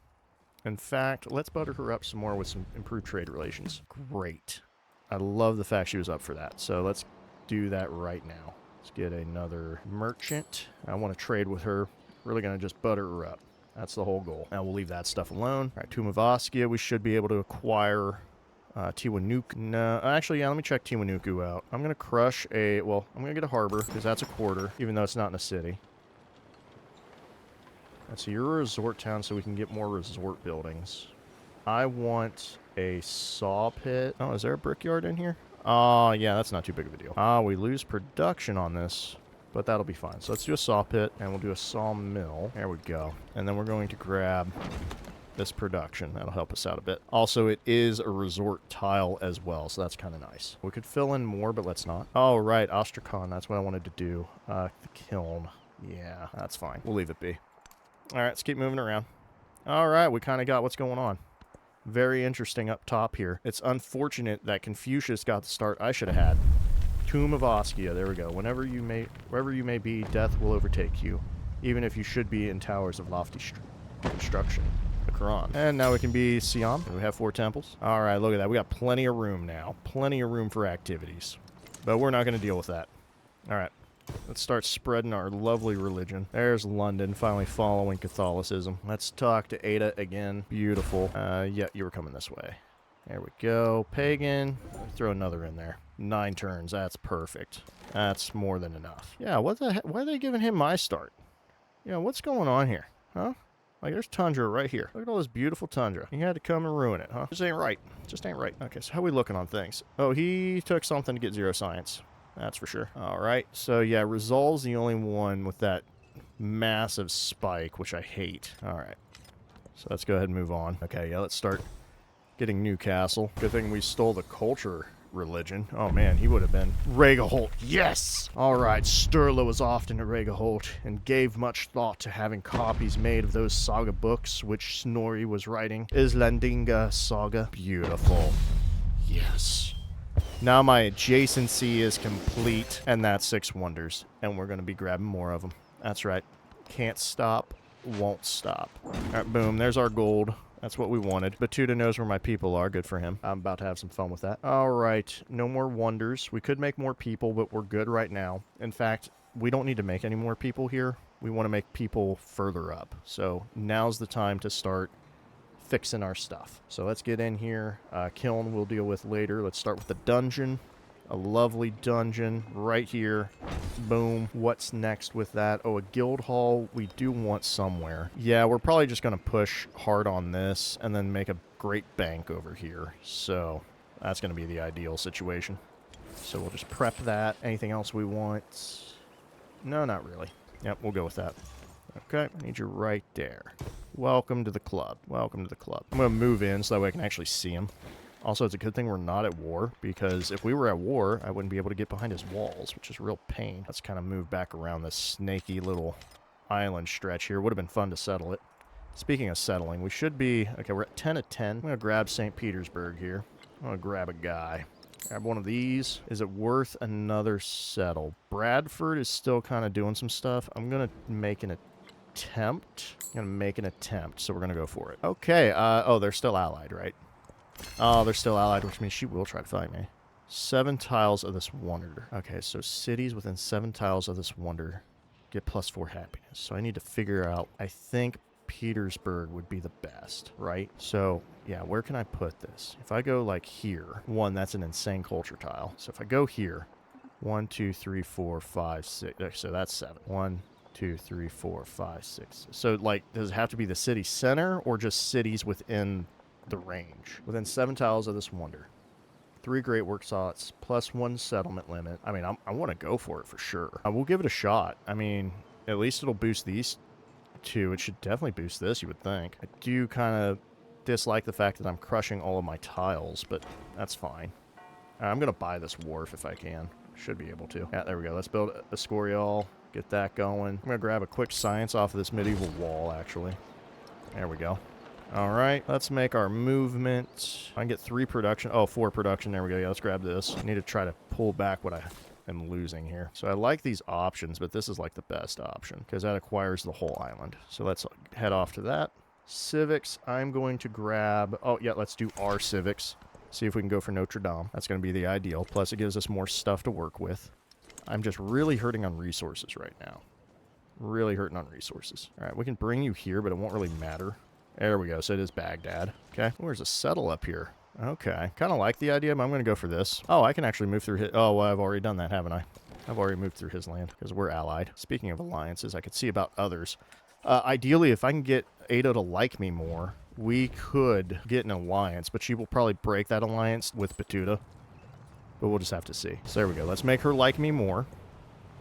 In fact, let's butter her up some more with some improved trade relations. Great. I love the fact she was up for that. So let's do that right now. Let's get another merchant. I want to trade with her. Really going to just butter her up. That's the whole goal. Now we'll leave that stuff alone. All right, Tomb of Oskia, we should be able to acquire Tiwanuku. No, actually, yeah, let me check Tiwanuku out. I'm going to crush a, well, I'm going to get a harbor because that's a quarter, even though it's not in a city. Let's see, you're a resort town, so we can get more resort buildings. I want a saw pit. Oh, is there a brickyard in here? Oh, yeah, that's not too big of a deal. We lose production on this, but that'll be fine. So let's do a saw pit, and we'll do a sawmill. There we go. And then we're going to grab this production. That'll help us out a bit. Also, it is a resort tile as well, so that's kind of nice. We could fill in more, but let's not. Oh, right, Ostrakhan. That's what I wanted to do. The kiln. Yeah, that's fine. We'll leave it be. All right, let's keep moving around. All right, we kind of got what's going on. Very interesting up top here. It's unfortunate that Confucius got the start I should have had. Tomb of Oskia, there we go. Wherever you may be, death will overtake you, even if you should be in towers of lofty construction. The Quran. And now we can be Siam. We have 4 temples. All right, look at that. We got plenty of room now. Plenty of room for activities. But we're not going to deal with that. All right. Let's start spreading our lovely religion. There's London, finally following Catholicism. Let's talk to Ada again. Beautiful. Yeah, you were coming this way. There we go. Pagan. Throw another in there. 9 turns. That's perfect. That's more than enough. Yeah, what the heck? Why are they giving him my start? Yeah, what's going on here? Huh? Like, there's Tundra right here. Look at all this beautiful Tundra. You had to come and ruin it, huh? Just ain't right. Just ain't right. Okay, so how are we looking on things? Oh, he took something to get 0 science. That's for sure. All right. So, yeah, Rizal's the only one with that massive spike, which I hate. All right. So let's go ahead and move on. Okay, yeah, let's start getting Newcastle. Good thing we stole the culture religion. Oh, man, he would have been Regaholt. Yes! All right, Sturla was often at Regaholt and gave much thought to having copies made of those saga books which Snorri was writing. Islandinga Saga. Beautiful. Yes. Now my adjacency is complete, and that's 6 wonders. And we're going to be grabbing more of them. That's right. Can't stop, won't stop. All right, boom. There's our gold. That's what we wanted. Batuta knows where my people are. Good for him. I'm about to have some fun with that. All right. No more wonders. We could make more people, but we're good right now. In fact, we don't need to make any more people here. We want to make people further up. So now's the time to start fixing our stuff. So let's get in here. Kiln we'll deal with later. Let's start with the dungeon. A lovely dungeon right here. Boom. What's next with that? Oh, a guild hall we do want somewhere. Yeah, we're probably just going to push hard on this and then make a great bank over here. So that's going to be the ideal situation. So we'll just prep that. Anything else we want? No, not really. Yep, we'll go with that. Okay, I need you right there. Welcome to the club. Welcome to the club. I'm going to move in so that way I can actually see him. Also, it's a good thing we're not at war, because if we were at war, I wouldn't be able to get behind his walls, which is a real pain. Let's kind of move back around this snaky little island stretch here. Would have been fun to settle it. Speaking of settling, we should be... Okay, we're at 10 of 10. I'm going to grab St. Petersburg here. I'm going to grab a guy. Grab one of these. Is it worth another settle? Bradford is still kind of doing some stuff. I'm going to make an attempt. I'm going to make an attempt, so we're going to go for it. Okay, oh, they're still allied, right? Oh, they're still allied, which means she will try to fight me. 7 tiles of this wonder. Okay, so cities within 7 tiles of this wonder get +4 happiness. So I need to figure out, I think Petersburg would be the best, right? So, yeah, where can I put this? If I go like here, 1, that's an insane culture tile. So if I go here, 1, 2, 3, 4, 5, 6, so that's 7. 1, 2, 3, 4, 5, 6. So, like, does it have to be the city center or just cities within the range? Within 7 tiles of this wonder. 3 great work slots, +1 settlement limit. I mean, I want to go for it for sure. We'll give it a shot. I mean, at least it'll boost these 2. It should definitely boost this, you would think. I do kind of dislike the fact that I'm crushing all of my tiles, but that's fine. I'm going to buy this wharf if I can. Should be able to. Yeah, there we go. Let's build a Scorial. Get that going. I'm going to grab a quick science off of this medieval wall, actually. There we go. All right, let's make our movement. I can get 3 production. Oh, 4 production. There we go. Yeah, let's grab this. I need to try to pull back what I am losing here. So I like these options, but this is like the best option because that acquires the whole island. So let's head off to that. Civics, I'm going to grab... Oh, yeah, let's do our civics. See if we can go for Notre Dame. That's going to be the ideal. Plus, it gives us more stuff to work with. I'm just really hurting on resources right now. Really hurting on resources. All right, we can bring you here, but it won't really matter. There we go. So it is Baghdad. Okay. Oh, there's a settle up here. Okay. Kind of like the idea, but I'm going to go for this. Oh, I can actually move through his... Oh, well, I've already done that, haven't I? I've already moved through his land because we're allied. Speaking of alliances, I could see about others. Ideally, if I can get Ada to like me more, we could get an alliance, but she will probably break that alliance with Batuta. But we'll just have to see. So there we go. Let's make her like me more.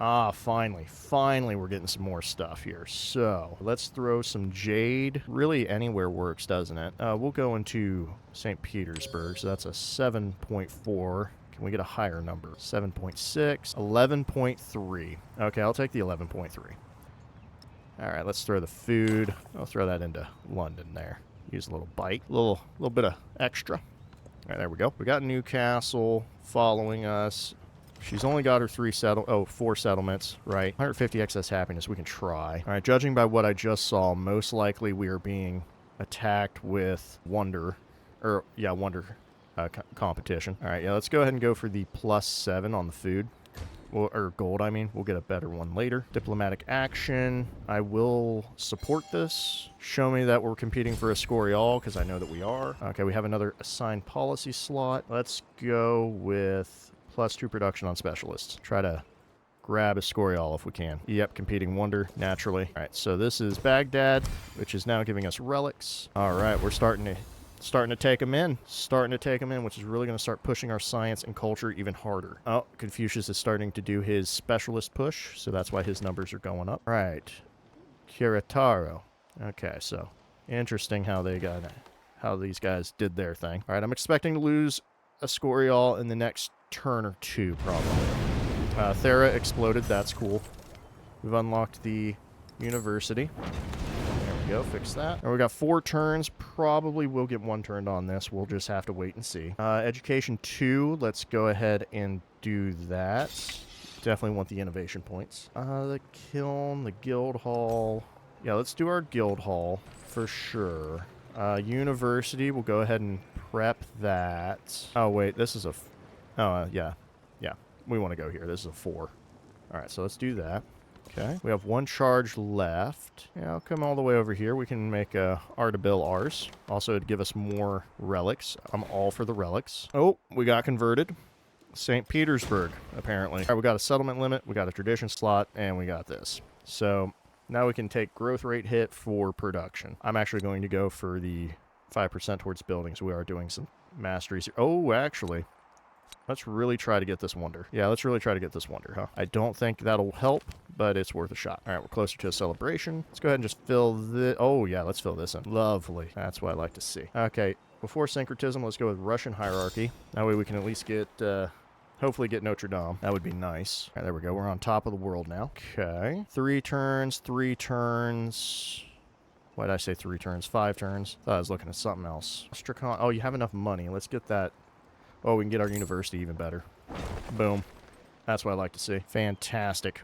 Ah, finally. Finally, we're getting some more stuff here. So, let's throw some jade. Really, anywhere works, doesn't it? We'll go into St. Petersburg. So that's a 7.4. Can we get a higher number? 7.6. 11.3. Okay, I'll take the 11.3. All right, let's throw the food. I'll throw that into London there. Use a little bite. A little bit of extra. All right, there we go. We got Newcastle following us. She's only got her 4 settlements, right? 150 excess happiness, we can try. All right, judging by what I just saw, most likely we are being attacked with wonder competition. All right, yeah, let's go ahead and go for the +7 on the food. Well, or gold, I mean. We'll get a better one later. Diplomatic action. I will support this. Show me that we're competing for a Scorial, because I know that we are. Okay, we have another assigned policy slot. Let's go with +2 production on specialists. Try to grab a Scorial if we can. Yep, competing wonder, naturally. All right, so this is Baghdad, which is now giving us relics. All right, we're starting to take them in. Starting to take them in, which is really going to start pushing our science and culture even harder. Oh, Confucius is starting to do his specialist push, so that's why his numbers are going up. All right, Kiritaro. Okay, so interesting how these guys did their thing. All right, I'm expecting to lose a Scorial in the next turn or 2, probably. Thera exploded. That's cool. We've unlocked the university. There we go. Fix that. And we got 4 turns. Probably will get 1 turned on this. We'll just have to wait and see. Education 2. Let's go ahead and do that. Definitely want the innovation points. The kiln, the guild hall. Yeah, let's do our guild hall for sure. University. We'll go ahead and prep that. Oh, wait. This is a... yeah. Yeah. We want to go here. This is a 4. All right, so let's do that. Okay. We have 1 charge left. Yeah, I'll come all the way over here. We can make Artabil ours. Also, it'd give us more relics. I'm all for the relics. Oh, we got converted. St. Petersburg, apparently. All right, we got a settlement limit. We got a tradition slot, and we got this. So now we can take growth rate hit for production. I'm actually going to go for the 5% towards buildings. We are doing some masteries here. Oh, actually... let's really try to get this wonder. Yeah, let's really try to get this wonder, huh? I don't think that'll help, but it's worth a shot. All right, we're closer to a celebration. Let's go ahead and just fill this. Oh, yeah, let's fill this in. Lovely. That's what I like to see. Okay, before syncretism, let's go with Russian hierarchy. That way we can at least get, hopefully get Notre Dame. That would be nice. All right, there we go. We're on top of the world now. Okay. 3 turns, 3 turns. Why did I say 3 turns? 5 turns. Thought I was looking at something else. Strachan. Oh, you have enough money. Let's get that. Oh, we can get our university even better. Boom. That's what I like to see. Fantastic.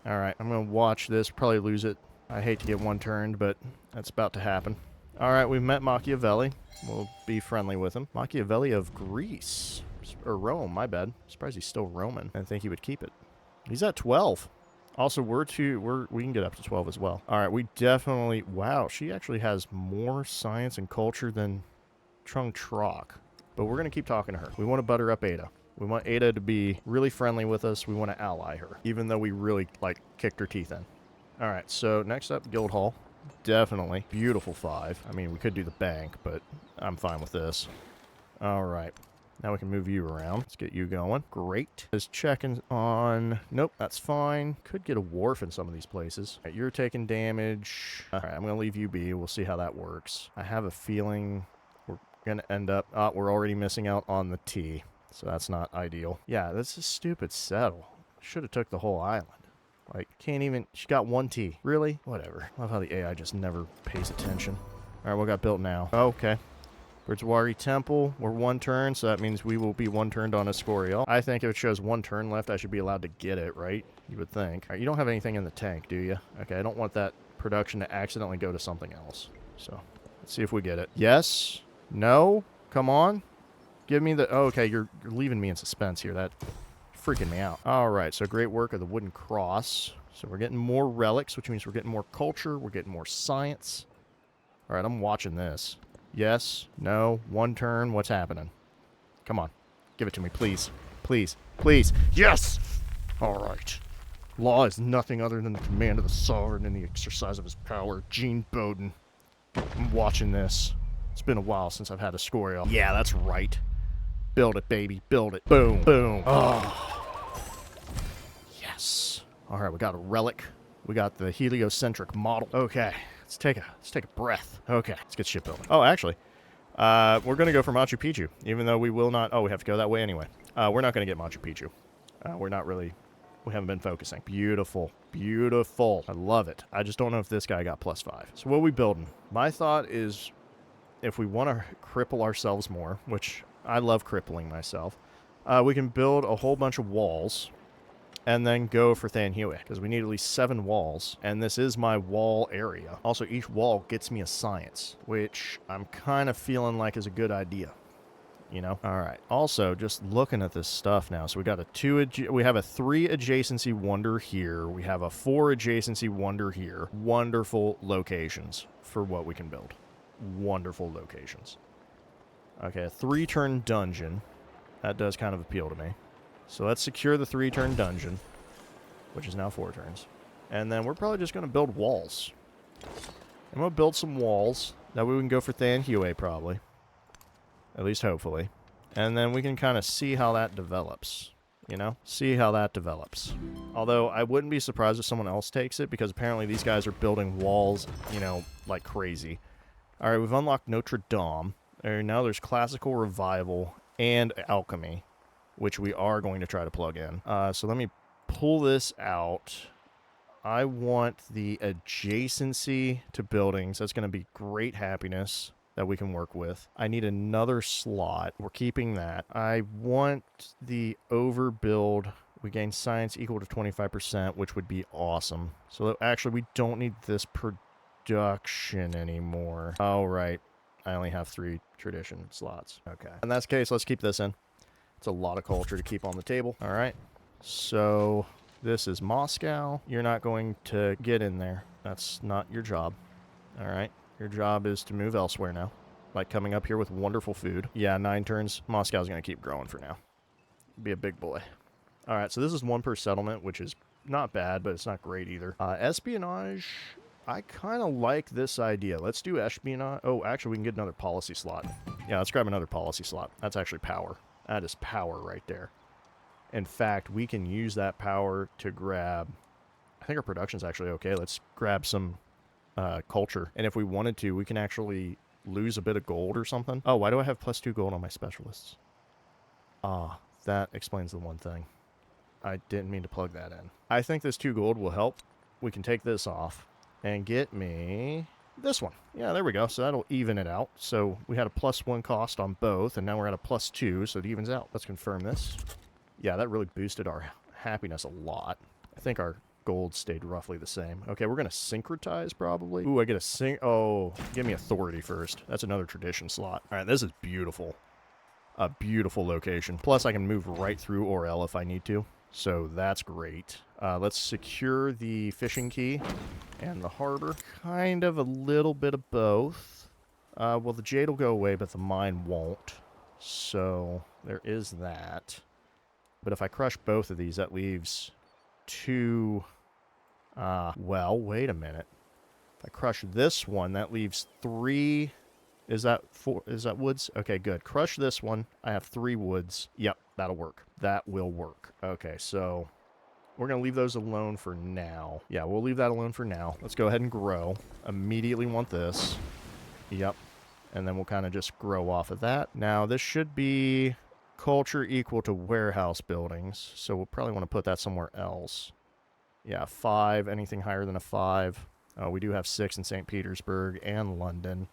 All right, I'm going to watch this. Probably lose it. I hate to get 1 turned, but that's about to happen. All right, we've met Machiavelli. We'll be friendly with him. Machiavelli of Greece. Or Rome, my bad. Surprised he's still Roman. I didn't think he would keep it. He's at 12. Also, we can get up to 12 as well. All right, we definitely... Wow, she actually has more science and culture than Trung Troc. But we're going to keep talking to her. We want to butter up Ada. We want Ada to be really friendly with us. We want to ally her, even though we really, kicked her teeth in. All right, so next up, Guild Hall. Definitely. Beautiful 5. I mean, we could do the bank, but I'm fine with this. All right. Now we can move you around. Let's get you going. Great. Is checking on... Nope, that's fine. Could get a wharf in some of these places. All right, you're taking damage. All right, I'm going to leave you be. We'll see how that works. I have a feeling... going to end up... we're already missing out on the T. So that's not ideal. Yeah, that's a stupid settle. Should have took the whole island. Like, can't even... She got 1 T. Really? Whatever. Love how the AI just never pays attention. Alright, what got built now? Oh, okay. Bridgewari Temple. We're 1 turn, so that means we will be 1 turned on Escorial. I think if it shows 1 turn left, I should be allowed to get it, right? You would think. Alright, you don't have anything in the tank, do you? Okay, I don't want that production to accidentally go to something else. So, let's see if we get it. Yes? No? Come on? Give me the... Oh, okay, you're leaving me in suspense here. That freaking me out. Alright, so great work of the wooden cross. So we're getting more relics, which means we're getting more culture. We're getting more science. Alright, I'm watching this. Yes? No? 1 turn? What's happening? Come on. Give it to me, please. Please. Please. Yes! Alright. Law is nothing other than the command of the sovereign and the exercise of his power. Gene Bowden. I'm watching this. It's been a while since I've had a Escorial. Yeah, that's right. Build it, baby. Build it. Boom. Boom. Oh. Yes. Alright, we got a relic. We got the heliocentric model. Okay. Let's take a breath. Okay, let's get shit building. Oh, actually, we're going to go for Machu Picchu, even though we will not... Oh, we have to go that way anyway. We're not going to get Machu Picchu. We're not really... We haven't been focusing. Beautiful. Beautiful. I love it. I just don't know if this guy got +5. So what are we building? My thought is if we want to cripple ourselves more, which I love crippling myself, we can build a whole bunch of walls and then go for Thanhue, because we need at least 7 walls, and this is my wall area. Also, each wall gets me a science, which I'm kind of feeling like is a good idea. You know? Alright. Also, just looking at this stuff now, so we got we have a 3 adjacency wonder here. We have a 4 adjacency wonder here. Wonderful locations for what we can build. Wonderful locations. Okay, a 3-turn dungeon. That does kind of appeal to me. So let's secure the 3-turn dungeon, which is now 4 turns. And then we're probably just going to build walls. I'm going to build some walls. That way we can go for Thanhue, probably. At least hopefully. And then we can kind of see how that develops. You know? See how that develops. Although, I wouldn't be surprised if someone else takes it, because apparently these guys are building walls, you know, like crazy. Alright, we've unlocked Notre Dame. Now there's Classical Revival and Alchemy, which we are going to try to plug in. So let me pull this out. I want the adjacency to buildings. That's going to be great happiness that we can work with. I need another slot. We're keeping that. I want the overbuild. We gain science equal to 25%, which would be awesome. So actually, we don't need this production anymore. All right. I only have 3 tradition slots. Okay. In that case, let's keep this in. It's a lot of culture to keep on the table. All right. So this is Moscow. You're not going to get in there. That's not your job. All right. Your job is to move elsewhere now. Like coming up here with wonderful food. Yeah, 9 turns. Moscow's going to keep growing for now. Be a big boy. All right. So this is 1 per settlement, which is not bad, but it's not great either. Espionage. I kind of like this idea. Let's do espionage. Oh, actually, we can get another policy slot. Yeah, let's grab another policy slot. That's actually power. That is power right there. In fact, we can use that power to grab... I think our production's actually okay. Let's grab some culture. And if we wanted to, we can actually lose a bit of gold or something. Oh, why do I have +2 gold on my specialists? Ah, that explains the one thing. I didn't mean to plug that in. I think this 2 gold will help. We can take this off and get me this one. Yeah, there we go. So that'll even it out. So we had a +1 cost on both, and now we're at a +2, so it evens out. Let's confirm this. Yeah, that really boosted our happiness a lot. I think our gold stayed roughly the same. Okay, we're going to syncretize probably. Ooh, I get a Oh, give me authority first. That's another tradition slot. All right, this is beautiful. A beautiful location. Plus, I can move right through Orel if I need to. So that's great. Let's secure the fishing key and the harbor. Kind of a little bit of both. Well, the jade will go away, but the mine won't. So there is that. But if I crush both of these, that leaves 2... well, wait a minute. If I crush this one, that leaves 3... Is that 4? Is that woods? Okay, good. Crush this one. I have 3 woods. Yep, that'll work. That will work. Okay, so we're going to leave those alone for now. Yeah, we'll leave that alone for now. Let's go ahead and grow. Immediately want this. Yep. and then we'll kind of just grow off of that. Now, this should be culture equal to warehouse buildings, so we'll probably want to put that somewhere else. Yeah, 5, anything higher than a 5. Oh, we do have 6 in St. Petersburg and London.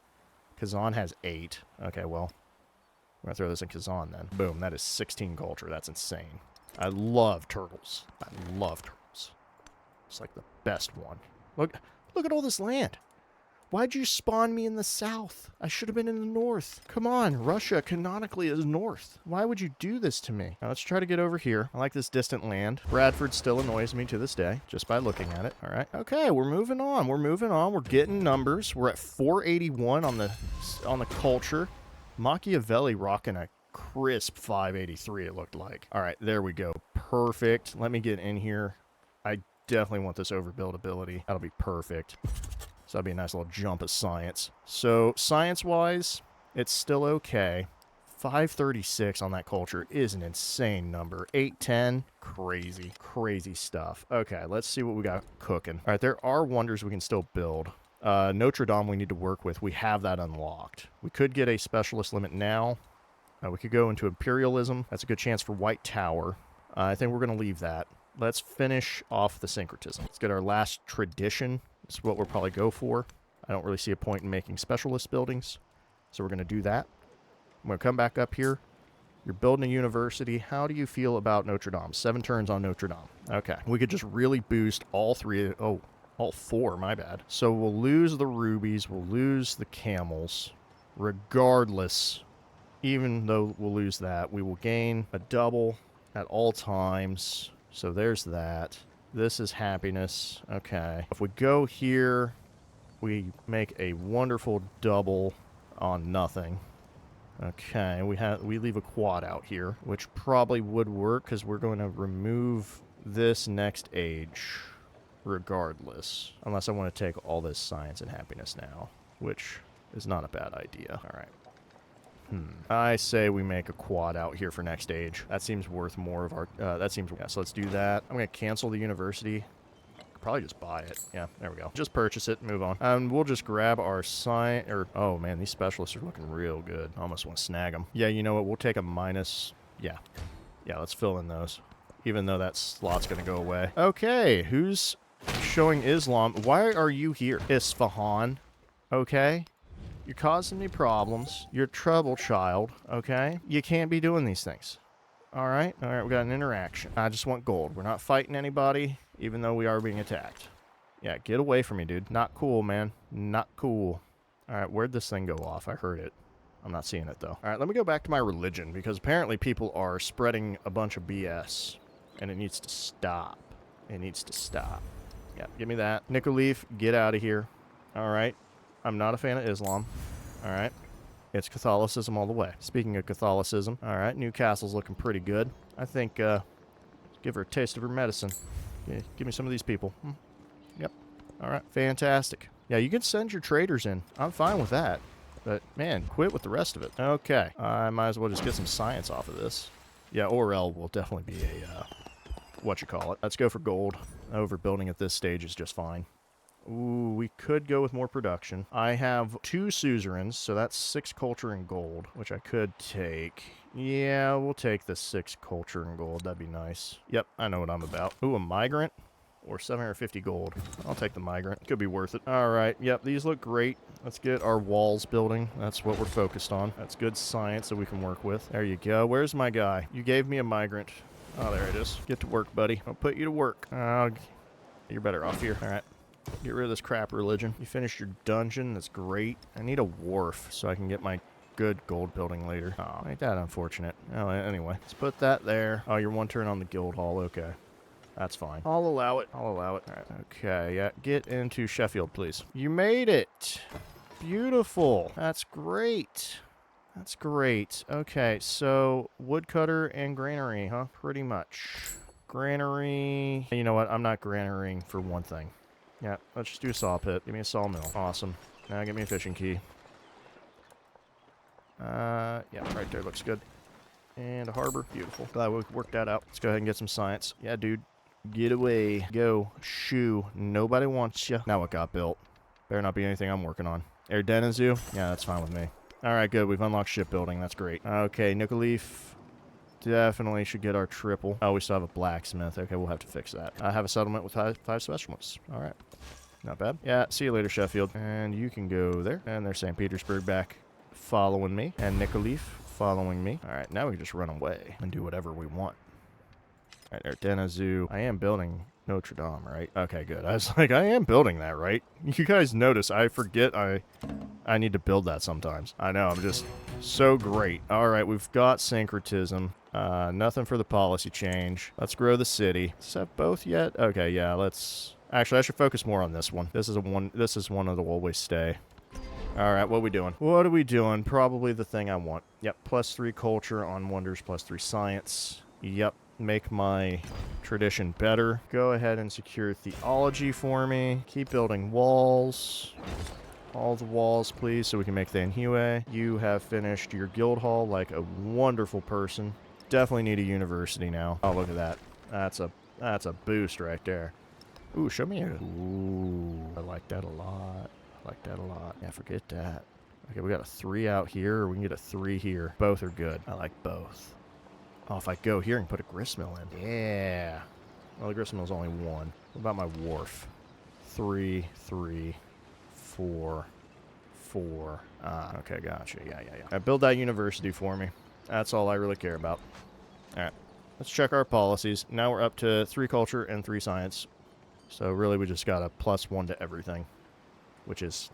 Kazan has 8. Okay, well, we're going to throw this in Kazan then. Boom, that is 16 culture. That's insane. I love turtles. I love turtles. It's like the best one. Look at all this land. Why'd you spawn me in the south? I should have been in the north. Come on, Russia canonically is north. Why would you do this to me? Now let's try to get over here. I like this distant land. Bradford still annoys me to this day, just by looking at it. All right. Okay, we're moving on. We're moving on. We're getting numbers. We're at 481 on the culture. Machiavelli rocking a crisp 583, it looked like. All right, there we go. Perfect. Let me get in here. I definitely want this overbuildability. That'll be perfect. So that'd be a nice little jump of science. So science-wise, it's still okay. 536 on that culture is an insane number. 810, crazy, crazy stuff. Okay, let's see what we got cooking. All right, there are wonders we can still build. Notre Dame we need to work with. We have that unlocked. We could get a specialist limit now. We could go into imperialism. That's a good chance for White Tower. I think we're going to leave that. Let's finish off the syncretism. Let's get our last tradition. That's what we'll probably go for. I don't really see a point in making specialist buildings, so we're going to do that. I'm going to come back up here. You're building a university. How do you feel about Notre Dame? 7 turns on Notre Dame. Okay. We could just really boost all 3. Oh, all 4, my bad. So we'll lose the rubies. We'll lose the camels. Regardless, even though we'll lose that, we will gain a double at all times. So there's that. This is happiness. Okay. If we go here, we make a wonderful double on nothing. Okay, we leave a quad out here, which probably would work because we're going to remove this next age regardless. Unless I want to take all this science and happiness now, which is not a bad idea. All right. I say we make a quad out here for next age. That seems worth more of our... that seems... Yeah, so let's do that. I'm going to cancel the university. Could probably just buy it. Yeah, there we go. Just purchase it and move on. And we'll just grab our oh, man, these specialists are looking real good. I almost want to snag them. Yeah, you know what? We'll take a minus... Yeah. Yeah, let's fill in those. Even though that slot's going to go away. Okay, who's showing Islam? Why are you here? Isfahan. Okay? You're causing me problems. You're a trouble child, okay? You can't be doing these things. All right, we got an interaction. I just want gold. We're not fighting anybody, even though we are being attacked. Yeah, get away from me, dude. Not cool, man. Not cool. All right, where'd this thing go off? I heard it. I'm not seeing it, though. All right, let me go back to my religion, because apparently people are spreading a bunch of BS, and it needs to stop. It needs to stop. Yeah, give me that. Nicoleaf, get out of here. All right. I'm not a fan of Islam. All right. It's Catholicism all the way. Speaking of Catholicism, all right, Newcastle's looking pretty good. I think, give her a taste of her medicine. Yeah, give me some of these people. Yep. All right. Fantastic. Yeah, you can send your traders in. I'm fine with that. But, man, quit with the rest of it. Okay. I might as well just get some science off of this. Yeah, Orel will definitely be a, whatchamacallit. Let's go for gold. Overbuilding at this stage is just fine. Ooh, we could go with more production. I have 2 suzerains, so that's 6 culture and gold, which I could take. Yeah, we'll take the 6 culture and gold. That'd be nice. Yep, I know what I'm about. Ooh, a migrant or 750 gold. I'll take the migrant. Could be worth it. All right, yep, these look great. Let's get our walls building. That's what we're focused on. That's good science that we can work with. There you go. Where's my guy? You gave me a migrant. Oh, there it is. Get to work, buddy. I'll put you to work. You're better off here. All right. Get rid of this crap religion. You finished your dungeon. That's great. I need a wharf so I can get my good gold building later. Oh, ain't that unfortunate. Oh, anyway. Let's put that there. Oh, you're 1 turn on the guild hall. Okay. That's fine. I'll allow it. I'll allow it. All right. Okay. Yeah. Get into Sheffield, please. You made it. Beautiful. That's great. That's great. Okay. So, woodcutter and granary, huh? Pretty much. Granary. You know what? I'm not granarying for one thing. Yeah, let's just do a saw pit. Give me a sawmill. Awesome. Now give me a fishing key. Yeah, right there looks good. And a harbor. Beautiful. Glad we worked that out. Let's go ahead and get some science. Yeah, dude. Get away. Go. Shoo. Nobody wants you. Now what got built? Better not be anything I'm working on. Erdenizu? Yeah, that's fine with me. All right, good. We've unlocked shipbuilding. That's great. Okay, nickel leaf. Definitely should get our triple. Oh, we still have a blacksmith. Okay, we'll have to fix that. I have a settlement with five specialists. All right. Not bad. Yeah, see you later, Sheffield. And you can go there. And there's St. Petersburg back following me. And nickel leaf following me. All right, now we can just run away and do whatever we want. All right, there, Dena Zoo. I am building Notre Dame, right? Okay, good. I was like, I am building that, right? You guys notice I forget I need to build that sometimes. I know, I'm just so great. All right, we've got syncretism. Nothing for the policy change. Let's grow the city. Does that have both yet? Okay, yeah, let's... Actually, I should focus more on this one. This is one that will always stay. All right, what are we doing? What are we doing? Probably the thing I want. Yep, +3 culture on wonders, +3 science. Yep. Make my tradition better. Go ahead and secure theology for me. Keep building walls. All the walls, please, so we can make the Anhue. You have finished your guild hall like a wonderful person. Definitely need a university now. Oh, look at that. That's a boost right there. Ooh, show me a... Ooh, I like that a lot. I like that a lot. Yeah, forget that. Okay, we got a 3 out here, or we can get a 3 here. Both are good. I like both. Oh, if I go here and put a gristmill in. Yeah. Well, the gristmill's only 1. What about my wharf? 3, 3, 4, 4. Ah, okay, gotcha. Yeah. Right, build that university for me. That's all I really care about. All right. Let's check our policies. Now we're up to 3 culture and 3 science. So really we just got a +1 to everything, which is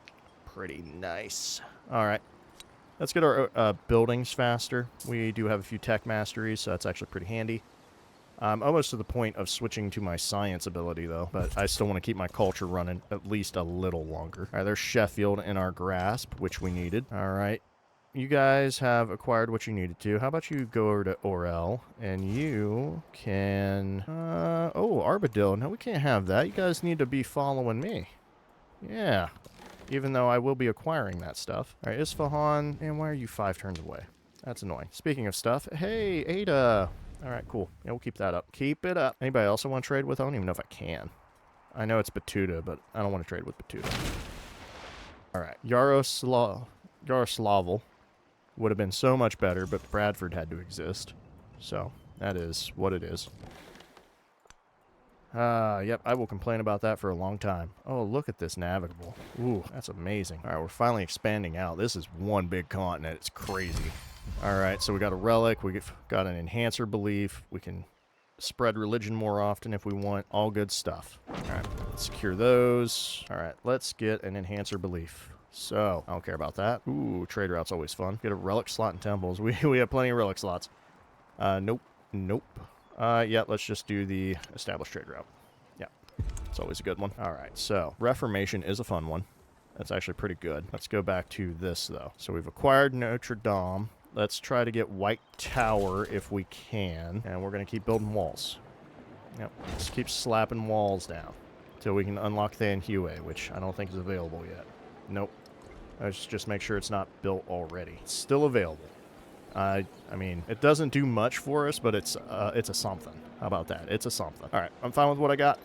pretty nice. All right. Let's get our buildings faster. We do have a few tech masteries, so that's actually pretty handy. I'm almost to the point of switching to my science ability, though, but I still want to keep my culture running at least a little longer. All right, there's Sheffield in our grasp, which we needed. All right. You guys have acquired what you needed to. How about you go over to Orel, and you can... oh, Armadillo. No, we can't have that. You guys need to be following me. Yeah. Even though I will be acquiring that stuff. All right, Isfahan. And why are you 5 turns away? That's annoying. Speaking of stuff, hey, Ada. All right, cool. Yeah, we'll keep that up. Keep it up. Anybody else I want to trade with? I don't even know if I can. I know it's Batuta, but I don't want to trade with Batuta. All right, Yaroslavl would have been so much better, but Bradford had to exist. So, that is what it is. Yep, I will complain about that for a long time. Oh, look at this navigable. Ooh, that's amazing. All right, we're finally expanding out. This is one big continent. It's crazy. All right, so we got a relic. We got an enhancer belief. We can spread religion more often if we want. All good stuff. All right, let's secure those. All right, let's get an enhancer belief. So, I don't care about that. Ooh, trade route's always fun. Get a relic slot in temples. We have plenty of relic slots. Nope. Yeah, let's just do the established trade route. Yeah, it's always a good one. All right, so Reformation is a fun one. That's actually pretty good. Let's go back to this, though. So we've acquired Notre Dame. Let's try to get White Tower if we can. And we're going to keep building walls. Yep, let's keep slapping walls down until we can unlock the Anhue, which I don't think is available yet. Nope. Let's just make sure it's not built already. It's still available. I mean, it doesn't do much for us, but it's a something. How about that? It's a something. All right, I'm fine with what I got.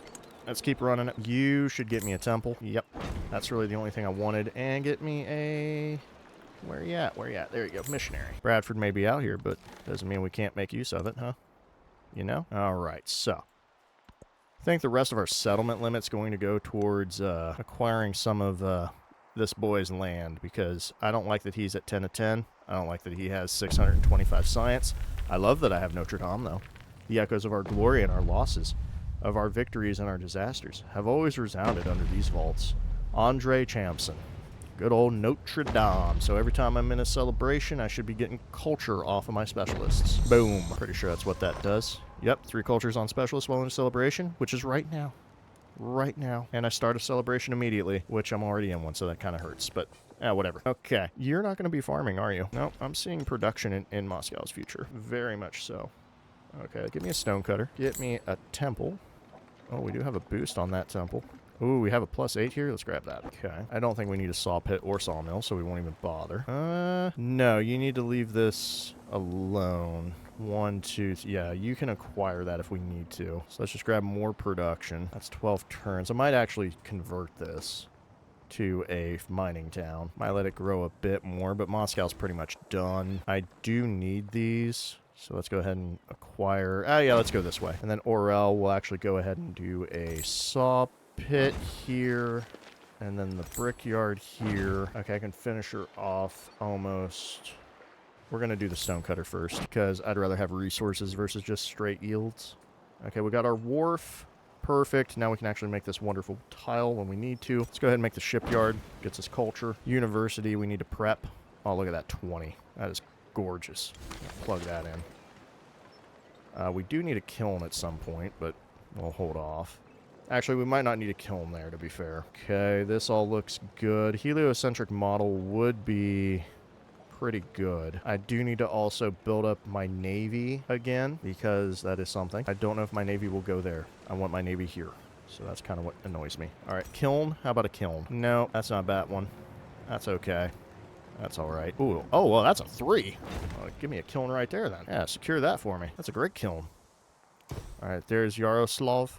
Let's keep running it. You should get me a temple. Yep, that's really the only thing I wanted. And get me a... Where you at? Where you at? There you go, missionary. Bradford may be out here, but doesn't mean we can't make use of it, huh? You know? All right, so... I think the rest of our settlement limit's going to go towards acquiring some of this boy's land, because I don't like that he's at 10 of 10. I don't like that he has 625 science. I love that I have Notre Dame, though. The echoes of our glory and our losses, of our victories and our disasters, have always resounded under these vaults. Andre Champson. Good old Notre Dame. So every time I'm in a celebration, I should be getting culture off of my specialists. Boom. Pretty sure that's what that does. Yep, 3 cultures on specialists while in a celebration, which is right now. Right now. And I start a celebration immediately, which I'm already in one, so that kind of hurts. But, whatever. Okay. You're not going to be farming, are you? No, I'm seeing production in Moscow's future. Very much so. Okay, give me a stonecutter. Get me a temple. Oh, we do have a boost on that temple. Ooh, we have a +8 here. Let's grab that. Okay. I don't think we need a saw pit or sawmill, so we won't even bother. No, you need to leave this alone. 1, 2, yeah, you can acquire that if we need to. So let's just grab more production. That's 12 turns. I might actually convert this to a mining town. Might let it grow a bit more, but Moscow's pretty much done. I do need these, so let's go ahead and acquire... yeah, let's go this way. And then Orel will actually go ahead and do a saw pit here, and then the brickyard here. Okay, I can finish her off almost. We're going to do the stonecutter first, because I'd rather have resources versus just straight yields. Okay, we got our wharf. Perfect. Now we can actually make this wonderful tile when we need to. Let's go ahead and make the shipyard. Gets us culture. University, we need to prep. Oh, look at that, 20. That is gorgeous. Plug that in. We do need a kiln at some point, but we'll hold off. Actually, we might not need a kiln there, to be fair. Okay, this all looks good. Heliocentric model would be pretty good. I do need to also build up my navy again, because that is something. I don't know if my navy will go there. I want my navy here. So that's kind of what annoys me. All right, kiln. How about a kiln? No, that's not a bad one. That's okay. That's all right. Ooh. Oh, well, that's a 3. Well, give me a kiln right there, then. Yeah, secure that for me. That's a great kiln. All right, there's Yaroslavl.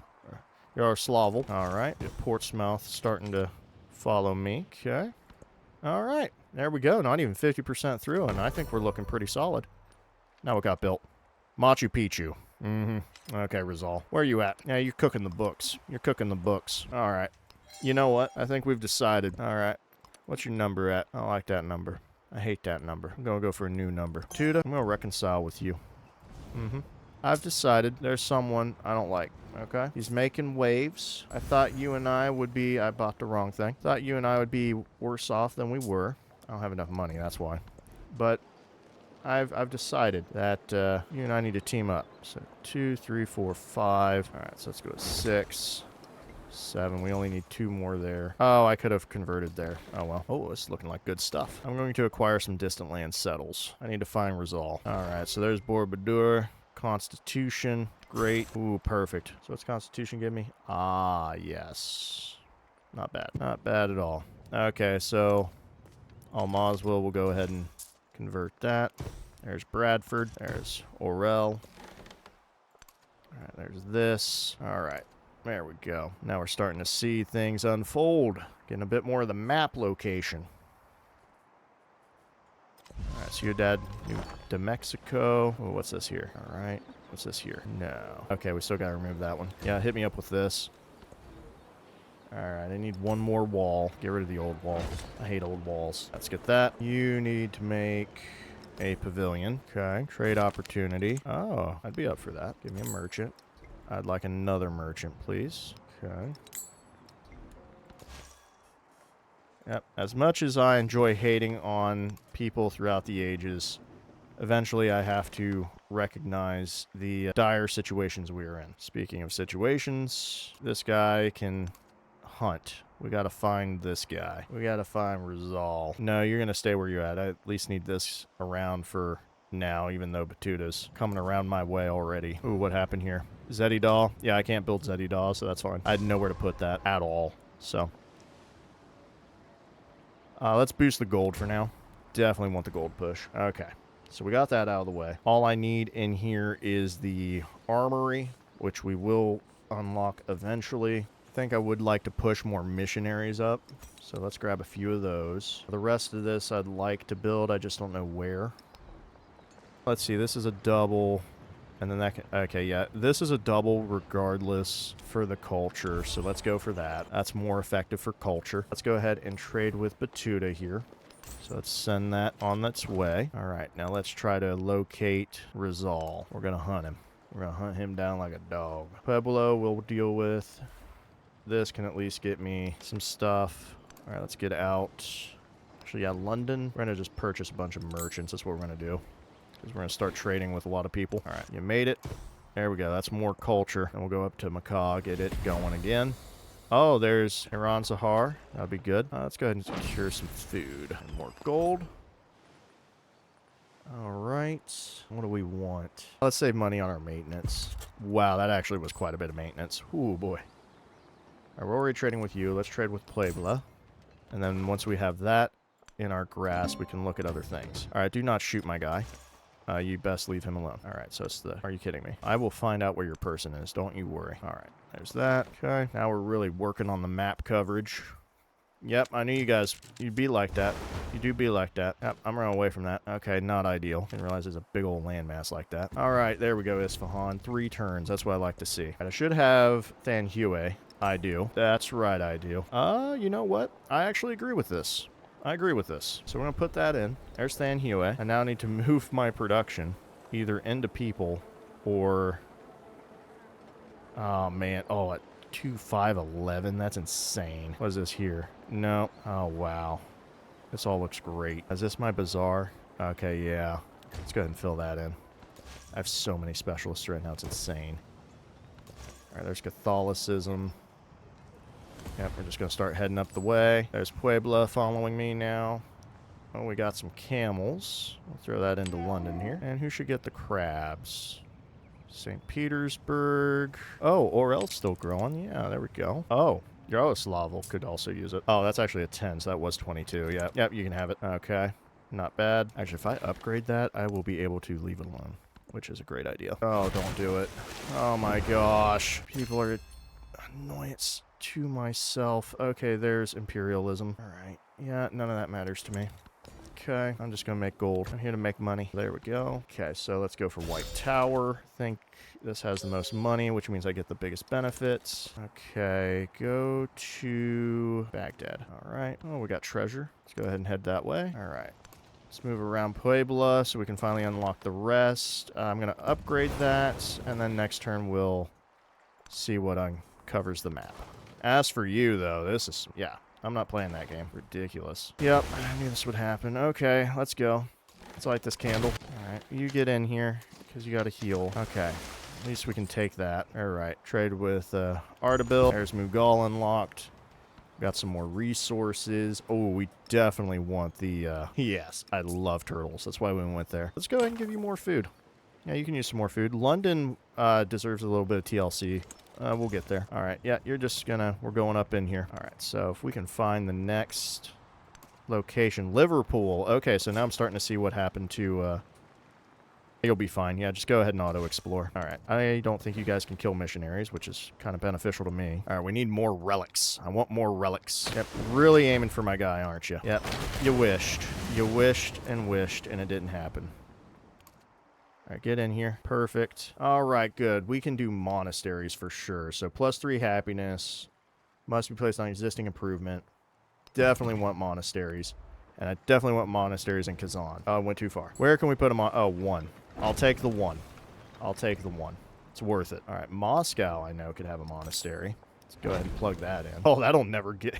All right, Portsmouth starting to follow me. Okay. All right, there we go. Not even 50% through, and I think we're looking pretty solid. Now what got built? Machu Picchu. Okay, Rizal. Where are you at? Yeah, you're cooking the books. You're cooking the books. All right. You know what? I think we've decided. All right. What's your number at? I like that number. I hate that number. I'm going to go for a new number. Tuda, I'm going to reconcile with you. I've decided there's someone I don't like, okay? He's making waves. I thought you and I would be... I bought the wrong thing. Thought you and I would be worse off than we were. I don't have enough money, that's why. But I've decided that you and I need to team up. So 2, 3, 4, 5. All right, so let's go to 6, 7. We only need 2 more there. Oh, I could have converted there. Oh, well. Oh, it's looking like good stuff. I'm going to acquire some distant land settles. I need to find Rizal. All right, so there's Borobudur. Constitution. Great. Ooh, perfect. So what's Constitution give me? Ah, yes. Not bad. Not bad at all. Okay, so Almazwil will go ahead and convert that. There's Bradford. There's Orel. All right, there's this. All right. There we go. Now we're starting to see things unfold. Getting a bit more of the map location. All right, Ciudad de Mexico. Oh, what's this here? All right. What's this here? No. Okay, we still got to remove that one. Yeah, hit me up with this. All right, I need one more wall. Get rid of the old wall. I hate old walls. Let's get that. You need to make a pavilion. Okay, trade opportunity. Oh, I'd be up for that. Give me a merchant. I'd like another merchant, please. Okay. Yep. As much as I enjoy hating on people throughout the ages, eventually I have to recognize the dire situations we are in. Speaking of situations, this guy can hunt. We gotta find this guy. We gotta find Rizal. No, you're gonna stay where you're at. I at least need this around for now, even though Batuta's coming around my way already. Ooh, what happened here? Zedidal? Yeah, I can't build Zedidal, so that's fine. I had nowhere to put that at all, so... let's boost the gold for now. Definitely want the gold push. Okay, so we got that out of the way. All I need in here is the armory, which we will unlock eventually. I think I would like to push more missionaries up, so let's grab a few of those. The rest of this I'd like to build, I just don't know where. Let's see, this is a double, and then that can... Okay, yeah, this is a double regardless for the culture, so let's go for that. That's more effective for culture. Let's go ahead and trade with Batuta here. So let's send that on its way. All right, now let's try to locate Rizal. We're going to hunt him. We're going to hunt him down like a dog. Pueblo we'll deal with. This can at least get me some stuff. All right, let's get out. Actually, yeah, London. We're going to just purchase a bunch of merchants. That's what we're going to do. Because we're going to start trading with a lot of people. All right, you made it. There we go. That's more culture. And we'll go up to Macaw, get it going again. Oh, there's Iran Sahar. That'll be good. Let's go ahead and secure some food. And more gold. All right. What do we want? Let's save money on our maintenance. Wow, that actually was quite a bit of maintenance. Ooh, boy. All right, we're already trading with you. Let's trade with Puebla. And then once we have that in our grasp, we can look at other things. All right, do not shoot my guy. You best leave him alone. All right, so it's the... Are you kidding me? I will find out where your person is. Don't you worry. All right, there's that. Okay, now we're really working on the map coverage. Yep, I knew you guys. You'd be like that. You do be like that. Yep, I'm running away from that. Okay, not ideal. Didn't realize there's a big old landmass like that. All right, there we go, Isfahan. 3 turns. That's what I like to see. I should have Than Hue. I do. That's right, I do. You know what? I actually agree with this. I agree with this. So we're going to put that in. There's Than Hue. I now need to move my production either into people or... Oh, man. Oh, 2511. That's insane. What is this here? No. Oh, wow. This all looks great. Is this my bazaar? Okay, yeah. Let's go ahead and fill that in. I have so many specialists right now. It's insane. All right, there's Catholicism. Yep, we're just going to start heading up the way. There's Puebla following me now. Oh, we got some camels. We'll throw that into London here. And who should get the crabs? St. Petersburg. Oh, Orel's still growing. Yeah, there we go. Oh, Yaroslav could also use it. Oh, that's actually a 10, so that was 22. Yep, you can have it. Okay, not bad. Actually, if I upgrade that, I will be able to leave it alone, which is a great idea. Oh, don't do it. Oh my gosh. People are annoyance to myself. Okay, there's imperialism. All right. Yeah, none of that matters to me. Okay, I'm just gonna make gold. I'm here to make money. There we go. Okay, so let's go for White Tower. I think this has the most money, which means I get the biggest benefits. Okay, go to Baghdad. All right. Oh, we got treasure. Let's go ahead and head that way. All right. Let's move around Puebla so we can finally unlock the rest. I'm gonna upgrade that, and then next turn we'll see what uncovers the map. As for you, though, this is... yeah. I'm not playing that game. Ridiculous. Yep, I knew this would happen. Okay, let's go. Let's light this candle. Alright, you get in here, because you gotta heal. Okay, at least we can take that. Alright, trade with Ardabil. There's Mughal unlocked. Got some more resources. Oh, we definitely want the... yes, I love turtles. That's why we went there. Let's go ahead and give you more food. Yeah, you can use some more food. London deserves a little bit of TLC. We'll get there. All right. Yeah, you're just gonna... we're going up in here. All right. So if we can find the next location. Liverpool. Okay, so now I'm starting to see what happened to... you'll be fine. Yeah, just go ahead and auto-explore. All right. I don't think you guys can kill missionaries, which is kind of beneficial to me. All right, we need more relics. I want more relics. Yep, really aiming for my guy, aren't you? Yep, you wished. You wished, and it didn't happen. All right, get in here. Perfect. All right, good. We can do monasteries for sure. So +3 happiness. Must be placed on existing improvement. Definitely want monasteries. And I definitely want monasteries in Kazan. Oh, I went too far. Where can we put them on? Oh, 1. I'll take the 1. I'll take the 1. It's worth it. All right, Moscow I know could have a monastery. Let's go ahead and plug that in. Oh, that'll never get...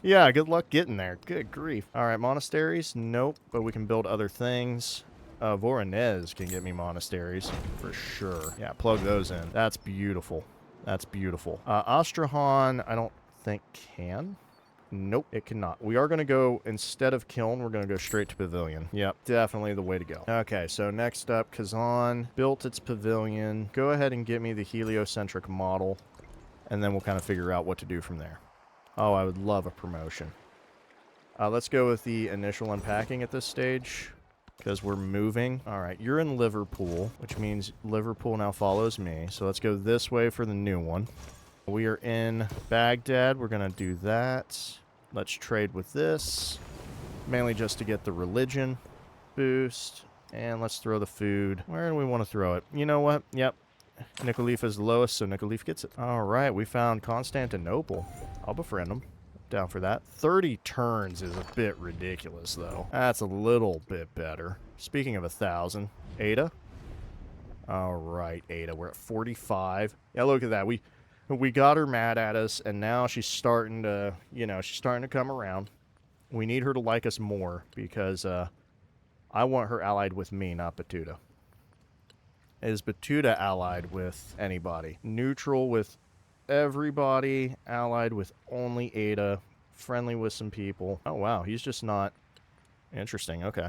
yeah, good luck getting there. Good grief. All right, monasteries? Nope, but we can build other things. Voronezh can get me monasteries, for sure. Yeah, plug those in. That's beautiful. That's beautiful. Astrahan, I don't think can. Nope, it cannot. We are going to go, instead of Kiln, we're going to go straight to Pavilion. Yep, definitely the way to go. Okay, so next up, Kazan built its Pavilion. Go ahead and get me the heliocentric model, and then we'll kind of figure out what to do from there. Oh, I would love a promotion. Let's go with the initial unpacking at this stage, because we're moving. All right, you're in Liverpool, which means Liverpool now follows me. So let's go this way for the new one. We are in Baghdad. We're going to do that. Let's trade with this, mainly just to get the religion boost. And let's throw the food. Where do we want to throw it? You know what? Yep. Nicolif is the lowest, so Nicolif gets it. All right, we found Constantinople. I'll befriend them. Down for that. 30 turns is a bit ridiculous, though. That's a little bit better. Speaking of 1,000, Ada. All right, Ada. We're at 45. Yeah, look at that. We got her mad at us, and now she's starting to, she's starting to come around. We need her to like us more, because I want her allied with me, not Batuta. Is Batuta allied with anybody? Neutral with everybody, allied with only Ada, friendly with some people. Oh, wow, he's just not... Interesting, okay.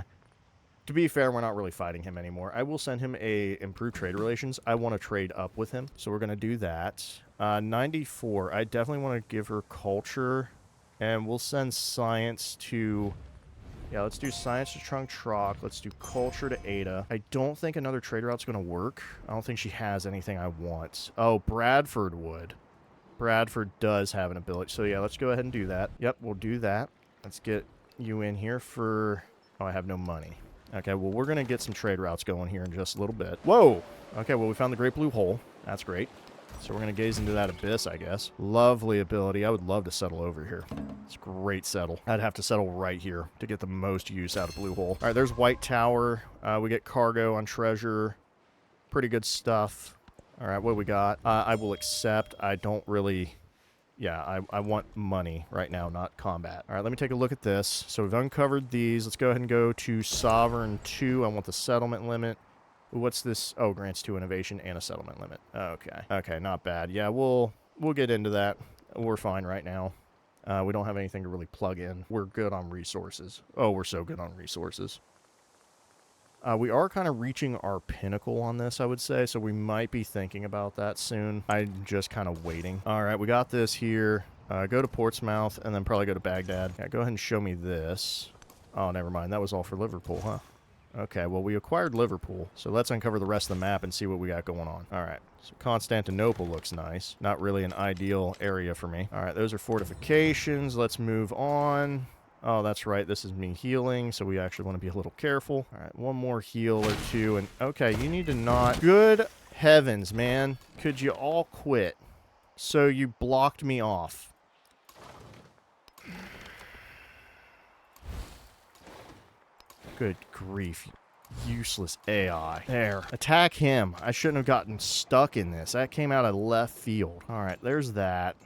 To be fair, we're not really fighting him anymore. I will send him a improved trade relations. I want to trade up with him, so we're going to do that. 94, I definitely want to give her culture, and we'll send science to... Yeah, let's do science to Trung Troc. Let's do culture to Ada. I don't think another trade route's going to work. I don't think she has anything I want. Oh, Bradford would. Bradford does have an ability. So, yeah, let's go ahead and do that. Yep, we'll do that. Let's get you in here for... Oh, I have no money. Okay, well, we're going to get some trade routes going here in just a little bit. Whoa! Okay, well, we found the Great Blue Hole. That's great. So we're going to gaze into that abyss, I guess. Lovely ability. I would love to settle over here. It's a great settle. I'd have to settle right here to get the most use out of Blue Hole. All right, there's White Tower. We get cargo on treasure. Pretty good stuff. All right, what do we got? I will accept. I don't really... Yeah, I want money right now, not combat. All right, let me take a look at this. So we've uncovered these. Let's go ahead and go to Sovereign 2. I want the settlement limit. What's this? Oh, grants 2 innovation and a settlement limit. Okay. Okay, not bad. Yeah, we'll get into that. We're fine right now. We don't have anything to really plug in. We're good on resources. Oh, we're so good on resources. We are kind of reaching our pinnacle on this, I would say, so we might be thinking about that soon. I'm just kind of waiting. All right, we got this here. Go to Portsmouth and then probably go to Baghdad. Yeah, go ahead and show me this. Oh, never mind. That was all for Liverpool, huh? Okay, well, we acquired Liverpool, so let's uncover the rest of the map and see what we got going on. All right, so Constantinople looks nice. Not really an ideal area for me. All right, those are fortifications. Let's move on. Oh, that's right. This is me healing, so we actually want to be a little careful. All right, one more heal or two, and okay, you need to not... Good heavens, man. Could you all quit? So you blocked me off. Good grief. Useless AI. There. Attack him. I shouldn't have gotten stuck in this. That came out of left field. All right, there's that.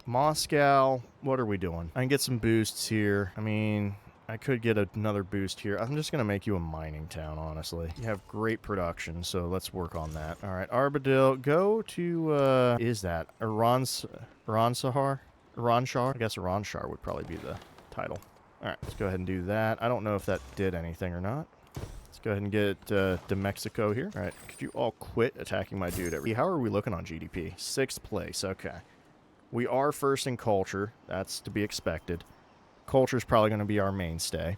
Moscow. What are we doing? I can get some boosts here. I mean, I could get another boost here. I'm just going to make you a mining town, honestly. You have great production, so let's work on that. All right, Armadil. Go to, is that Iran-Shar? I guess Iran-Shar would probably be the title. All right, let's go ahead and do that. I don't know if that did anything or not. Let's go ahead and get to Mexico here. All right, could you all quit attacking my dude? How are we looking on GDP? 6th place, okay. We are first in culture. That's to be expected. Culture is probably going to be our mainstay.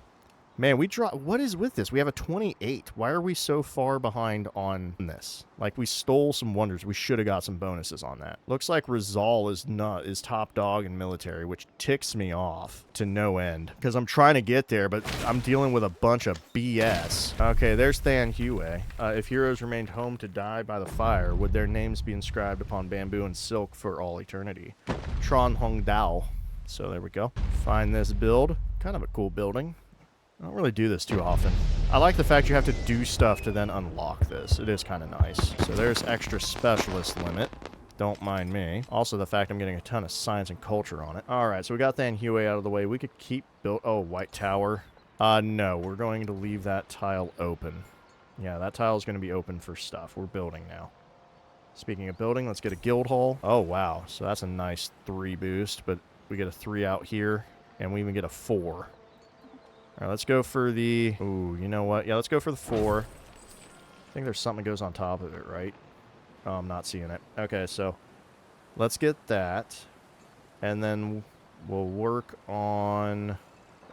Man, we dropped... What is with this? We have a 28. Why are we so far behind on this? Like, we stole some wonders. We should have got some bonuses on that. Looks like Rizal is top dog in military, which ticks me off to no end. Because I'm trying to get there, but I'm dealing with a bunch of BS. Okay, there's Than Hue. If heroes remained home to die by the fire, would their names be inscribed upon bamboo and silk for all eternity? Tron Hong Dao. So there we go. Find this build. Kind of a cool building. I don't really do this too often. I like the fact you have to do stuff to then unlock this. It is kind of nice. So there's extra specialist limit. Don't mind me. Also the fact I'm getting a ton of science and culture on it. Alright, so we got Than Hue out of the way. We could keep build... Oh, White Tower. No, we're going to leave that tile open. Yeah, that tile is going to be open for stuff. We're building now. Speaking of building, let's get a guild hall. Oh, wow. So that's a nice 3 boost, but we get a 3 out here, and we even get a 4. All right, let's go for the... Ooh, you know what? Yeah, let's go for the 4. I think there's something that goes on top of it, right? Oh, I'm not seeing it. Okay, so let's get that. And then we'll work on...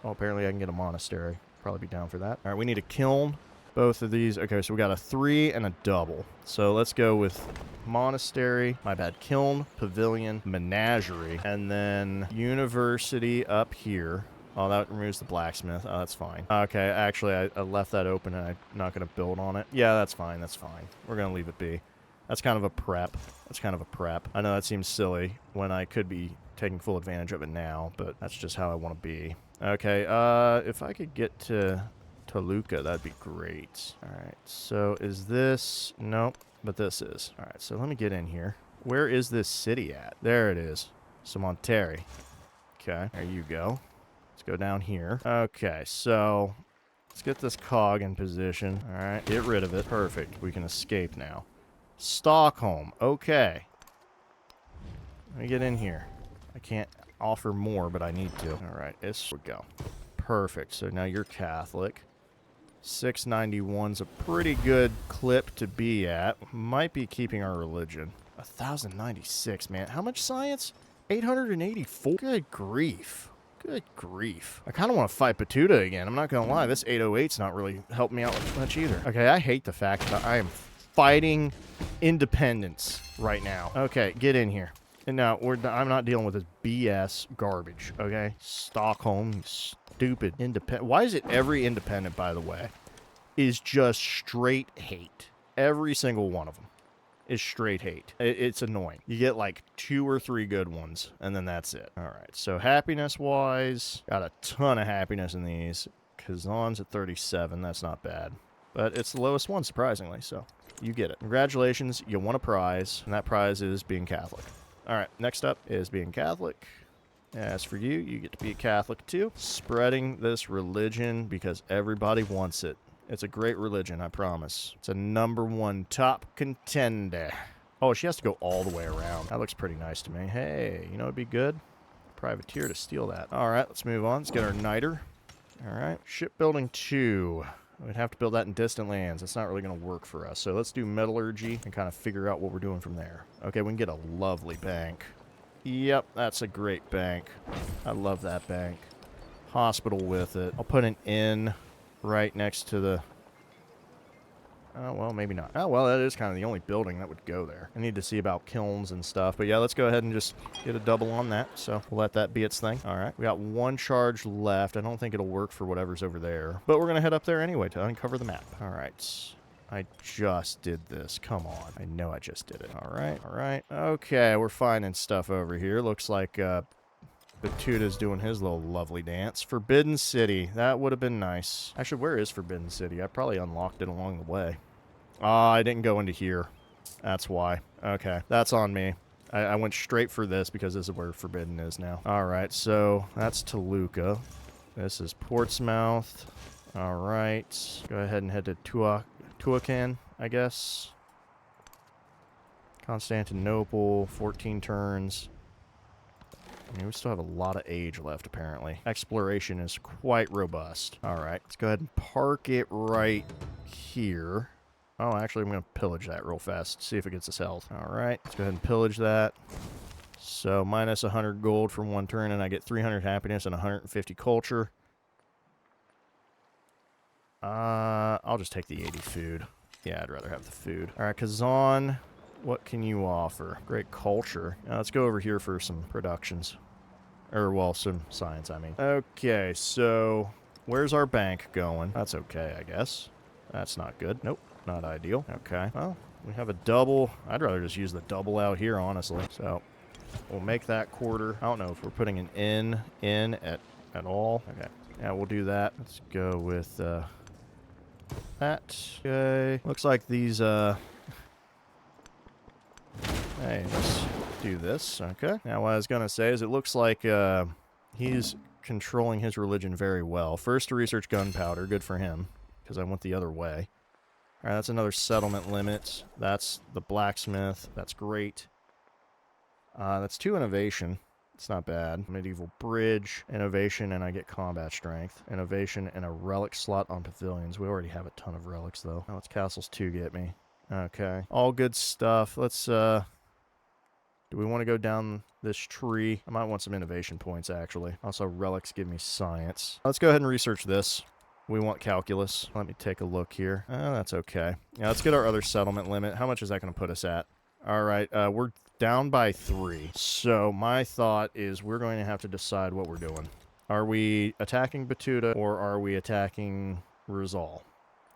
Oh, apparently I can get a monastery. Probably be down for that. All right, we need a kiln. Both of these. Okay, so we got a 3 and a double. So let's go with monastery. My bad. Kiln, pavilion, menagerie. And then university up here. Oh, that removes the blacksmith. Oh, that's fine. Okay, actually, I left that open and I'm not going to build on it. Yeah, that's fine. That's fine. We're going to leave it be. That's kind of a prep. That's kind of a prep. I know that seems silly when I could be taking full advantage of it now, but that's just how I want to be. Okay, if I could get to Toluca, that'd be great. All right, so is this... Nope, but this is. All right, so let me get in here. Where is this city at? There it is. Monterrey. Okay, there you go. Let's go down here. Okay, so let's get this cog in position. All right, get rid of it. Perfect. We can escape now. Stockholm. Okay. Let me get in here. I can't offer more, but I need to. All right, this we go. Perfect. So now you're Catholic. 691's a pretty good clip to be at. Might be keeping our religion. 1,096, man. How much science? 884. Good grief. Good grief. I kind of want to fight Batuta again. I'm not going to lie. This 808's not really helped me out much either. Okay, I hate the fact that I am fighting independence right now. Okay, get in here. And now, I'm not dealing with this BS garbage, okay? Stockholm, you stupid independent. Why is it every independent, by the way, is just straight hate? Every single one of them is straight hate. It's annoying. You get like 2 or 3 good ones, and then that's it. All right, so happiness-wise, got a ton of happiness in these. Kazan's at 37. That's not bad. But it's the lowest one, surprisingly, so you get it. Congratulations, you won a prize, and that prize is being Catholic. All right, next up is being Catholic. As for you, you get to be a Catholic too. Spreading this religion because everybody wants it. It's a great religion, I promise. It's a #1 top contender. Oh, she has to go all the way around. That looks pretty nice to me. Hey, you know it'd be good? Privateer to steal that. All right, let's move on. Let's get our Niter. All right, shipbuilding 2. We'd have to build that in distant lands. That's not really going to work for us. So let's do metallurgy and kind of figure out what we're doing from there. Okay, we can get a lovely bank. Yep, that's a great bank. I love that bank. Hospital with it. I'll put an inn right next to the... Oh, well, maybe not. Oh, well, that is kind of the only building that would go there. I need to see about kilns and stuff. But yeah, let's go ahead and just get a double on that. So we'll let that be its thing. All right. We got 1 charge left. I don't think it'll work for whatever's over there. But we're going to head up there anyway to uncover the map. All right. I just did this. Come on. I know I just did it. All right. All right. Okay, we're finding stuff over here. Looks like Batuda's doing his little lovely dance. Forbidden City. That would have been nice. Actually, where is Forbidden City? I probably unlocked it along the way. I didn't go into here. That's why. Okay, that's on me. I went straight for this because this is where Forbidden is now. All right, so that's Toluca. This is Portsmouth. All right. Go ahead and head to Tuacan, I guess. Constantinople, 14 turns. I mean, we still have a lot of age left, apparently. Exploration is quite robust. All right, let's go ahead and park it right here. Oh, actually, I'm going to pillage that real fast, see if it gets us health. All right, let's go ahead and pillage that. So, minus 100 gold from 1 turn, and I get 300 happiness and 150 culture. I'll just take the 80 food. Yeah, I'd rather have the food. All right, Kazan, what can you offer? Great culture. Let's go over here for some productions. Or, well, some science, I mean. Okay, so where's our bank going? That's okay, I guess. That's not good. Nope, not ideal. Okay, well, we have a double. I'd rather just use the double out here, honestly. So we'll make that quarter. I don't know if we're putting an in at all. Okay, yeah, we'll do that. Let's go with that. Okay, looks like these hey, let's do this. Okay, now what I was gonna say is it looks like he's controlling his religion very well. First to research gunpowder, good for him, because I went the other way. All right, that's another settlement limit. That's the blacksmith. That's great. That's 2 innovation. It's not bad. Medieval bridge, innovation, and I get combat strength. Innovation and a relic slot on pavilions. We already have a ton of relics, though. Now, what's castles 2 get me? Okay. All good stuff. Let's, do we want to go down this tree? I might want some innovation points, actually. Also, relics give me science. Let's go ahead and research this. We want calculus. Let me take a look here. That's okay. Yeah, let's get our other settlement limit. How much is that going to put us at? All right, we're down by 3. So my thought is we're going to have to decide what we're doing. Are we attacking Batuta or are we attacking Rizal?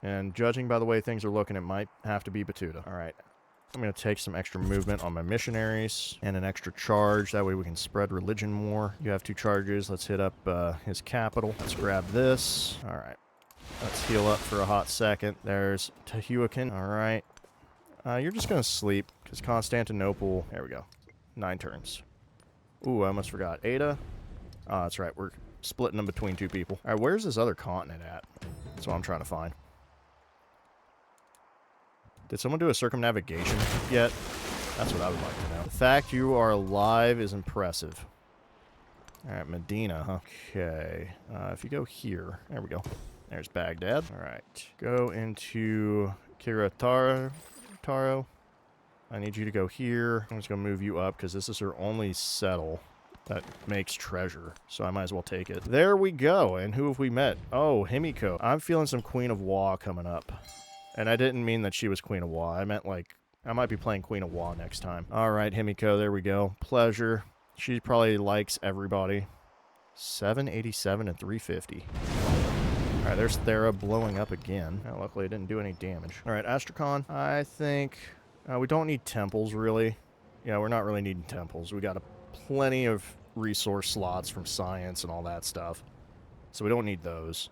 And judging by the way things are looking, it might have to be Batuta. All right. I'm going to take some extra movement on my missionaries and an extra charge. That way we can spread religion more. You have 2 charges. Let's hit up his capital. Let's grab this. All right. Let's heal up for a hot second. There's Tehuacan. All right. You're just going to sleep because Constantinople... There we go. 9 turns. Ooh, I almost forgot. Ada? Oh, that's right. We're splitting them between 2 people. All right, where's this other continent at? That's what I'm trying to find. Did someone do a circumnavigation yet? That's what I would like to know. The fact you are alive is impressive. All right, Medina, huh? Okay. If you go here... There we go. There's Baghdad. All right. Go into Kirataro. I need you to go here. I'm just going to move you up because this is her only settle that makes treasure. So I might as well take it. There we go. And who have we met? Oh, Himiko. I'm feeling some Queen of Wa coming up. And I didn't mean that she was Queen of Wa. I meant like I might be playing Queen of Wa next time. All right, Himiko, there we go. Pleasure. She probably likes everybody. 787 and 350. All right, there's Thera blowing up again. Oh, luckily, it didn't do any damage. All right, Astrakhan. I think we don't need temples, really. Yeah, we're not really needing temples. We got plenty of resource slots from science and all that stuff. So we don't need those.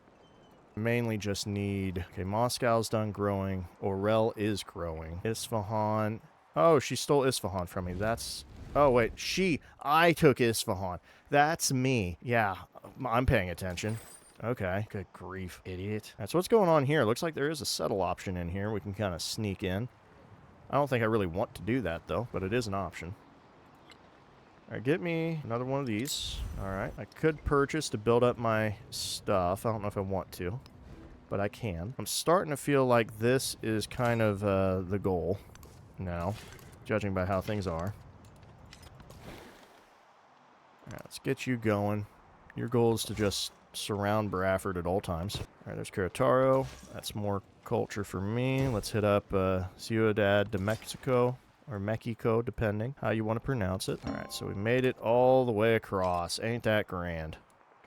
Mainly just need... Okay, Moscow's done growing. Orel is growing. Isfahan. Oh, she stole Isfahan from me. That's... Oh, wait. I took Isfahan. That's me. Yeah, I'm paying attention. Okay. Good grief, idiot. All right, so what's going on here? Looks like there is a settle option in here. We can kind of sneak in. I don't think I really want to do that, though, but it is an option. All right, get me another one of these. All right. I could purchase to build up my stuff. I don't know if I want to, but I can. I'm starting to feel like this is kind of the goal now, judging by how things are. All right, let's get you going. Your goal is to just surround Bradford at all times. All right, there's Querétaro. That's more culture for me. Let's hit up Ciudad de Mexico, or Mexico, depending how you want to pronounce it. All right, so we made it all the way across. Ain't that grand?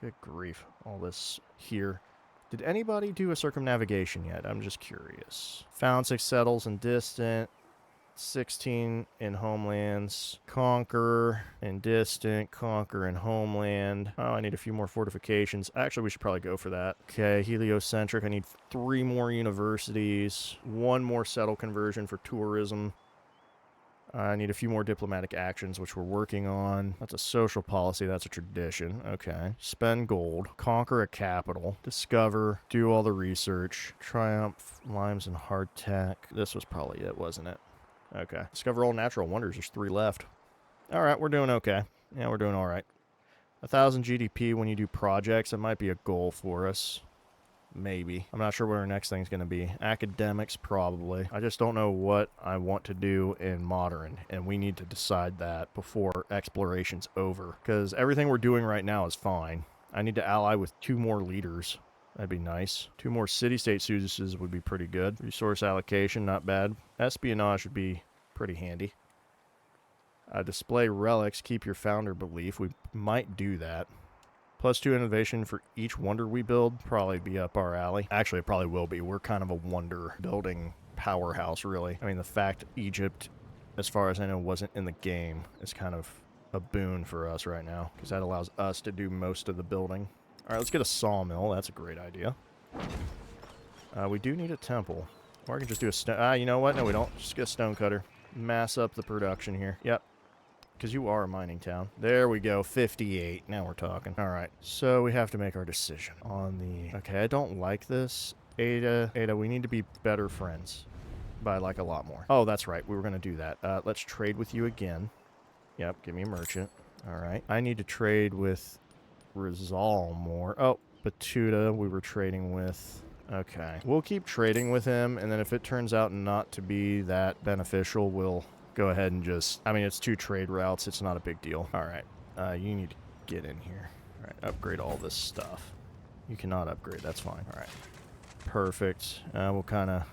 Good grief, all this here. Did anybody do a circumnavigation yet? I'm just curious. Found 6 settles in distant. 16 in homelands. Conquer in distant. Conquer in homeland. Oh, I need a few more fortifications. Actually, we should probably go for that. Okay, heliocentric. I need 3 more universities. 1 more settle conversion for tourism. I need a few more diplomatic actions, which we're working on. That's a social policy. That's a tradition. Okay. Spend gold. Conquer a capital. Discover. Do all the research. Triumph. Limes and hardtack. This was probably it, wasn't it? Okay. Discover all natural wonders. There's 3 left. All right, we're doing okay. Yeah, we're doing all right. 1,000 GDP when you do projects. That might be a goal for us. Maybe. I'm not sure what our next thing's going to be. Academics, probably. I just don't know what I want to do in modern, and we need to decide that before exploration's over. Because everything we're doing right now is fine. I need to ally with 2 more leaders. That'd be nice. 2 more city-state suzerains would be pretty good. Resource allocation, not bad. Espionage would be pretty handy. Display relics, keep your founder belief. We might do that. +2 innovation for each wonder we build. Probably be up our alley. Actually, it probably will be. We're kind of a wonder building powerhouse, really. I mean, the fact Egypt, as far as I know, wasn't in the game is kind of a boon for us right now, because that allows us to do most of the building. All right, let's get a sawmill. That's a great idea. We do need a temple. Or I can just do a stone... you know what? No, we don't. Just get a stone cutter. Mass up the production here. Yep. Because you are a mining town. There we go. 58. Now we're talking. All right. So we have to make our decision on the... Okay, I don't like this. Ada, we need to be better friends. By, like, a lot more. Oh, that's right. We were going to do that. Let's trade with you again. Yep, give me a merchant. All right. I need to trade with Rizal more. Oh, Batuta we were trading with. Okay. We'll keep trading with him, and then if it turns out not to be that beneficial, we'll go ahead and just... I mean, it's 2 trade routes. It's not a big deal. All right. You need to get in here. All right. Upgrade all this stuff. You cannot upgrade. That's fine. All right. Perfect. We'll kind of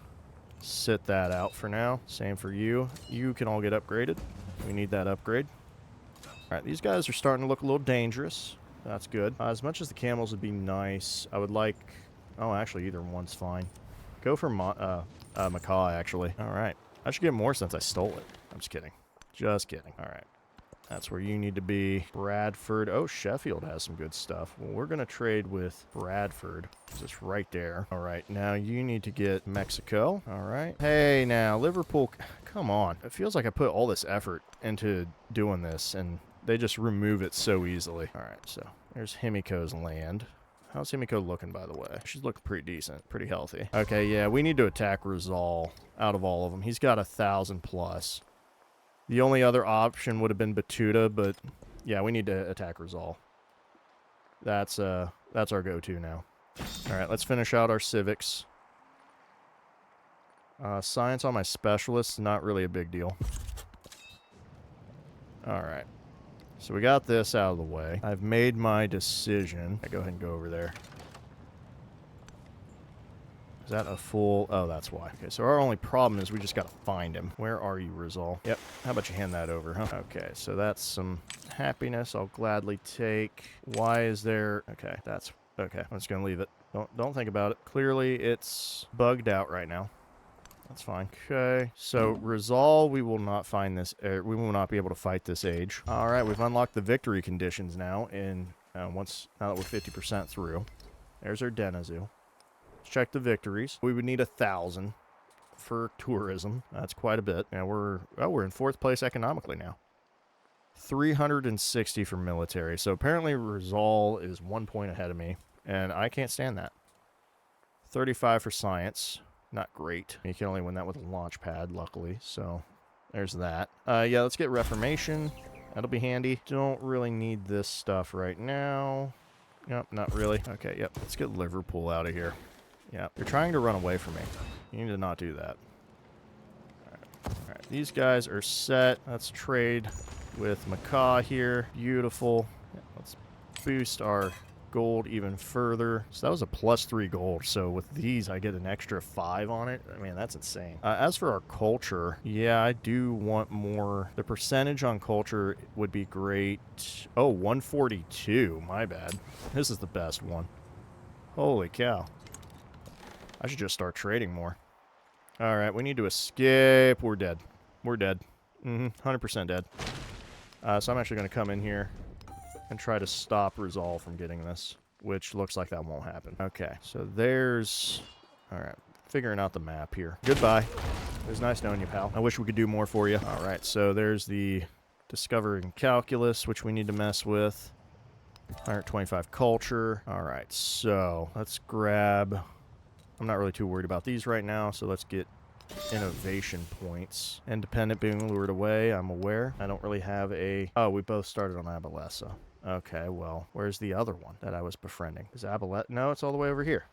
sit that out for now. Same for you. You can all get upgraded. We need that upgrade. All right. These guys are starting to look a little dangerous. That's good. As much as the camels would be nice, I would like... Oh, actually, either one's fine. Go for Macaw, actually. All right. I should get more since I stole it. I'm just kidding. Just kidding. All right. That's where you need to be. Bradford. Oh, Sheffield has some good stuff. Well, we're going to trade with Bradford, because it's right there. All right. Now you need to get Mexico. All right. Hey, now, Liverpool. Come on. It feels like I put all this effort into doing this, and they just remove it so easily. All right. So there's Himiko's land. How's Himiko looking, by the way? She's looking pretty decent, pretty healthy. Okay, yeah, we need to attack Rizal out of all of them. He's got 1,000 plus. The only other option would have been Batuta, but yeah, we need to attack Rizal. That's our go-to now. All right, let's finish out our civics. Science on my specialists, not really a big deal. All right. So we got this out of the way. I've made my decision. I go ahead and go over there. Is that a full... Oh, that's why. Okay, so our only problem is we just got to find him. Where are you, Rizal? Yep. How about you hand that over, huh? Okay, so that's some happiness I'll gladly take. Why is there... Okay, that's... Okay, I'm just going to leave it. Don't think about it. Clearly, it's bugged out right now. That's fine. Okay, so Rizal, we will not find this... we will not be able to fight this age. All right, we've unlocked the victory conditions now now that we're 50% through. There's our Denizoo. Let's check the victories. We would need 1,000 for tourism. That's quite a bit. And we're in 4th place economically now. 360 for military. So apparently Rizal is 1 point ahead of me, and I can't stand that. 35 for science. Not great. You can only win that with a launch pad, luckily. So there's that. Yeah, let's get Reformation. That'll be handy. Don't really need this stuff right now. Yep, not really. Okay, yep. Let's get Liverpool out of here. Yeah, you're trying to run away from me. You need to not do that. Alright, these guys are set. Let's trade with Macaw here. Beautiful. Yeah, let's boost our gold even further. So that was a +3 gold. So with these, I get an extra 5 on it. I mean, that's insane. As for our culture, yeah, I do want more. The percentage on culture would be great. Oh, 142. My bad. This is the best one. Holy cow. I should just start trading more. Alright, we need to escape. We're dead. We're dead. 100% dead. So I'm actually going to come in here and try to stop Rizal from getting this, which looks like that won't happen. Okay, so there's... Alright, figuring out the map here. Goodbye. It was nice knowing you, pal. I wish we could do more for you. Alright, so there's the discovering calculus, which we need to mess with. 125 culture. Alright, so let's grab... I'm not really too worried about these right now, so let's get innovation points. Independent being lured away, I'm aware. I don't really have a... Oh, we both started on Abalessa. Okay, well, where's the other one that I was befriending? Is Abalessa... No, it's all the way over here.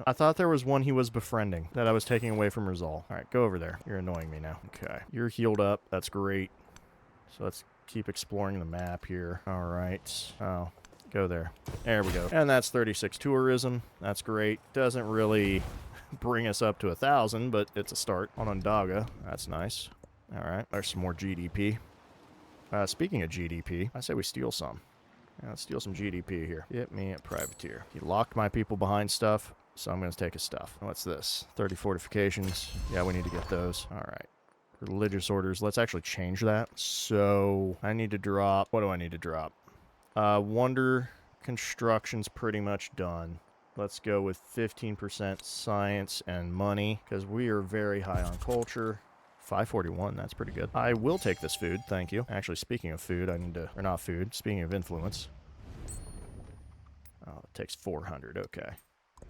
I thought there was one he was befriending that I was taking away from Rizal. Alright, go over there. You're annoying me now. Okay, you're healed up. That's great. So let's keep exploring the map here. Alright. Oh... Go there. There we go. And that's 36 tourism. That's great. Doesn't really bring us up to 1,000, but it's a start. On Ondaga. That's nice. Alright, there's some more GDP. Speaking of GDP, I say we steal some. Yeah, let's steal some GDP here. Get me a privateer. He locked my people behind stuff, so I'm going to take his stuff. What's this? 30 fortifications. Yeah, we need to get those. Alright. Religious orders. Let's actually change that. So, I need to drop... What do I need to drop? Wonder construction's pretty much done. Let's go with 15% science and money, because we are very high on culture. 541, that's pretty good. I will take this food, thank you. Actually, speaking of food, I need to... Or not food, speaking of influence. Oh, it takes 400, okay.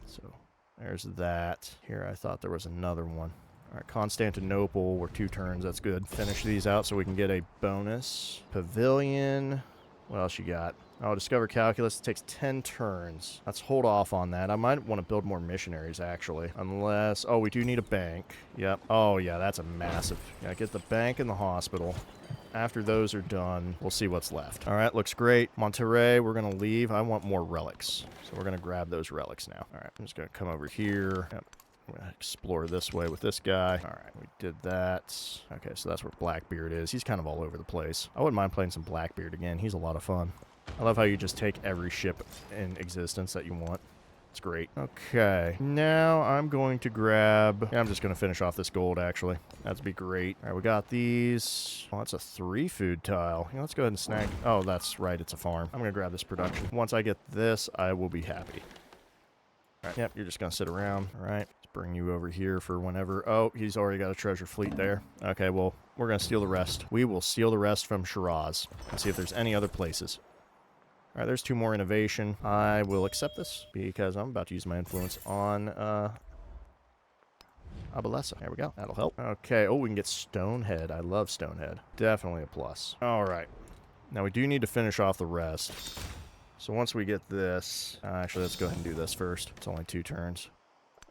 So, there's that. Here, I thought there was another one. Alright, Constantinople, we're 2 turns, that's good. Finish these out so we can get a bonus. Pavilion... What else you got? Oh, discover calculus. It takes 10 turns. Let's hold off on that. I might want to build more missionaries, actually. Unless... Oh, we do need a bank. Yep. Oh, yeah, that's a massive... Yeah, get the bank and the hospital. After those are done, we'll see what's left. All right, looks great. Monterey, we're going to leave. I want more relics. So we're going to grab those relics now. All right, I'm just going to come over here. Yep. I'm going to explore this way with this guy. All right, we did that. Okay, so that's where Blackbeard is. He's kind of all over the place. I wouldn't mind playing some Blackbeard again. He's a lot of fun. I love how you just take every ship in existence that you want. It's great. Okay, now I'm going to grab... Yeah, I'm just going to finish off this gold, actually. That'd be great. All right, we got these. Oh, that's a 3 food tile. Yeah, let's go ahead and snag... Oh, that's right, it's a farm. I'm going to grab this production. Once I get this, I will be happy. All right, yep, you're just going to sit around. All right. Bring you over here for whenever... Oh, he's already got a treasure fleet there. Okay, well, we're going to steal the rest. We will steal the rest from Shiraz and see if there's any other places. All right, there's 2 more innovation. I will accept this because I'm about to use my influence on Abalessa. There we go. That'll help. Okay, oh, we can get Stonehead. I love Stonehead. Definitely a plus. All right. Now, we do need to finish off the rest. So once we get this... actually, let's go ahead and do this first. It's only 2 turns.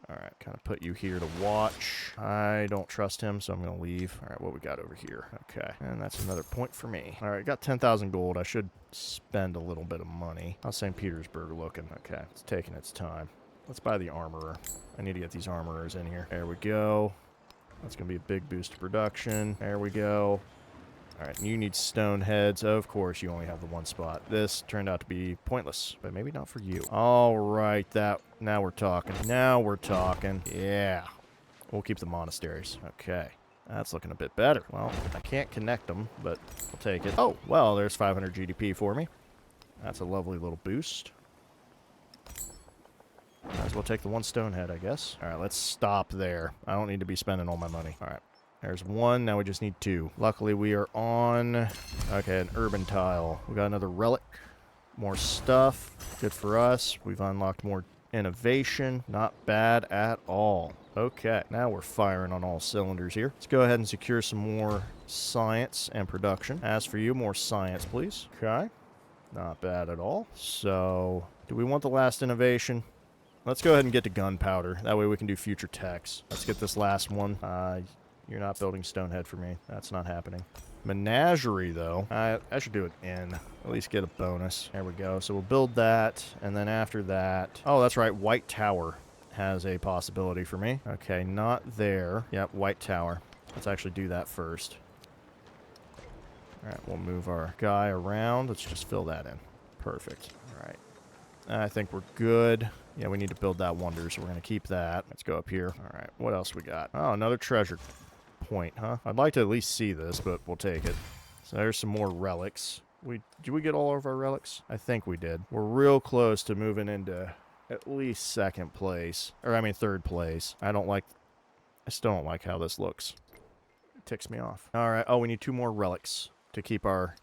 Alright, kind of put you here to watch. I don't trust him, so I'm going to leave. Alright, what we got over here? Okay, and that's another point for me. Alright, got 10,000 gold. I should spend a little bit of money. How's St. Petersburg looking? Okay, it's taking its time. Let's buy the armorer. I need to get these armorers in here. There we go. That's going to be a big boost to production. There we go. All right, you need stone heads. Of course, you only have the one spot. This turned out to be pointless, but maybe not for you. All right, now we're talking. Now we're talking. Yeah. We'll keep the monasteries. Okay. That's looking a bit better. Well, I can't connect them, but I'll take it. Oh, well, there's 500 GDP for me. That's a lovely little boost. Might as well take the one stone head, I guess. All right, let's stop there. I don't need to be spending all my money. All right. There's one. Now we just need two. Luckily, we are on... Okay, an urban tile. We got another relic. More stuff. Good for us. We've unlocked more innovation. Not bad at all. Okay, now we're firing on all cylinders here. Let's go ahead and secure some more science and production. As for you, more science, please. Okay. Not bad at all. So, do we want the last innovation? Let's go ahead and get to gunpowder. That way we can do future techs. Let's get this last one. You're not building Stonehead for me. That's not happening. Menagerie, though. I should do it in. At least get a bonus. There we go. So we'll build that. And then after that... Oh, that's right. White Tower has a possibility for me. Okay, not there. Yep, White Tower. Let's actually do that first. All right, we'll move our guy around. Let's just fill that in. Perfect. All right. I think we're good. Yeah, we need to build that wonder, so we're going to keep that. Let's go up here. All right, what else we got? Oh, another treasure point, huh? I'd like to at least see this, but we'll take it. So there's some more relics. Did we get all of our relics? I think we did. We're real close to moving into at least second place. Or, I mean, third place. I still don't like how this looks. It ticks me off. All right. Oh, we need 2 more relics to keep our...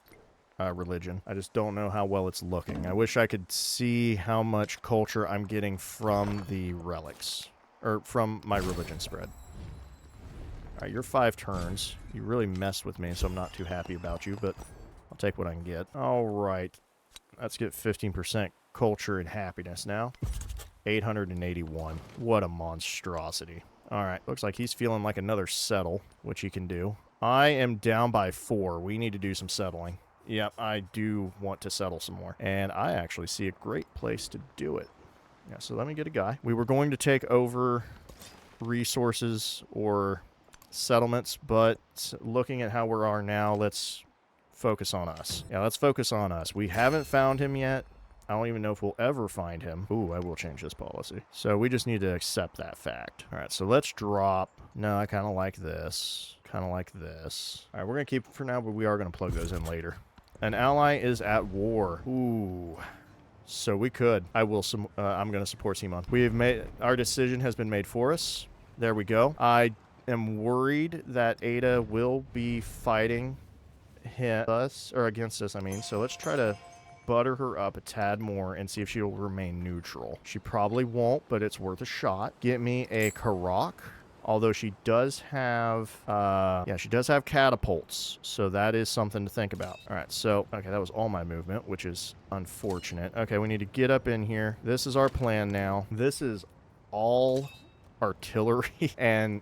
religion. I just don't know how well it's looking. I wish I could see how much culture I'm getting from the relics. Or from my religion spread. Alright, you're 5 turns. You really messed with me, so I'm not too happy about you, but I'll take what I can get. Alright. Let's get 15% culture and happiness now. 881. What a monstrosity. Alright, looks like he's feeling like another settle, which he can do. I am down by 4. We need to do some settling. Yep, I do want to settle some more. And I actually see a great place to do it. Yeah, so let me get a guy. We were going to take over resources or settlements, but looking at how we are now, let's focus on us. Yeah, let's focus on us. We haven't found him yet. I don't even know if we'll ever find him. Ooh, I will change this policy. So we just need to accept that fact. All right, so let's drop. No, I kind of like this. Kind of like this. All right, we're going to keep it for now, but we are going to plug those in later. An ally is at war. Ooh. So we could. I'm going to support Simon. Our decision has been made for us. There we go. I am worried that Ada will be fighting us, or against us, I mean. So let's try to butter her up a tad more and see if she'll remain neutral. She probably won't, but it's worth a shot. Get me a Karak. Although she does have, she does have catapults. So that is something to think about. All right, so, okay, that was all my movement, which is unfortunate. Okay, we need to get up in here. This is our plan now. This is all artillery and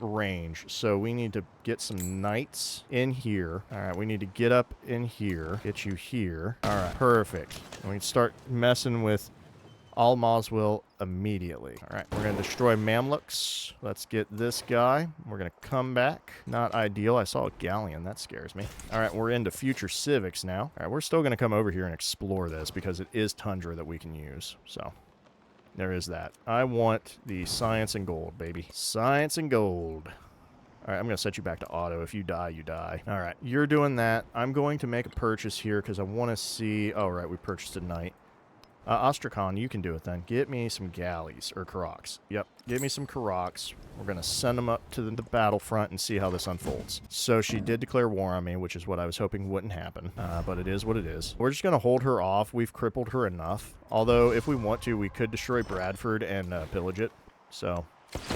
range. So we need to get some knights in here. All right, we need to get up in here. Get you here. All right, perfect. And we can start messing with Al-Mazwil immediately. All right, we're going to destroy Mamluks. Let's get this guy. We're going to come back. Not ideal. I saw a galleon. That scares me. All right, we're into future civics now. All right, we're still going to come over here and explore this because it is Tundra that we can use. So there is that. I want the science and gold, baby. Science and gold. All right, I'm going to set you back to auto. If you die, you die. All right, you're doing that. I'm going to make a purchase here because I want to see... Oh, right, we purchased a knight. Ostrakhan, you can do it then. Get me some galleys, or Karaks. Yep, get me some Karaks. We're going to send them up to the battlefront and see how this unfolds. So she did declare war on me, which is what I was hoping wouldn't happen. But it is what it is. We're just going to hold her off. We've crippled her enough. Although, if we want to, we could destroy Bradford and pillage it. So...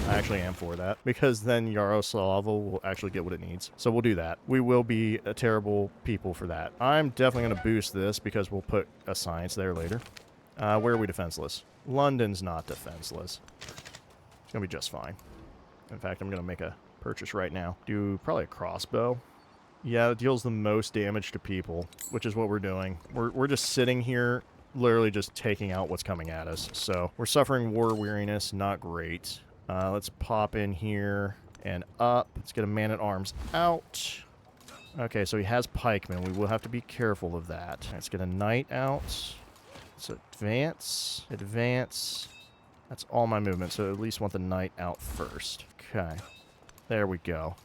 I actually am for that, because then Yaroslavl will actually get what it needs. So we'll do that. We will be a terrible people for that. I'm definitely going to boost this, because we'll put a science there later. Where are we defenseless? London's not defenseless. It's going to be just fine. In fact, I'm going to make a purchase right now. Do probably a crossbow. Yeah, it deals the most damage to people, which is what we're doing. We're just sitting here literally just taking out what's coming at us. So we're suffering war weariness. Not great. Let's pop in here and up. Let's get a man-at-arms out. Okay, so he has pikemen. We will have to be careful of that. Let's get a knight out. Let's advance. Advance. That's all my movement, so at least want the knight out first. Okay. There we go.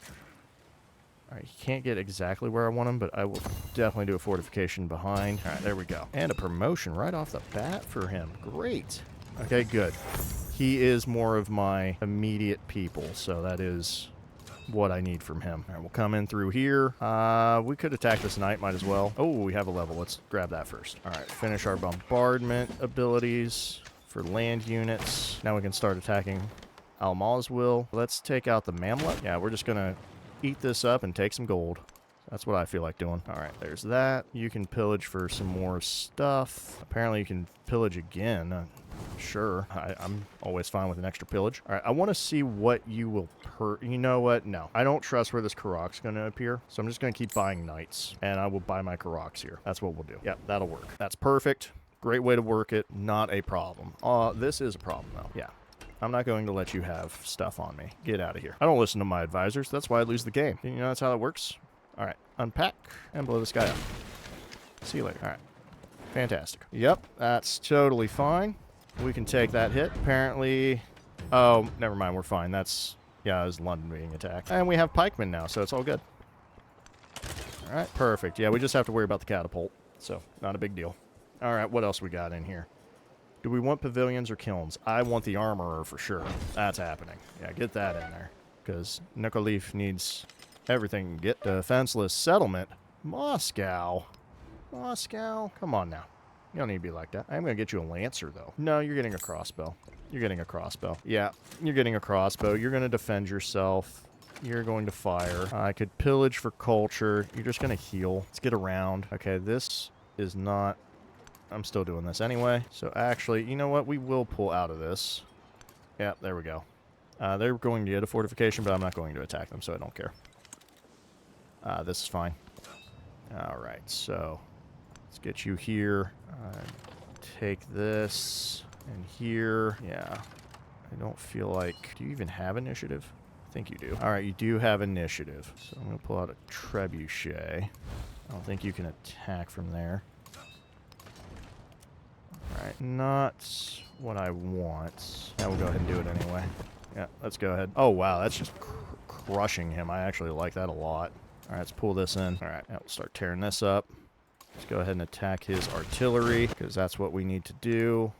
Alright, he can't get exactly where I want him, but I will definitely do a fortification behind. Alright, there we go. And a promotion right off the bat for him. Great. Okay, good. He is more of my immediate people, so that is what I need from him. Alright, we'll come in through here. We could attack this knight, might as well. Oh, we have a level. Let's grab that first. Alright, finish our bombardment abilities for land units. Now we can start attacking Almazwil. Let's take out the Mamluk. Yeah, we're just gonna eat this up and take some gold. That's what I feel like doing. All right, there's that. You can pillage for some more stuff. Apparently you can pillage again. Sure, I'm always fine with an extra pillage. All right, I want to see what you will you know what? No, I don't trust where this Karok's going to appear, so I'm just going to keep buying knights, and I will buy my Karoks here. That's what we'll do. Yep, that'll work. That's perfect. Great way to work it. Not a problem. This is a problem, though. Yeah. I'm not going to let you have stuff on me. Get out of here. I don't listen to my advisors. That's why I lose the game. You know that's how that works? All right. Unpack and blow this guy up. See you later. All right. Fantastic. Yep. That's totally fine. We can take that hit. Apparently... Oh, never mind. We're fine. That's... Yeah, it was London being attacked. And we have pikemen now, so it's all good. All right. Perfect. Yeah, we just have to worry about the catapult. So, not a big deal. All right. What else we got in here? Do we want pavilions or kilns? I want the armorer for sure. That's happening. Yeah, get that in there. Because Nikolif needs everything. Get defenseless settlement. Moscow. Moscow. Come on now. You don't need to be like that. I'm going to get you a lancer, though. No, you're getting a crossbow. You're getting a crossbow. Yeah, you're getting a crossbow. You're going to defend yourself. You're going to fire. I could pillage for culture. You're just going to heal. Let's get around. Okay, this is not... I'm still doing this anyway. So actually, you know what? We will pull out of this. Yeah, there we go. They're going to get a fortification, but I'm not going to attack them, so I don't care. This is fine. Alright, so let's get you here. Take this and here. Yeah. I don't feel like... Do you even have initiative? I think you do. Alright, you do have initiative. So I'm going to pull out a trebuchet. I don't think you can attack from there. Alright, not what I want. Yeah, we'll go ahead and do it anyway. Yeah, let's go ahead. Oh, wow, that's just crushing him. I actually like that a lot. Alright, let's pull this in. Alright, now we'll start tearing this up. Let's go ahead and attack his artillery, because that's what we need to do.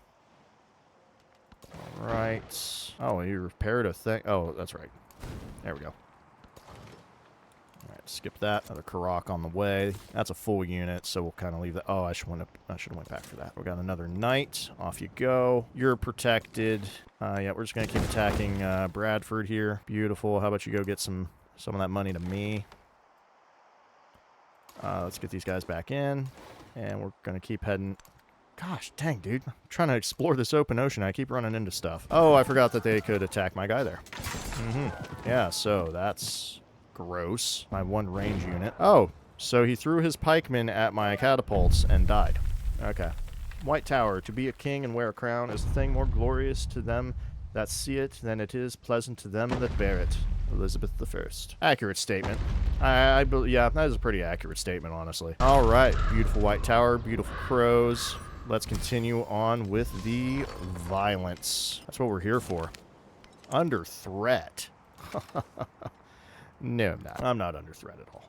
Alright. Oh, he repaired a thing. Oh, that's right. There we go. Skip that. Another Karok on the way. That's a full unit, so we'll kind of leave that. Oh, I should have went back for that. We got another knight. Off you go. You're protected. Yeah, we're just gonna keep attacking Bradford here. Beautiful. How about you go get some of that money to me? Let's get these guys back in, and we're gonna keep heading. Gosh, dang, dude. I'm trying to explore this open ocean. I keep running into stuff. Oh, I forgot that they could attack my guy there. Yeah, so that's... gross. My one range unit. Oh, so he threw his pikemen at my catapults and died. Okay. White Tower. To be a king and wear a crown is a thing more glorious to them that see it than it is pleasant to them that bear it. Elizabeth I. Accurate statement. Yeah, that is a pretty accurate statement, honestly. All right. Beautiful White Tower. Beautiful crows. Let's continue on with the violence. That's what we're here for. Under threat. No, I'm not. I'm not under threat at all.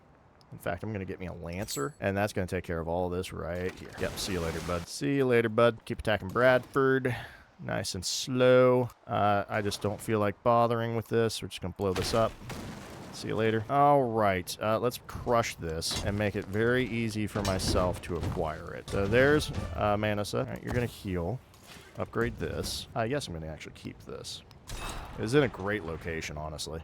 In fact, I'm going to get me a Lancer, and that's going to take care of all of this right here. Yep, see you later, bud. See you later, bud. Keep attacking Bradford. Nice and slow. I just don't feel like bothering with this. We're just going to blow this up. See you later. All right, let's crush this and make it very easy for myself to acquire it. So there's Manasa. All right, you're going to heal. Upgrade this. Yes, I'm going to actually keep this. It's in a great location, honestly.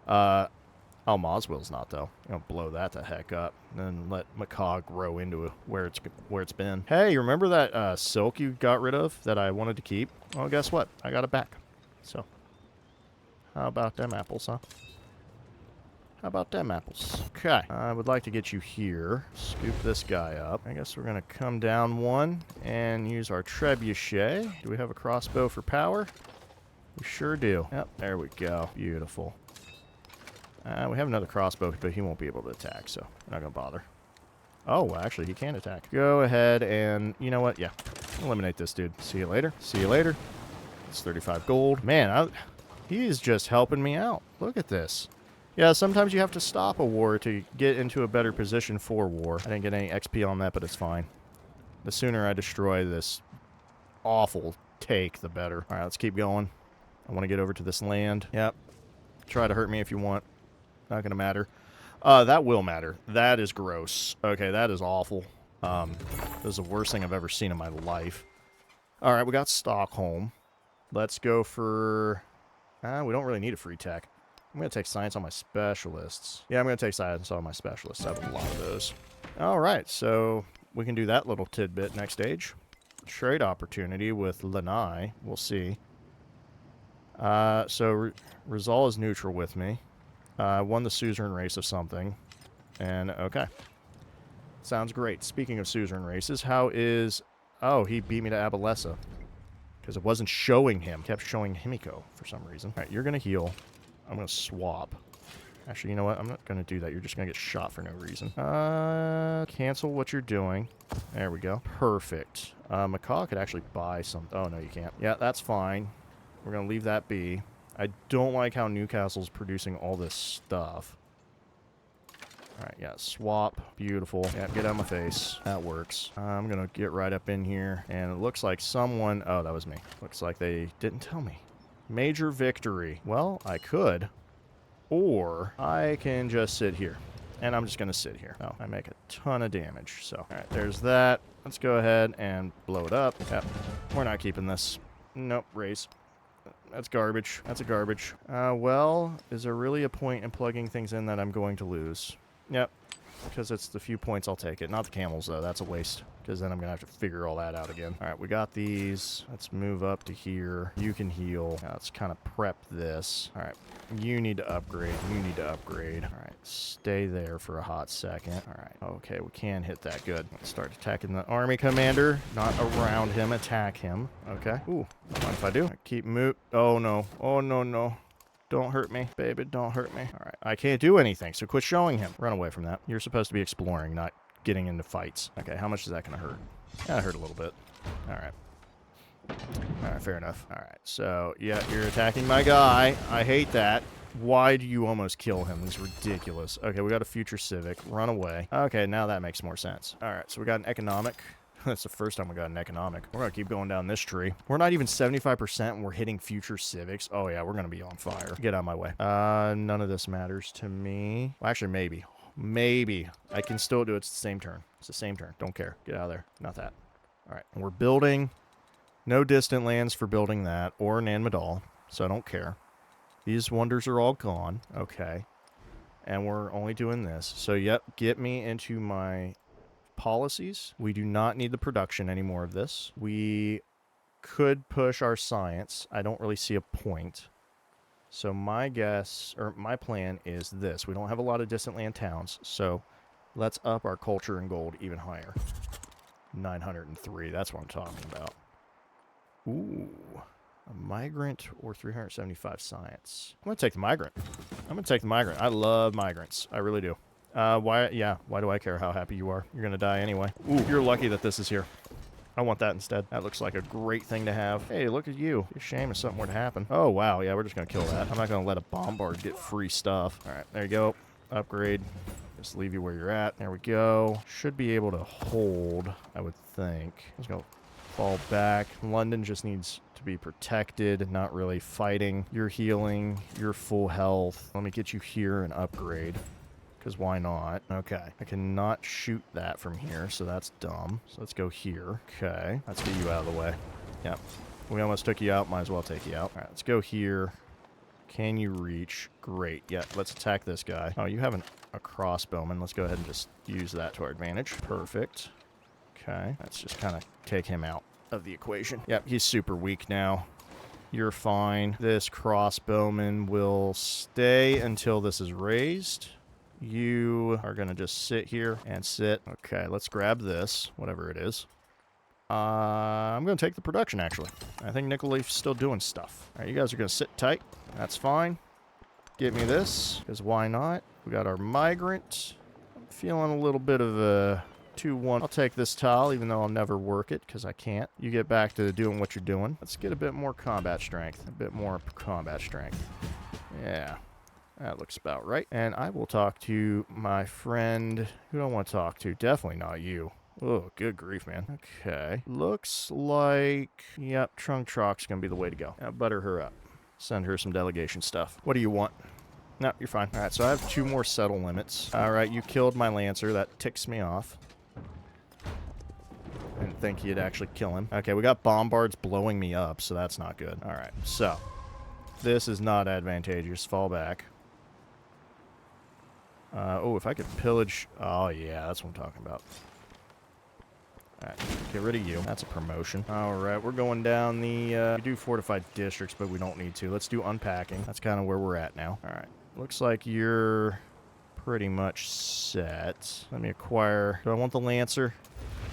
Almazwil's not, though. I'm gonna blow that the heck up, and then let Macaw grow into where it's been. Hey, remember that silk you got rid of that I wanted to keep? Well, guess what? I got it back. So, how about them apples, huh? How about them apples? Okay. I would like to get you here. Scoop this guy up. I guess we're going to come down one and use our trebuchet. Do we have a crossbow for power? We sure do. Yep, there we go. Beautiful. We have another crossbow, but he won't be able to attack, so we're not going to bother. Oh, actually, he can attack. Go ahead and, you know what? Yeah, eliminate this dude. See you later. See you later. It's 35 gold. Man, he's just helping me out. Look at this. Yeah, sometimes you have to stop a war to get into a better position for war. I didn't get any XP on that, but it's fine. The sooner I destroy this awful take, the better. All right, let's keep going. I want to get over to this land. Yep. Try to hurt me if you want. Not going to matter. That will matter. That is gross. Okay, that is awful. This is the worst thing I've ever seen in my life. All right, we got Stockholm. Let's go for... we don't really need a free tech. I'm going to take science on my specialists. Yeah, I'm going to take science on my specialists. I have a lot of those. All right, so we can do that little tidbit next stage. Trade opportunity with Lanai. We'll see. So Rizal is neutral with me. Won the suzerain race of something. And, okay. Sounds great. Speaking of suzerain races, how is... Oh, he beat me to Abalessa. Because it wasn't showing him. It kept showing Himiko for some reason. Alright, you're going to heal. I'm going to swap. Actually, you know what? I'm not going to do that. You're just going to get shot for no reason. Cancel what you're doing. There we go. Perfect. Macaw could actually buy some... Oh, no, you can't. Yeah, that's fine. We're going to leave that be. I don't like how Newcastle's producing all this stuff. Alright, yeah, swap. Beautiful. Yeah, get out of my face. That works. I'm gonna get right up in here, and it looks like someone... Oh, that was me. Looks like they didn't tell me. Major victory. Well, I could. Or I can just sit here. And I'm just gonna sit here. Oh, I make a ton of damage, so... Alright, there's that. Let's go ahead and blow it up. Yep. We're not keeping this. Nope, raise. That's garbage. That's a garbage. Well, is there really a point in plugging things in that I'm going to lose? Yep. Because it's the few points, I'll take it. Not the camels, though. That's a waste. Because then I'm going to have to figure all that out again. Alright, we got these. Let's move up to here. You can heal. Now, let's kind of prep this. Alright. You need to upgrade. You need to upgrade. Alright, stay there for a hot second. Alright. Okay, we can hit that. Good. Let's start attacking the army commander. Not around him. Attack him. Okay. Ooh. Don't mind if I do. Keep move. Oh, no. Oh, no, no. Don't hurt me, baby. Don't hurt me. All right. I can't do anything, so quit showing him. Run away from that. You're supposed to be exploring, not getting into fights. Okay, how much is that going to hurt? Yeah, it hurt a little bit. All right. All right, fair enough. All right, so, yeah, you're attacking my guy. I hate that. Why do you almost kill him? This is ridiculous. Okay, we got a future civic. Run away. Okay, now that makes more sense. All right, so we got an economic. That's the first time we got an economic. We're going to keep going down this tree. We're not even 75% and we're hitting future civics. Oh, yeah, we're going to be on fire. Get out of my way. None of this matters to me. Well, actually, maybe. Maybe. I can still do it. It's the same turn. It's the same turn. Don't care. Get out of there. Not that. All right. And we're building. No distant lands for building that or Nan Madal, so I don't care. These wonders are all gone. Okay. And we're only doing this. So, yep, get me into my... policies. We do not need the production anymore of this. We could push our science. I don't really see a point. So my guess, or my plan is this. We don't have a lot of distant land towns, so let's up our culture and gold even higher. 903, that's what I'm talking about. Ooh, a migrant or 375 science. I'm going to take the migrant. I'm going to take the migrant. I love migrants. I really do. Why do I care how happy you are? You're gonna die anyway. Ooh, you're lucky that this is here. I want that instead. That looks like a great thing to have. Hey, look at you. It's a shame if something were to happen. Oh, wow. Yeah, we're just gonna kill that. I'm not gonna let a bombard get free stuff. All right, there you go. Upgrade. Just leave you where you're at. There we go. Should be able to hold, I would think. Let's go. Fall back. London just needs to be protected, not really fighting. You're healing. You're full health. Let me get you here and upgrade. Because why not? Okay. I cannot shoot that from here, so that's dumb. So let's go here. Okay. Let's get you out of the way. Yep. We almost took you out. Might as well take you out. All right, let's go here. Can you reach? Great. Yeah, let's attack this guy. Oh, you have a crossbowman. Let's go ahead and just use that to our advantage. Perfect. Okay. Let's just kind of take him out of the equation. Yep, he's super weak now. You're fine. This crossbowman will stay until this is raised. You are going to just sit here and sit. Okay, let's grab this, whatever it is. I'm going to take the production, actually. I think Nickel Leaf's still doing stuff. All right, you guys are going to sit tight. That's fine. Get me this, because why not? We got our migrant. I'm feeling a little bit of a 2-1. I'll take this tile, even though I'll never work it, because I can't. You get back to doing what you're doing. Let's get a bit more combat strength. A bit more combat strength. Yeah. That looks about right. And I will talk to my friend. Who do I want to talk to? Definitely not you. Oh, good grief, man. Okay. Looks like... Yep, Trunk Trock's going to be the way to go. Now, butter her up. Send her some delegation stuff. What do you want? No, you're fine. All right, so I have 2 more settle limits. All right, you killed my Lancer. That ticks me off. I didn't think you'd actually kill him. Okay, we got bombards blowing me up, so that's not good. All right, so... This is not advantageous. Fall back. Oh, if I could pillage... Oh, yeah, that's what I'm talking about. Alright, get rid of you. That's a promotion. Alright, we're going down the... we do fortified districts, but we don't need to. Let's do unpacking. That's kind of where we're at now. Alright, looks like you're pretty much set. Let me acquire... Do I want the Lancer?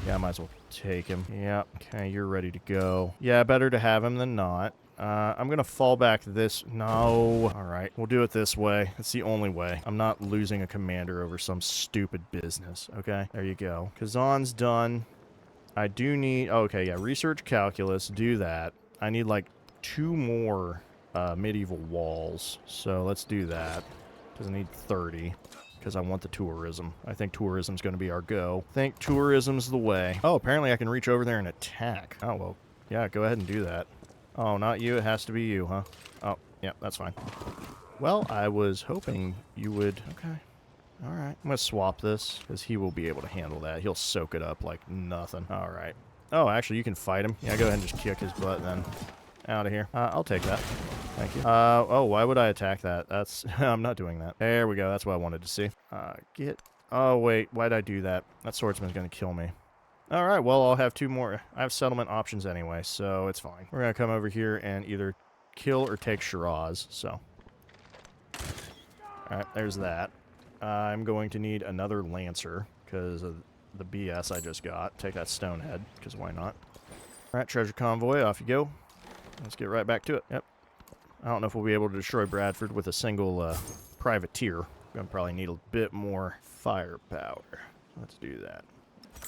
Yeah, I might as well take him. Yeah, okay, you're ready to go. Yeah, better to have him than not. I'm going to fall back this. No. All right. We'll do it this way. It's the only way. I'm not losing a commander over some stupid business. Okay. There you go. Kazan's done. I do need... Okay, yeah. Research calculus. Do that. I need like 2 more medieval walls. So let's do that. Because I need 30. Because I want the tourism. I think tourism's going to be our go. I think tourism's the way. Oh, apparently I can reach over there and attack. Oh, well. Yeah, go ahead and do that. Oh, not you. It has to be you, huh? Oh, yeah, that's fine. Well, I was hoping you would... Okay. All right. I'm going to swap this, because he will be able to handle that. He'll soak it up like nothing. All right. Oh, actually, you can fight him. Yeah, go ahead and just kick his butt then. Out of here. I'll take that. Thank you. Oh, why would I attack that? That's... I'm not doing that. There we go. That's what I wanted to see. Oh, wait. Why'd I do that? That swordsman's going to kill me. Alright, well, I'll have 2 more. I have settlement options anyway, so it's fine. We're going to come over here and either kill or take Shiraz, so. Alright, there's that. I'm going to need another Lancer, because of the BS I just got. Take that Stonehead, because why not? Alright, treasure convoy, off you go. Let's get right back to it. Yep. I don't know if we'll be able to destroy Bradford with a single privateer. We're going to probably need a bit more firepower. Let's do that.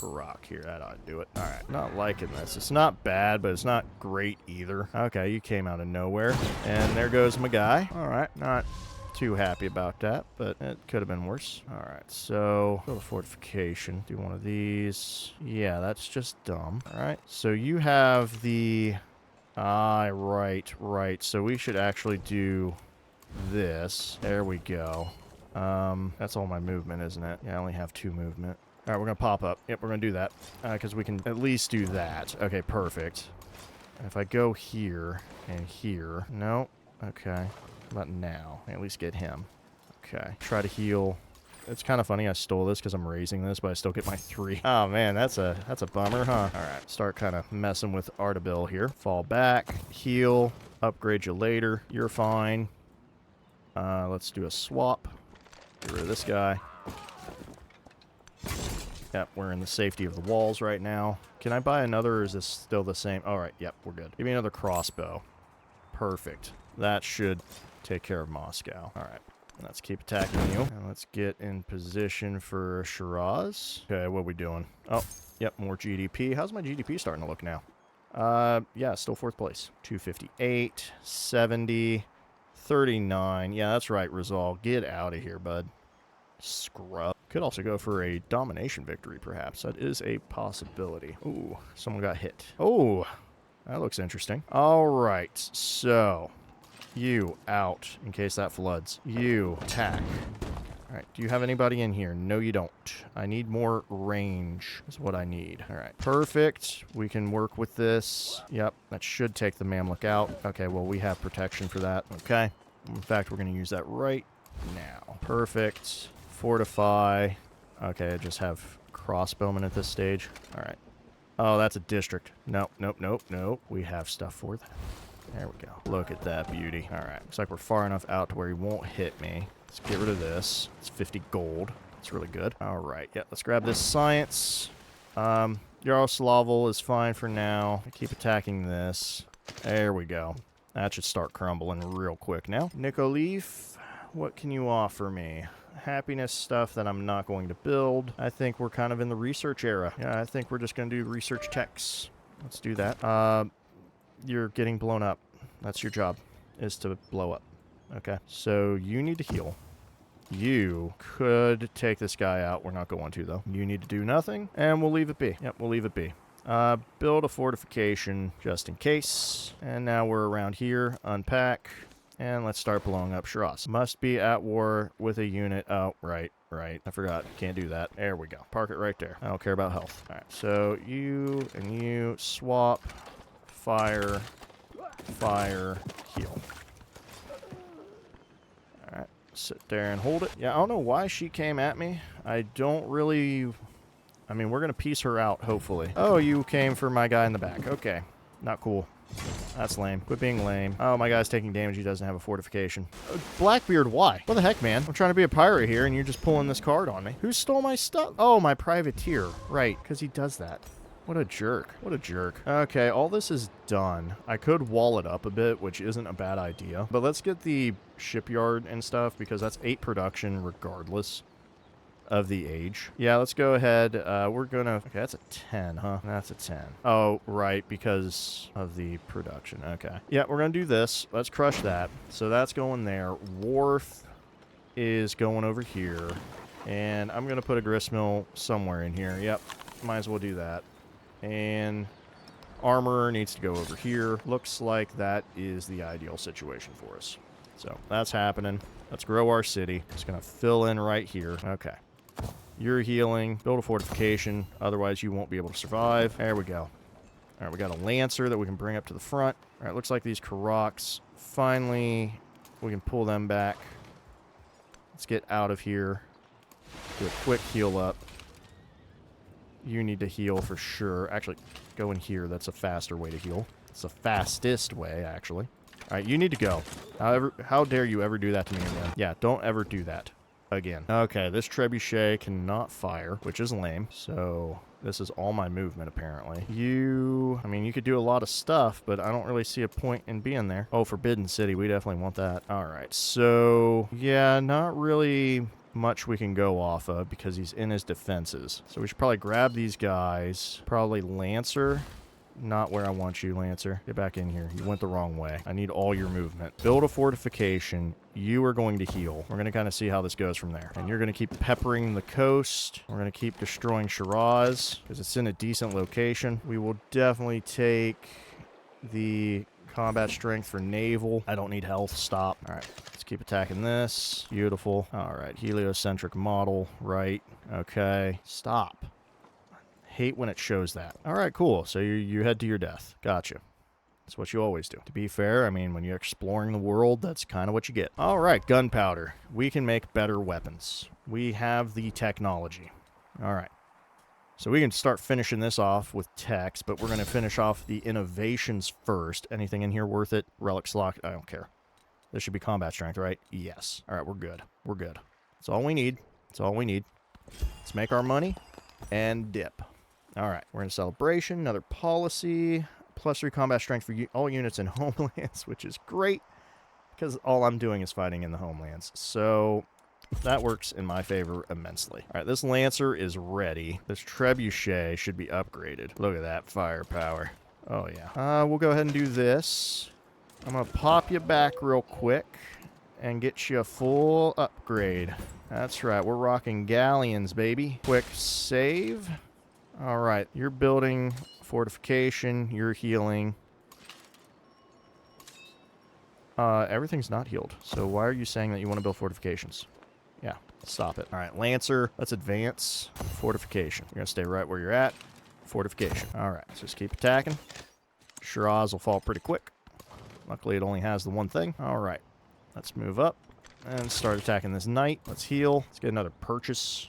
Rock here. That ought to do it. Alright, not liking this. It's not bad, but it's not great either. Okay, you came out of nowhere. And there goes my guy. Alright, not too happy about that, but it could have been worse. Alright, so build a fortification. Do one of these. Yeah, that's just dumb. Alright, so you have the... right. So we should actually do this. There we go. That's all my movement, isn't it? Yeah, I only have 2 movement. Alright, we're going to pop up. Yep, we're going to do that. Because we can at least do that. Okay, perfect. And if I go here and here... No. Okay. How about now? I at least get him. Okay. Try to heal. It's kind of funny I stole this because I'm raising this, but I still get my 3. Oh, man, that's a bummer, huh? Alright, start kind of messing with Ardabil here. Fall back. Heal. Upgrade you later. You're fine. Let's do a swap. Get rid of this guy. Yep, we're in the safety of the walls right now. Can I buy another, or is this still the same? All right, yep, we're good. Give me another crossbow. Perfect. That should take care of Moscow. All right, let's keep attacking you. And let's get in position for Shiraz. Okay, what are we doing? Oh, yep, more GDP. How's my GDP starting to look now? Yeah, still 4th place. 258, 70, 39. Yeah, that's right, Rizal. Get out of here, bud. Scrub. Could also go for a domination victory, perhaps. That is a possibility. Ooh, someone got hit. Oh, that looks interesting. All right, so you out in case that floods. You attack. All right, do you have anybody in here? No, you don't. I need more range is what I need. All right, perfect. We can work with this. Yep, that should take the Mamluk out. Okay, well, we have protection for that. Okay. In fact, we're going to use that right now. Perfect. Fortify. Okay, I just have crossbowmen at this stage. All right. Oh, that's a district. Nope. We have stuff for that. There we go. Look at that beauty. All right. Looks like we're far enough out to where he won't hit me. Let's get rid of this. It's 50 gold. That's really good. All right. Yeah, let's grab this science. Yaroslavel is fine for now. I keep attacking this. There we go. That should start crumbling real quick now. Nicoleaf, what can you offer me? Happiness stuff that I'm not going to build. I think we're kind of in the research era. Yeah, I think we're just going to do research techs. Let's do that. You're getting blown up. That's your job, is to blow up. Okay, so you need to heal. You could take this guy out. We're not going to, though. You need to do nothing, and we'll leave it be. Yep, we'll leave it be. Build a fortification just in case. And now we're around here. Unpack. And let's start blowing up Shiraz. Must be at war with a unit. Oh, right. I forgot. Can't do that. There we go. Park it right there. I don't care about health. All right, so you and you swap. Fire. Fire. Heal. All right. Sit there and hold it. Yeah, I don't know why she came at me. I don't really... I mean, we're going to piece her out, hopefully. Oh, you came for my guy in the back. Okay. Not cool. That's lame. Quit being lame. Oh, my guy's taking damage. He doesn't have a fortification. Blackbeard, why? What the heck, man? I'm trying to be a pirate here, and you're just pulling this card on me. Who stole my stuff? Oh, my privateer. Right, because he does that. What a jerk. What a jerk. Okay, all this is done. I could wall it up a bit, which isn't a bad idea. But let's get the shipyard and stuff, because that's 8 production regardless of the age. Yeah, let's go ahead. We're gonna... Okay, that's a 10, huh? That's a 10. Oh, right, because of the production. Okay. Yeah, we're gonna do this. Let's crush that. So that's going there. Wharf is going over here. And I'm gonna put a gristmill somewhere in here. Yep, might as well do that. And armor needs to go over here. Looks like that is the ideal situation for us. So that's happening. Let's grow our city. Just gonna fill in right here. Okay. You're healing. Build a fortification. Otherwise, you won't be able to survive. There we go. All right, we got a Lancer that we can bring up to the front. All right, looks like these Karoks. Finally, we can pull them back. Let's get out of here. Do a quick heal up. You need to heal for sure. Actually, go in here. That's a faster way to heal. It's the fastest way, actually. All right, you need to go. How dare you ever do that to me again? Yeah, don't ever do that again. Okay, this trebuchet cannot fire, which is lame. So this is all my movement, apparently. I mean, you could do a lot of stuff, but I don't really see a point in being there. Oh, Forbidden City. We definitely want that. All right, so yeah, not really much we can go off of because he's in his defenses. So we should probably grab these guys. Probably Lancer. Not where I want you, Lancer. Get back in here. You went the wrong way. I need all your movement. Build a fortification. You are going to heal. We're going to kind of see how this goes from there. And you're going to keep peppering the coast. We're going to keep destroying Shiraz because it's in a decent location. We will definitely take the combat strength for naval. I don't need health. Stop. All right. Let's keep attacking this. Beautiful. All right. Heliocentric model. Right. Okay. Stop. Hate when it shows that. All right, cool. So you head to your death. Gotcha. That's what you always do. To be fair, I mean, when you're exploring the world, that's kind of what you get. All right, gunpowder. We can make better weapons. We have the technology. All right. So we can start finishing this off with techs, but we're going to finish off the innovations first. Anything in here worth it? Relic slot? I don't care. This should be combat strength, right? Yes. All right, we're good. We're good. That's all we need. That's all we need. Let's make our money and dip. All right, we're in celebration. Another policy. +3 combat strength for all units in homelands, which is great because all I'm doing is fighting in the homelands. So that works in my favor immensely. All right, this Lancer is ready. This Trebuchet should be upgraded. Look at that firepower. Oh, yeah. We'll go ahead and do this. I'm going to pop you back real quick and get you a full upgrade. That's right. We're rocking galleons, baby. Quick save. All right, you're building fortification, you're healing. Everything's not healed, so why are you saying that you want to build fortifications? Yeah, stop it. All right, Lancer, let's advance. Fortification. You're going to stay right where you're at. Fortification. All right, so just keep attacking. Shiraz will fall pretty quick. Luckily, it only has the one thing. All right, let's move up and start attacking this knight. Let's heal. Let's get another purchase.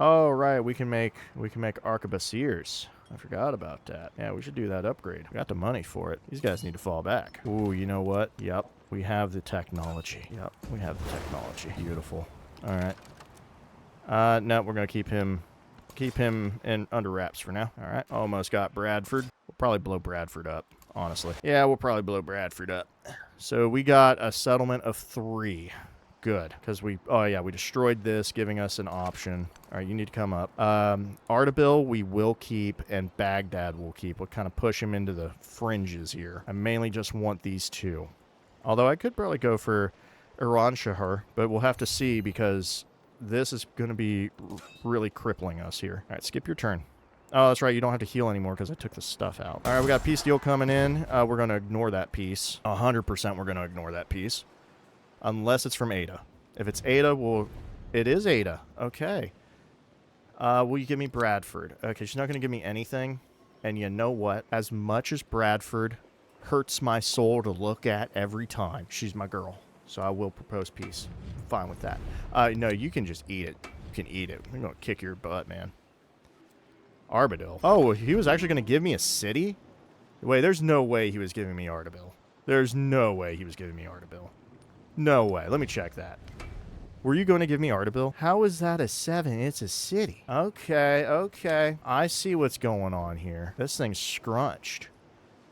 Oh, right, we can make arquebusiers. I forgot about that. Yeah, we should do that upgrade. We got the money for it. These guys need to fall back. Ooh, you know what? Yep, we have the technology. Yep, we have the technology. Beautiful. All right. No, we're going to keep him in under wraps for now. All right. Almost got Bradford. We'll probably blow Bradford up, honestly. Yeah, we'll probably blow Bradford up. So we got a settlement of 3. Good, because we destroyed this, giving us an option. All right, you need to come up. Ardabil we will keep, and Baghdad we'll keep. We'll kind of push him into the fringes here. I mainly just want these 2. Although I could probably go for Iran Shahar, but we'll have to see because this is going to be really crippling us here. All right, skip your turn. Oh, that's right. You don't have to heal anymore because I took the stuff out. All right, we got peace deal coming in. We're going to ignore that piece. 100% we're going to ignore that piece. Unless it's from Ada. If it's Ada, it is Ada. Okay. Will you give me Bradford? Okay, she's not going to give me anything. And you know what? As much as Bradford hurts my soul to look at every time, she's my girl. So I will propose peace. Fine with that. No, you can just eat it. You can eat it. I'm going to kick your butt, man. Ardabil. Oh, he was actually going to give me a city? Wait, there's no way he was giving me Ardabil. There's no way he was giving me Ardabil. No way. Let me check that. Were you going to give me Ardabil? How is that a 7? It's a city. Okay, okay. I see what's going on here. This thing's scrunched.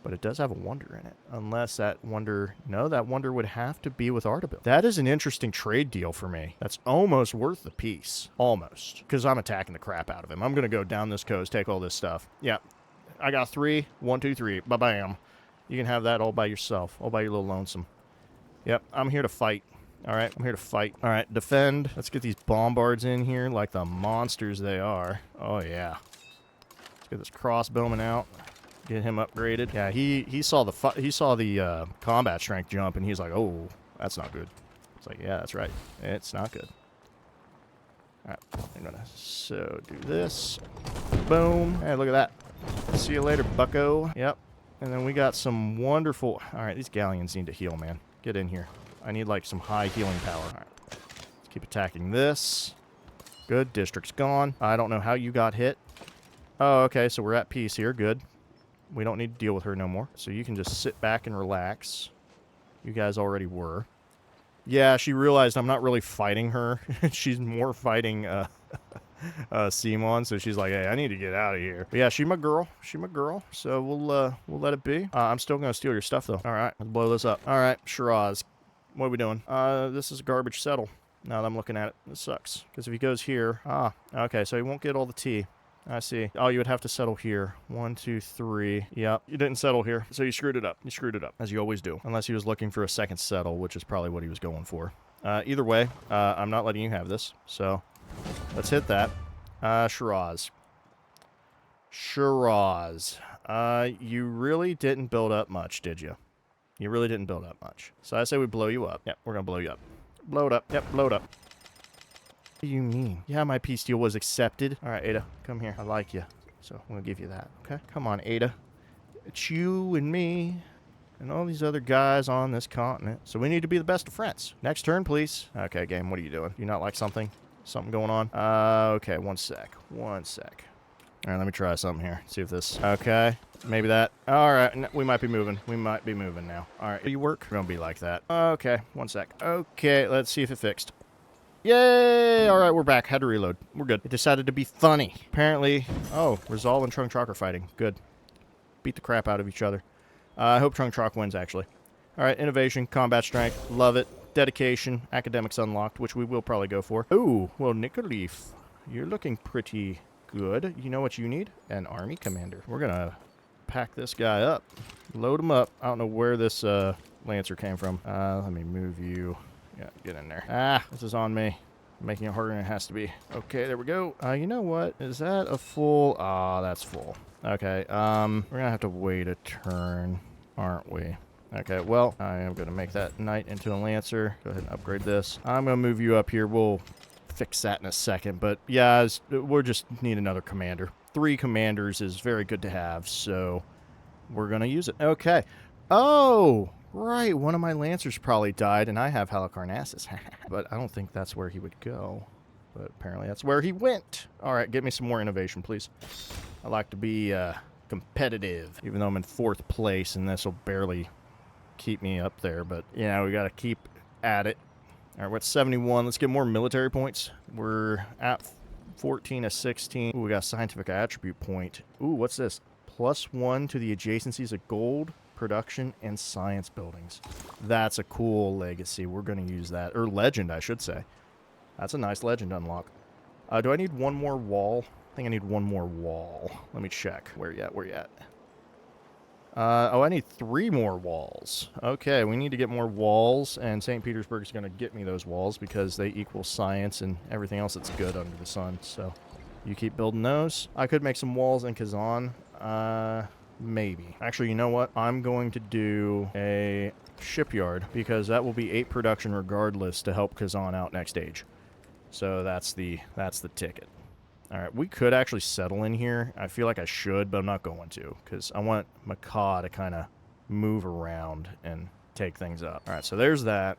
But it does have a wonder in it. Unless that wonder... No, that wonder would have to be with Ardabil. That is an interesting trade deal for me. That's almost worth the piece. Almost. Because I'm attacking the crap out of him. I'm going to go down this coast, take all this stuff. Yeah. I got 3. 1, 2, 3. Ba-bam. You can have that all by yourself. All by your little lonesome. Yep, I'm here to fight. All right, I'm here to fight. All right, defend. Let's get these bombards in here like the monsters they are. Oh, yeah. Let's get this crossbowman out. Get him upgraded. Yeah, he saw the combat strength jump, and he's like, oh, that's not good. It's like, yeah, that's right. It's not good. All right, I'm going to do this. Boom. Hey, look at that. See you later, bucko. Yep. And then we got some wonderful... All right, these galleons need to heal, man. Get in here. I need, like, some high healing power. All right. Let's keep attacking this. Good. District's gone. I don't know how you got hit. Oh, okay. So we're at peace here. Good. We don't need to deal with her no more. So you can just sit back and relax. You guys already were. Yeah, she realized I'm not really fighting her. She's more fighting Simon, so she's like, hey, I need to get out of here. But yeah, she's my girl. She's my girl. So we'll let it be. I'm still gonna steal your stuff though. All right, let's blow this up. All right, Shiraz, what are we doing? This is a garbage settle. Now that I'm looking at it, this sucks. Because if he goes here, okay, so he won't get all the tea. I see. Oh, you would have to settle here. 1, 2, 3. Yep, you didn't settle here, so you screwed it up. You screwed it up, as you always do. Unless he was looking for a second settle, which is probably what he was going for. Either way, I'm not letting you have this, so let's hit that. Shiraz. Shiraz. You really didn't build up much, did you? You really didn't build up much. So I say we blow you up. Yep, we're gonna blow you up. Blow it up. Yep, blow it up. What do you mean? Yeah, my peace deal was accepted. All right, Ada, come here. I like you. So I'm going to give you that, okay? Come on, Ada. It's you and me and all these other guys on this continent. So we need to be the best of friends. Next turn, please. Okay, game, what are you doing? You not like something? Something going on? Okay, one sec. One sec. All right, let me try something here. See if this... Okay, maybe that. All right, we might be moving. We might be moving now. All right, do you work? We're going to be like that. Okay, one sec. Okay, let's see if it fixed. Yay! Alright, we're back. Had to reload. We're good. It decided to be funny. Apparently... Oh, Resolve and Trunk Chalk are fighting. Good. Beat the crap out of each other. I hope Trunk Chalk wins, actually. Alright, Innovation, Combat Strength. Love it. Dedication. Academics unlocked, which we will probably go for. Ooh, well, Nickerleaf, you're looking pretty good. You know what you need? An army commander. We're gonna pack this guy up. Load him up. I don't know where this Lancer came from. Let me move you... Yeah, get in there. Ah, this is on me. Making it harder than it has to be. Okay, there we go. You know what? Is that a full? Ah, that's full. Okay, we're gonna have to wait a turn, aren't we? Okay, well, I am gonna make that knight into a lancer. Go ahead and upgrade this. I'm gonna move you up here. We'll fix that in a second. But yeah, we're just need another commander. 3 commanders is very good to have, so we're gonna use it. Okay. Oh! Right, one of my Lancers probably died, and I have Halicarnassus. But I don't think that's where he would go. But apparently that's where he went. All right, get me some more innovation, please. I like to be competitive, even though I'm in 4th place, and this will barely keep me up there. But, you know, we got to keep at it. All right, we're at 71. Let's get more military points. We're at 14 of 16. Ooh, we got a scientific attribute point. Ooh, what's this? +1 to the adjacencies of gold, production, and science buildings. That's a cool legacy. We're going to use that. Or legend, I should say. That's a nice legend unlock. Do I need one more wall? I think I need one more wall. Let me check. Where you at? Where you at? Oh, I need 3 more walls. Okay, we need to get more walls, and St. Petersburg is going to get me those walls because they equal science and everything else that's good under the sun. So you keep building those. I could make some walls in Kazan. Maybe. Actually, you know what? I'm going to do a shipyard because that will be 8 production regardless to help Kazan out next stage. So that's the ticket. All right, we could actually settle in here. I feel like I should, but I'm not going to because I want Macaw to kind of move around and take things up. All right, so there's that.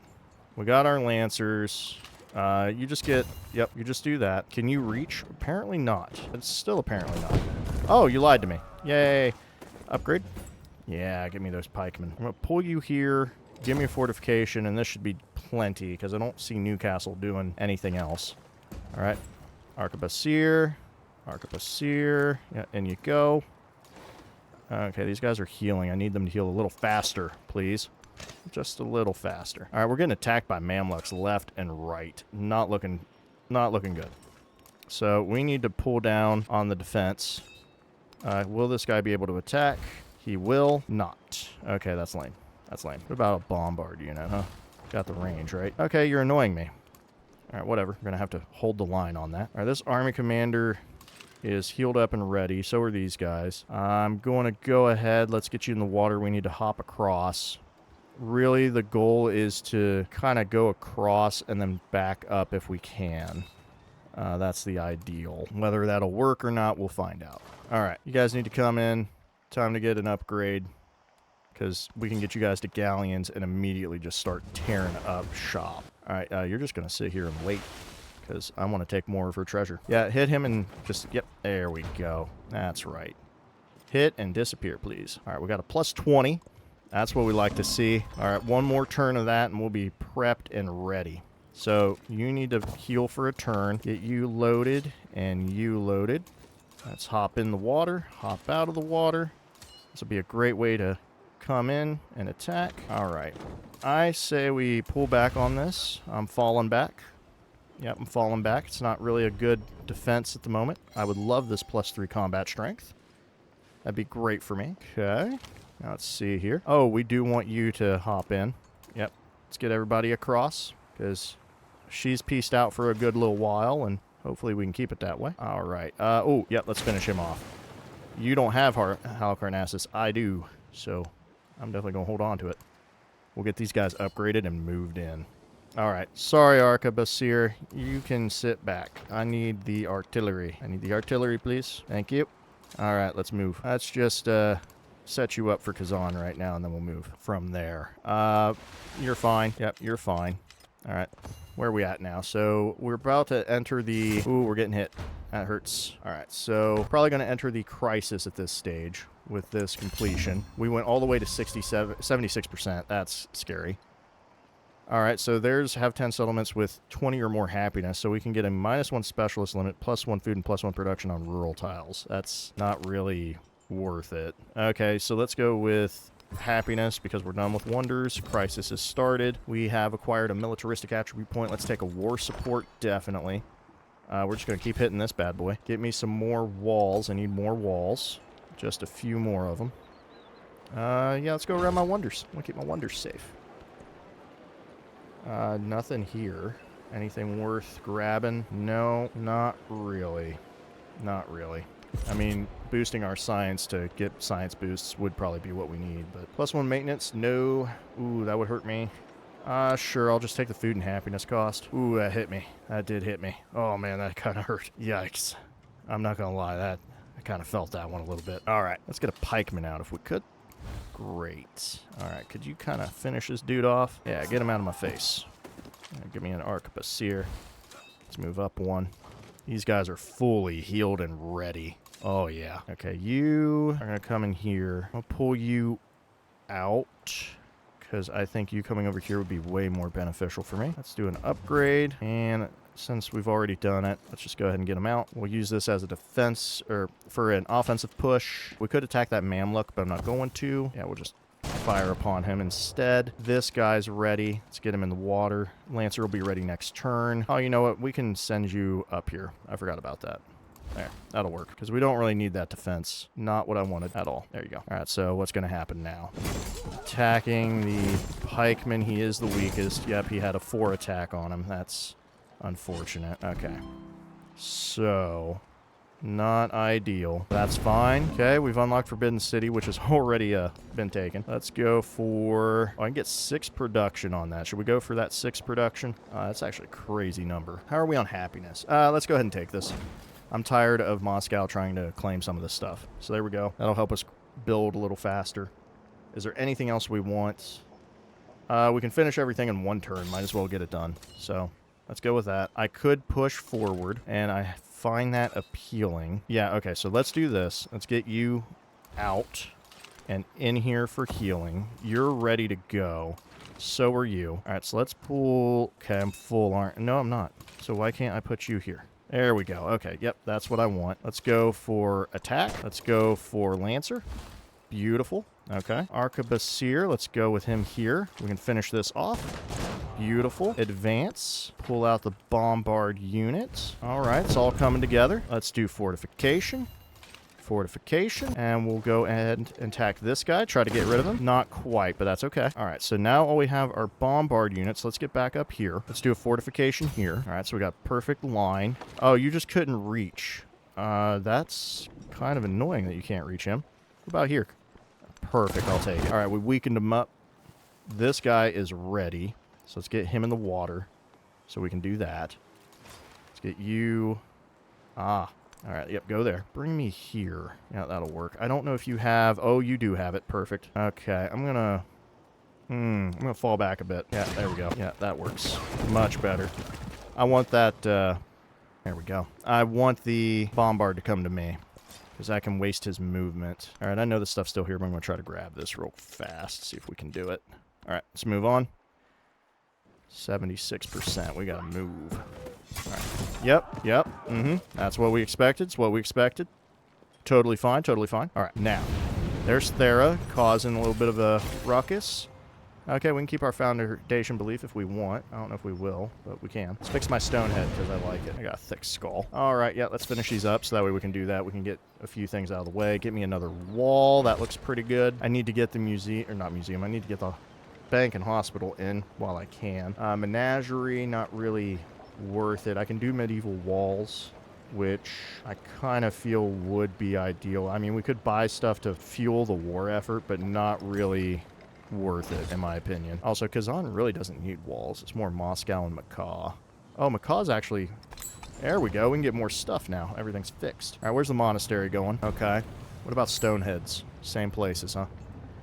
We got our Lancers. You just get, yep, you just do that. Can you reach? Apparently not. It's still apparently not. Oh, you lied to me. Yay. Upgrade? Yeah, give me those pikemen. I'm going to pull you here, give me a fortification, and this should be plenty because I don't see Newcastle doing anything else. All right. Arquebusier. Arquebusier. Yeah, in you go. Okay, these guys are healing. I need them to heal a little faster, please. Just a little faster. All right, we're getting attacked by Mamluks left and right. Not looking good. So we need to pull down on the defense. Will this guy be able to attack? He will not. Okay, that's lame. That's lame. What about a bombard unit, huh? Got the range, right? Okay, you're annoying me. All right, whatever. We're going to have to hold the line on that. All right, this army commander is healed up and ready. So are these guys. I'm going to go ahead. Let's get you in the water. We need to hop across. Really, the goal is to kind of go across and then back up if we can. That's the ideal. Whether that'll work or not, we'll find out. All right, you guys need to come in. Time to get an upgrade because we can get you guys to galleons and immediately just start tearing up shop. All right, you're just going to sit here and wait because I want to take more of her treasure. Yeah, hit him and just, yep, there we go. That's right. Hit and disappear, please. All right, we got a +20. That's what we like to see. All right, one more turn of that and we'll be prepped and ready. So you need to heal for a turn. Get you loaded and you loaded. Let's hop in the water, hop out of the water. This will be a great way to come in and attack. All right. I say we pull back on this. I'm falling back. Yep, I'm falling back. It's not really a good defense at the moment. I would love this +3 combat strength. That'd be great for me. Okay. Now let's see here. Oh, we do want you to hop in. Yep. Let's get everybody across because she's pieced out for a good little while and hopefully we can keep it that way. All right. Oh, yep, let's finish him off. You don't have Halicarnassus. I do. So I'm definitely going to hold on to it. We'll get these guys upgraded and moved in. All right. Sorry, Arquebusier. You can sit back. I need the artillery. I need the artillery, please. Thank you. All right, let's move. Let's just set you up for Kazan right now, and then we'll move from there. You're fine. Yep, you're fine. All right. Where are we at now? So we're about to enter the... Ooh, we're getting hit. That hurts. All right, so probably going to enter the crisis at this stage with this completion. We went all the way to 76%. That's scary. All right, so there's have 10 settlements with 20 or more happiness, so we can get a -1 specialist limit, +1 food, and +1 production on rural tiles. That's not really worth it. Okay, so let's go with happiness because we're done with wonders. Crisis has started. We have acquired a militaristic attribute point. Let's take a war support, definitely. We're just going to keep hitting this bad boy. Get me some more walls. I need more walls. Just a few more of them. Yeah, let's go around my wonders. I want to keep my wonders safe. Nothing here. Anything worth grabbing? No, not really. Not really. I mean, boosting our science to get science boosts would probably be what we need, but +1 maintenance? No. Ooh, that would hurt me. Sure, I'll just take the food and happiness cost. Ooh, that hit me. That did hit me. Oh, man, that kind of hurt. Yikes. I'm not gonna lie, I kind of felt that one a little bit. All right, let's get a pikeman out if we could. Great. All right, could you kind of finish this dude off? Yeah, get him out of my face. Give me an arquebusier. Let's move up one. These guys are fully healed and ready. Oh, yeah. Okay, you are going to come in here. I'll pull you out, because I think you coming over here would be way more beneficial for me. Let's do an upgrade, and since we've already done it, let's just go ahead and get him out. We'll use this as a defense, or for an offensive push. We could attack that Mamluk, but I'm not going to. Yeah, we'll just fire upon him instead. This guy's ready. Let's get him in the water. Lancer will be ready next turn. Oh, you know what? We can send you up here. I forgot about that. There, that'll work, because we don't really need that defense. Not what I wanted at all. There you go. All right, so what's going to happen now? Attacking the pikeman. He is the weakest. Yep, he had a 4 attack on him. That's unfortunate. Okay. So, not ideal. That's fine. Okay, we've unlocked Forbidden City, which has already been taken. Let's go for... Oh, I can get 6 production on that. Should we go for that 6 production? That's actually a crazy number. How are we on happiness? Let's go ahead and take this. I'm tired of Moscow trying to claim some of this stuff. So there we go. That'll help us build a little faster. Is there anything else we want? We can finish everything in 1 turn. Might as well get it done. So let's go with that. I could push forward, and I find that appealing. Yeah, okay, so let's do this. Let's get you out and in here for healing. You're ready to go. So are you. All right, so let's pull... Okay, I'm full, aren't... No, I'm not. So why can't I put you here? There we go. Okay, yep, that's what I want. Let's go for attack. Let's go for Lancer. Beautiful. Okay. Arquebusier, let's go with him here. We can finish this off. Beautiful. Advance. Pull out the bombard unit. All right, it's all coming together. Let's do fortification. Fortification, and we'll go ahead and attack this guy, try to get rid of him. Not quite, but that's okay. All right, so now all we have are bombard units. Let's get back up here. Let's do a fortification here. All right, so we got perfect line. Oh, you just couldn't reach. That's kind of annoying that you can't reach him. What about here? Perfect, I'll take it. All right, we weakened him up. This guy is ready, so let's get him in the water so we can do that. Let's get you... All right, yep, go there. Bring me here. Yeah, that'll work. I don't know if you have... Oh, you do have it. Perfect. Okay, I'm gonna fall back a bit. Yeah, there we go. Yeah, that works. Much better. I want that, There we go. I want the bombard to come to me, because I can waste his movement. All right, I know this stuff's still here, but I'm gonna try to grab this real fast, see if we can do it. All right, let's move on. 76%. We gotta move. All right. Yep. That's what we expected. It's what we expected. Totally fine, totally fine. All right, now, there's Thera causing a little bit of a ruckus. Okay, we can keep our foundation belief if we want. I don't know if we will, but we can. Let's fix my stone head because I like it. I got a thick skull. All right, yeah, let's finish these up so that way we can do that. We can get a few things out of the way. Get me another wall. That looks pretty good. I need to get the museum, or not museum, I need to get the bank and hospital in while I can. Menagerie, not really worth it. I can do medieval walls, which I kind of feel would be ideal. I mean, we could buy stuff to fuel the war effort, but not really worth it, in my opinion. Also, Kazan really doesn't need walls. It's more Moscow and Macaw. Oh, Macaw's actually... There we go. We can get more stuff now. Everything's fixed. All right, where's the monastery going? Okay. What about Stoneheads? Same places, huh?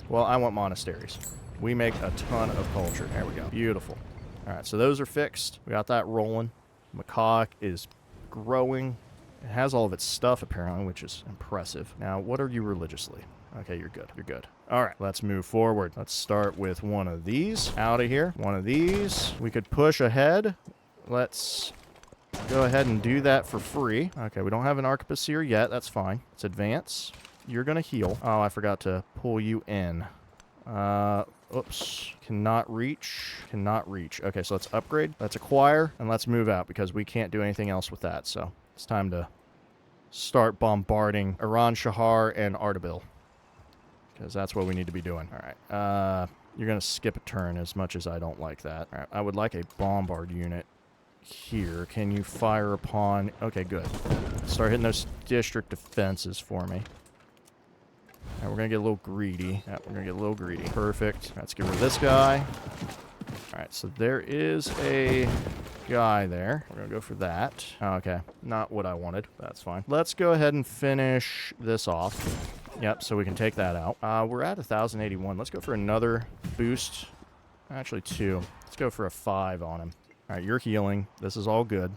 Well, I want monasteries. We make a ton of culture. There we go. Beautiful. All right, so those are fixed. We got that rolling. Macaw is growing. It has all of its stuff, apparently, which is impressive. Now, what are you religiously? Okay, you're good. You're good. All right, let's move forward. Let's start with one of these. Out of here. One of these. We could push ahead. Let's go ahead and do that for free. Okay, we don't have an arquebusier yet. That's fine. Let's advance. You're going to heal. Oh, I forgot to pull you in. Oops. Cannot reach. Cannot reach. Okay, so let's upgrade. Let's acquire. And let's move out because we can't do anything else with that. So it's time to start bombarding Iran Shahar and Ardabil, because that's what we need to be doing. All right. You're going to skip a turn as much as I don't like that. All right. I would like a bombard unit here. Can you fire upon... Okay, good. Start hitting those district defenses for me. All right, we're going to get a little greedy. Yeah, we're going to get a little greedy. Perfect. Let's get rid of this guy. All right, so there is a guy there. We're going to go for that. Oh, okay. Not what I wanted. That's fine. Let's go ahead and finish this off. Yep, so we can take that out. We're at 1,081. Let's go for another boost. Actually, 2. Let's go for a 5 on him. All right, you're healing. This is all good.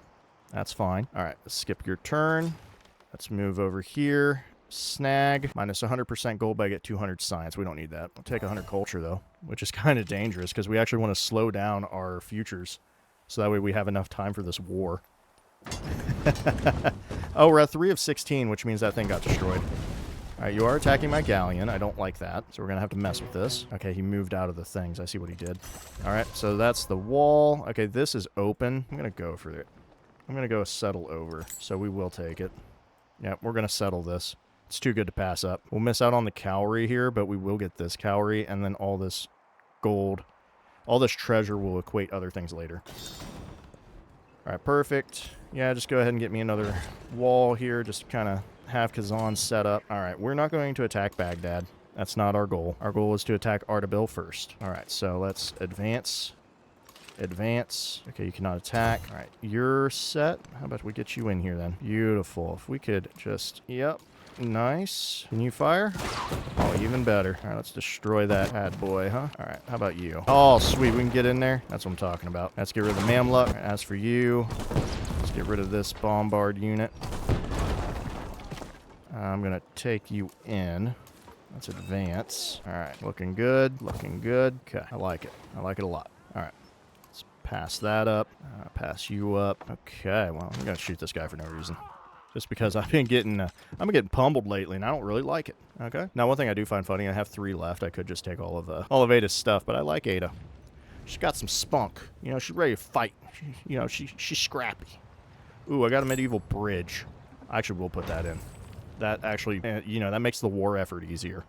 That's fine. All right, let's skip your turn. let's move over here. Snag. Minus 100% gold, but I get 200 science. We don't need that. I'll take 100 culture, though, which is kind of dangerous because we actually want to slow down our futures. So that way we have enough time for this war. Oh, we're at 3 of 16, which means that thing got destroyed. All right, you are attacking my galleon. I don't like that, so we're going to have to mess with this. Okay, he moved out of the things. I see what he did. All right, so that's the wall. Okay, this is open. I'm going to go for it. I'm going to go settle over, so we will take it. Yeah, we're going to settle this. It's too good to pass up. We'll miss out on the cowrie here, but we will get this cowrie, and then all this gold, all this treasure will equate other things later. All right, perfect. Yeah, just go ahead and get me another wall here, just kind of have Kazan set up. All right, we're not going to attack Baghdad. That's not our goal. Our goal is to attack Ardabil first. All right, so let's advance. Advance. Okay, you cannot attack. All right, you're set. How about we get you in here then? Beautiful. If we could just... Yep. Nice. Can you fire? Oh, even better. All right, let's destroy that bad boy, huh? All right, how about you? Oh, sweet. We can get in there. That's what I'm talking about. Let's get rid of the Mamluk. As for you, let's get rid of this bombard unit. I'm going to take you in. Let's advance. All right, looking good. Looking good. Okay, I like it. I like it a lot. All right. Let's pass that up. Pass you up. Okay, well, I'm going to shoot this guy for no reason. Just because I've been getting, I'm getting pummeled lately, and I don't really like it. Okay. Now, one thing I do find funny, I have 3 left. I could just take all of Ada's stuff, but I like Ada. She's got some spunk. You know, she's ready to fight. She's scrappy. Ooh, I got a medieval bridge. I actually will put that in. That actually, that makes the war effort easier.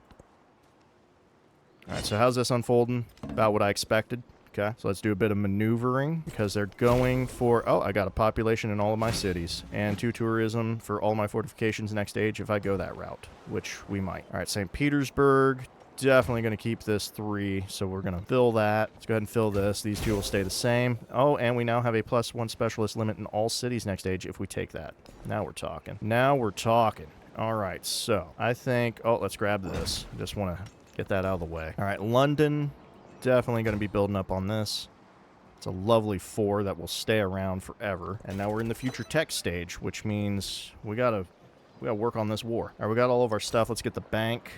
All right. So how's this unfolding? About what I expected. Okay, so let's do a bit of maneuvering because they're going for... Oh, I got a population in all of my cities and 2 tourism for all my fortifications next stage if I go that route, which we might. All right, St. Petersburg, definitely going to keep this 3, so we're going to fill that. Let's go ahead and fill this. These 2 will stay the same. Oh, and we now have a +1 specialist limit in all cities next stage if we take that. Now we're talking. Now we're talking. All right, so I think... Oh, let's grab this. Just want to get that out of the way. All right, London... Definitely going to be building up on this. It's a lovely 4 that will stay around forever. And now we're in the future tech stage, which means we gotta work on this war. All right, we got all of our stuff. Let's get the bank.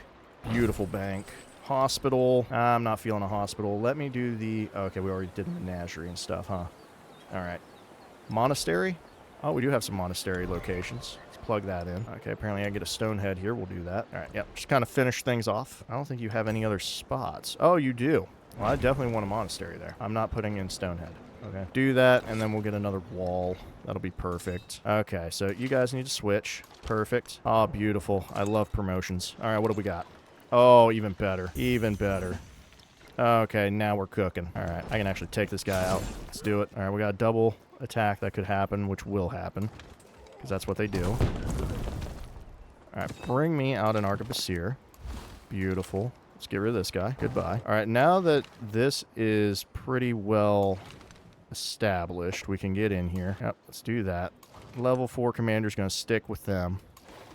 Beautiful bank. Hospital. I'm not feeling a hospital. Let me do the... Okay, we already did the menagerie and stuff, huh? All right. Monastery? Oh, we do have some monastery locations. Let's plug that in. Okay, apparently I get a stonehead here. We'll do that. All right, yep. Just kind of finish things off. I don't think you have any other spots. Oh, you do. Well, I definitely want a monastery there. I'm not putting in Stonehead. Okay. Do that, and then we'll get another wall. That'll be perfect. Okay, so you guys need to switch. Perfect. Oh, beautiful. I love promotions. All right, what do we got? Oh, even better. Even better. Okay, now we're cooking. All right, I can actually take this guy out. Let's do it. All right, we got a double attack that could happen, which will happen, because that's what they do. All right, bring me out an Arquebusier. Beautiful. Let's get rid of this guy. Goodbye. All right, now that this is pretty well established, we can get in here. Yep, let's do that. Level 4 commander's going to stick with them.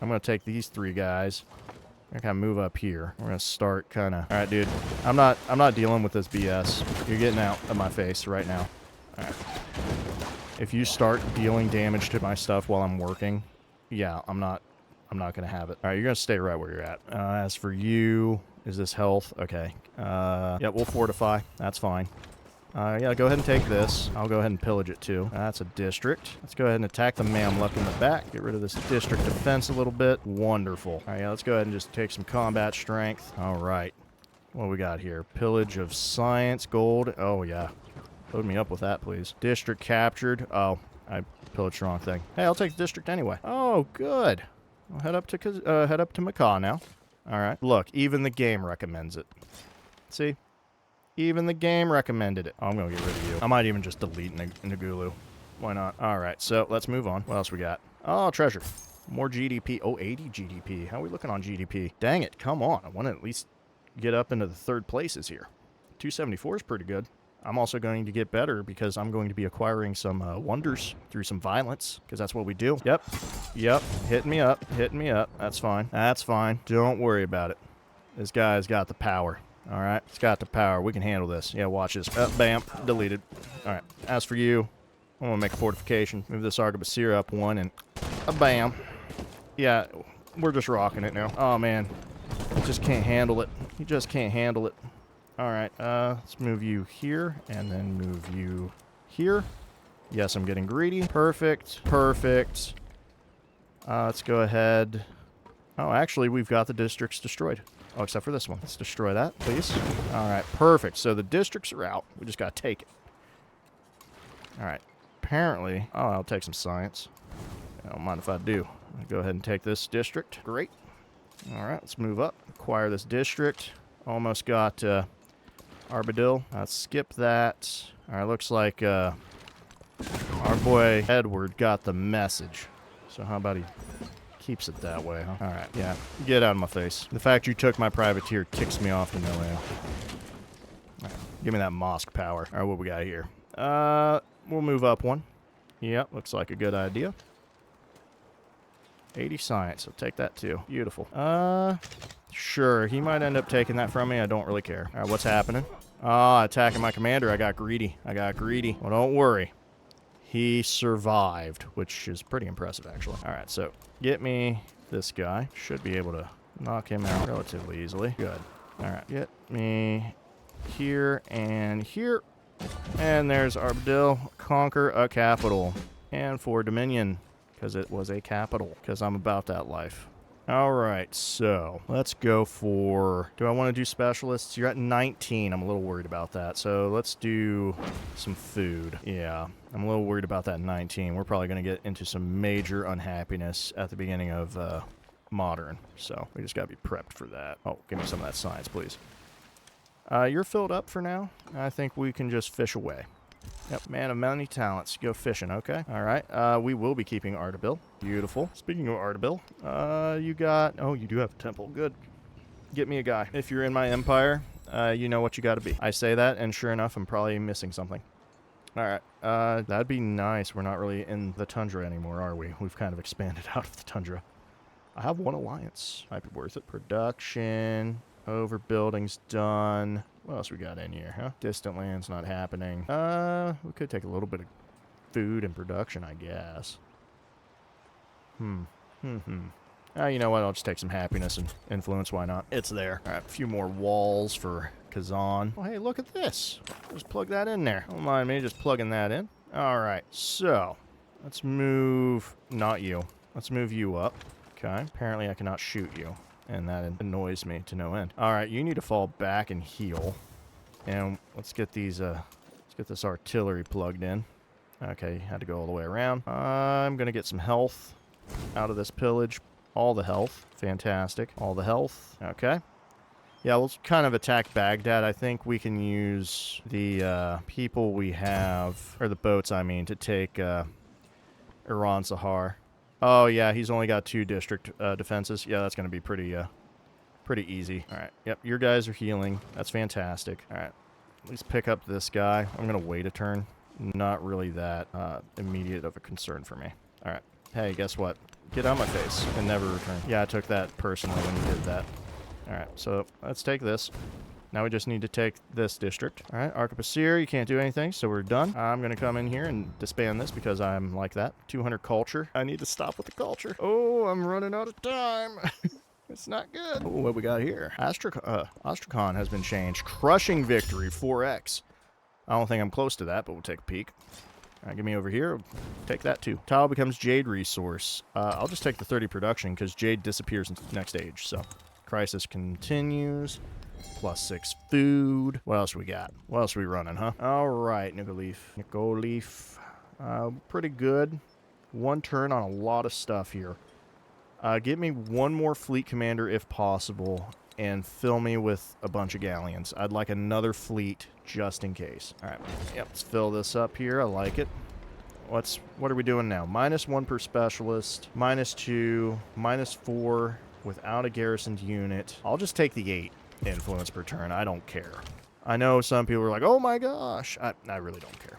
I'm going to take these 3 guys. I'm going to kind of move up here. We're going to start kind of... All right, dude. I'm not dealing with this BS. You're getting out of my face right now. All right. If you start dealing damage to my stuff while I'm working, yeah, I'm not going to have it. All right, you're going to stay right where you're at. As for you... Is this health? Okay. Yeah, we'll fortify. That's fine. Yeah, go ahead and take this. I'll go ahead and pillage it too. That's a district. Let's go ahead and attack the Mamluk in the back. Get rid of this district defense a little bit. Wonderful. All right, yeah, let's go ahead and just take some combat strength. All right. What do we got here? Pillage of science, gold. Oh, yeah. Load me up with that, please. District captured. Oh, I pillaged the wrong thing. Hey, I'll take the district anyway. Oh, good. I'll head up to Macaw now. All right. Look, even the game recommends it. See? Even the game recommended it. Oh, I'm going to get rid of you. I might even just delete Nagulu. Why not? All right, so let's move on. What else we got? Oh, treasure. More GDP. Oh, 80 GDP. How are we looking on GDP? Dang it. Come on. I want to at least get up into the 3rd places here. 274 is pretty good. I'm also going to get better because I'm going to be acquiring some wonders through some violence, because that's what we do. Yep. Hitting me up. That's fine. That's fine. Don't worry about it. This guy's got the power. All right. He's got the power. We can handle this. Yeah, watch this. Bam. Deleted. All right. As for you, I'm going to make a fortification. Move this Arquebusier up 1 and bam. Yeah, we're just rocking it now. Oh, man. He just can't handle it. He just can't handle it. All right, let's move you here, and then move you here. Yes, I'm getting greedy. Perfect, perfect. Let's go ahead. Oh, actually, we've got the districts destroyed. Oh, except for this one. Let's destroy that, please. All right, perfect. So the districts are out. We just got to take it. All right. Apparently... Oh, I'll take some science. I don't mind if I do. I'll go ahead and take this district. Great. All right, let's move up. Acquire this district. Almost got Armadillo. Let's skip that. All right, looks like our boy Edward got the message. So how about he keeps it that way, huh? All right, yeah. Get out of my face. The fact you took my privateer ticks me off to no end. All right, give me that mosque power. All right, what we got here? We'll move up one. Yep, looks like a good idea. 80 science, so take that too. Beautiful. Sure, he might end up taking that from me. I don't really care. All right, what's happening? Ah, attacking my commander. I got greedy. Well, don't worry. He survived, which is pretty impressive, actually. All right, so get me this guy. Should be able to knock him out relatively easily. Good. All right, get me here and here. And there's Armadillo. Conquer a capital. And for Dominion, because it was a capital, because I'm about that life. All right, so let's go for... Do I want to do specialists? You're at 19. I'm a little worried about that. So let's do some food. Yeah, I'm a little worried about that 19. We're probably going to get into some major unhappiness at the beginning of modern. So we just got to be prepped for that. Oh, give me some of that science, please. You're filled up for now. I think we can just fish away. Yep, man of many talents. Go fishing, okay? All right, we will be keeping Ardabil. Beautiful. Speaking of Ardabil, you got... Oh, you do have a temple. Good. Get me a guy. If you're in my empire, you know what you got to be. I say that, and sure enough, I'm probably missing something. All right, that'd be nice. We're not really in the Tundra anymore, are we? We've kind of expanded out of the Tundra. I have one alliance. Might be worth it. Production... Overbuilding's done. What else we got in here, huh? Distant land's not happening. We could take a little bit of food and production, I guess. You know what? I'll just take some happiness and influence. Why not? It's there. All right, a few more walls for Kazan. Oh, hey, look at this. Just plug that in there. Don't mind me just plugging that in. All right, so let's move... Not you. Let's move you up. Okay. Apparently, I cannot shoot you. And that annoys me to no end. All right, you need to fall back and heal. And let's get these, let's get this artillery plugged in. Okay, had to go all the way around. I'm gonna get some health out of this pillage. All the health. Fantastic. All the health. Okay. Yeah, we'll kind of attack Baghdad. I think we can use the people we have, or the boats, I mean, to take Iran Sahar. Oh, yeah, he's only got 2 district defenses. Yeah, that's going to be pretty easy. All right, yep, your guys are healing. That's fantastic. All right, let's pick up this guy. I'm going to wait a turn. Not really that immediate of a concern for me. All right, hey, guess what? Get out of my face and never return. Yeah, I took that personally when you did that. All right, so let's take this. Now we just need to take this district. All right, Archipasir, you can't do anything, so we're done. I'm going to come in here and disband this because I'm like that. 200 culture. I need to stop with the culture. Oh, I'm running out of time. It's not good. Oh, what we got here? Astrakhan has been changed. Crushing victory, 4x. I don't think I'm close to that, but we'll take a peek. All right, give me over here. Take that too. Tile becomes Jade resource. I'll just take the 30 production because Jade disappears in next age, so... Crisis continues. +6 food. What else we got? What else are we running, huh? All right, Nickel Leaf. Pretty good. 1 turn on a lot of stuff here. Get me 1 more fleet commander if possible, and fill me with a bunch of galleons. I'd like another fleet just in case. All right, yep, let's fill this up here. I like it. What are we doing now? -1 per specialist, -2, -4 without a garrisoned unit. I'll just take the 8 influence per turn. I don't care. I know some people are like, oh my gosh. I really don't care.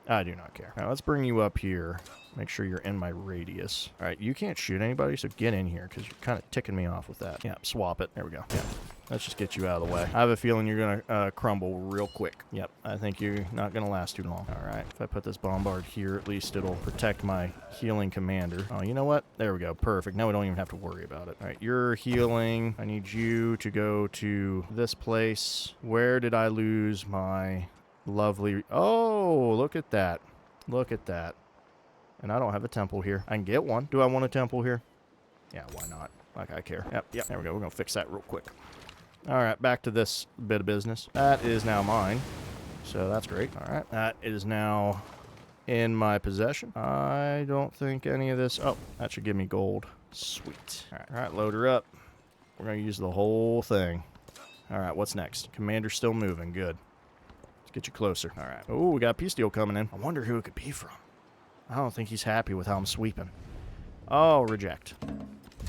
I do not care. Now let's bring you up here. Make sure you're in my radius. All right, you can't shoot anybody, so get in here because you're kind of ticking me off with that. Yeah, swap it. There we go. Yeah. Let's just get you out of the way. I have a feeling you're going to crumble real quick. Yep, I think you're not going to last too long. All right, if I put this bombard here, at least it'll protect my healing commander. Oh, you know what? There we go. Perfect. Now we don't even have to worry about it. All right, you're healing. I need you to go to this place. Where did I lose my lovely... Oh, look at that. Look at that. And I don't have a temple here. I can get one. Do I want a temple here? Yeah, why not? Like I care. Yep. There we go. We're going to fix that real quick. All right, back to this bit of business. That is now mine, so that's great. All right, that is now in my possession. I don't think any of this... Oh, that should give me gold. Sweet. All right, load her up. We're going to use the whole thing. All right, what's next? Commander's still moving. Good. Let's get you closer. All right. Oh, we got a peace deal coming in. I wonder who it could be from. I don't think he's happy with how I'm sweeping. Oh, reject.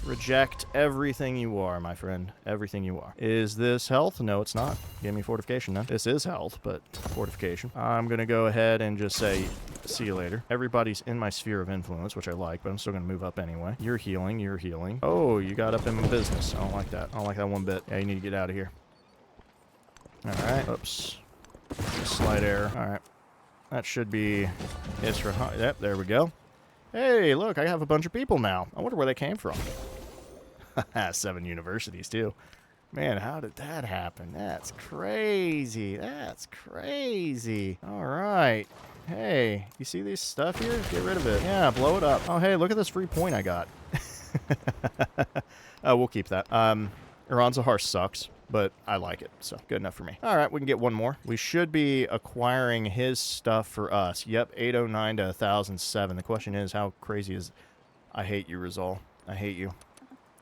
Reject everything you are, my friend. Everything you are. Is this health? No, it's not. Give me fortification then. This is health, but fortification. I'm going to go ahead and just say, see you later. Everybody's in my sphere of influence, which I like, but I'm still going to move up anyway. You're healing. You're healing. Oh, you got up in my business. I don't like that. I don't like that one bit. Yeah, you need to get out of here. All right. Oops. Slight error. All right. That should be... Yep, there we go. Hey, look, I have a bunch of people now. I wonder where they came from. 7 universities, too. Man, how did that happen? That's crazy. That's crazy. All right. Hey, you see this stuff here? Get rid of it. Yeah, blow it up. Oh, hey, look at this free point I got. We'll keep that. Iran's a Harsh sucks, but I like it, so good enough for me. All right, we can get one more. We should be acquiring his stuff for us. Yep, 809 to 1007. The question is, how crazy is... I hate you, Rizal. I hate you.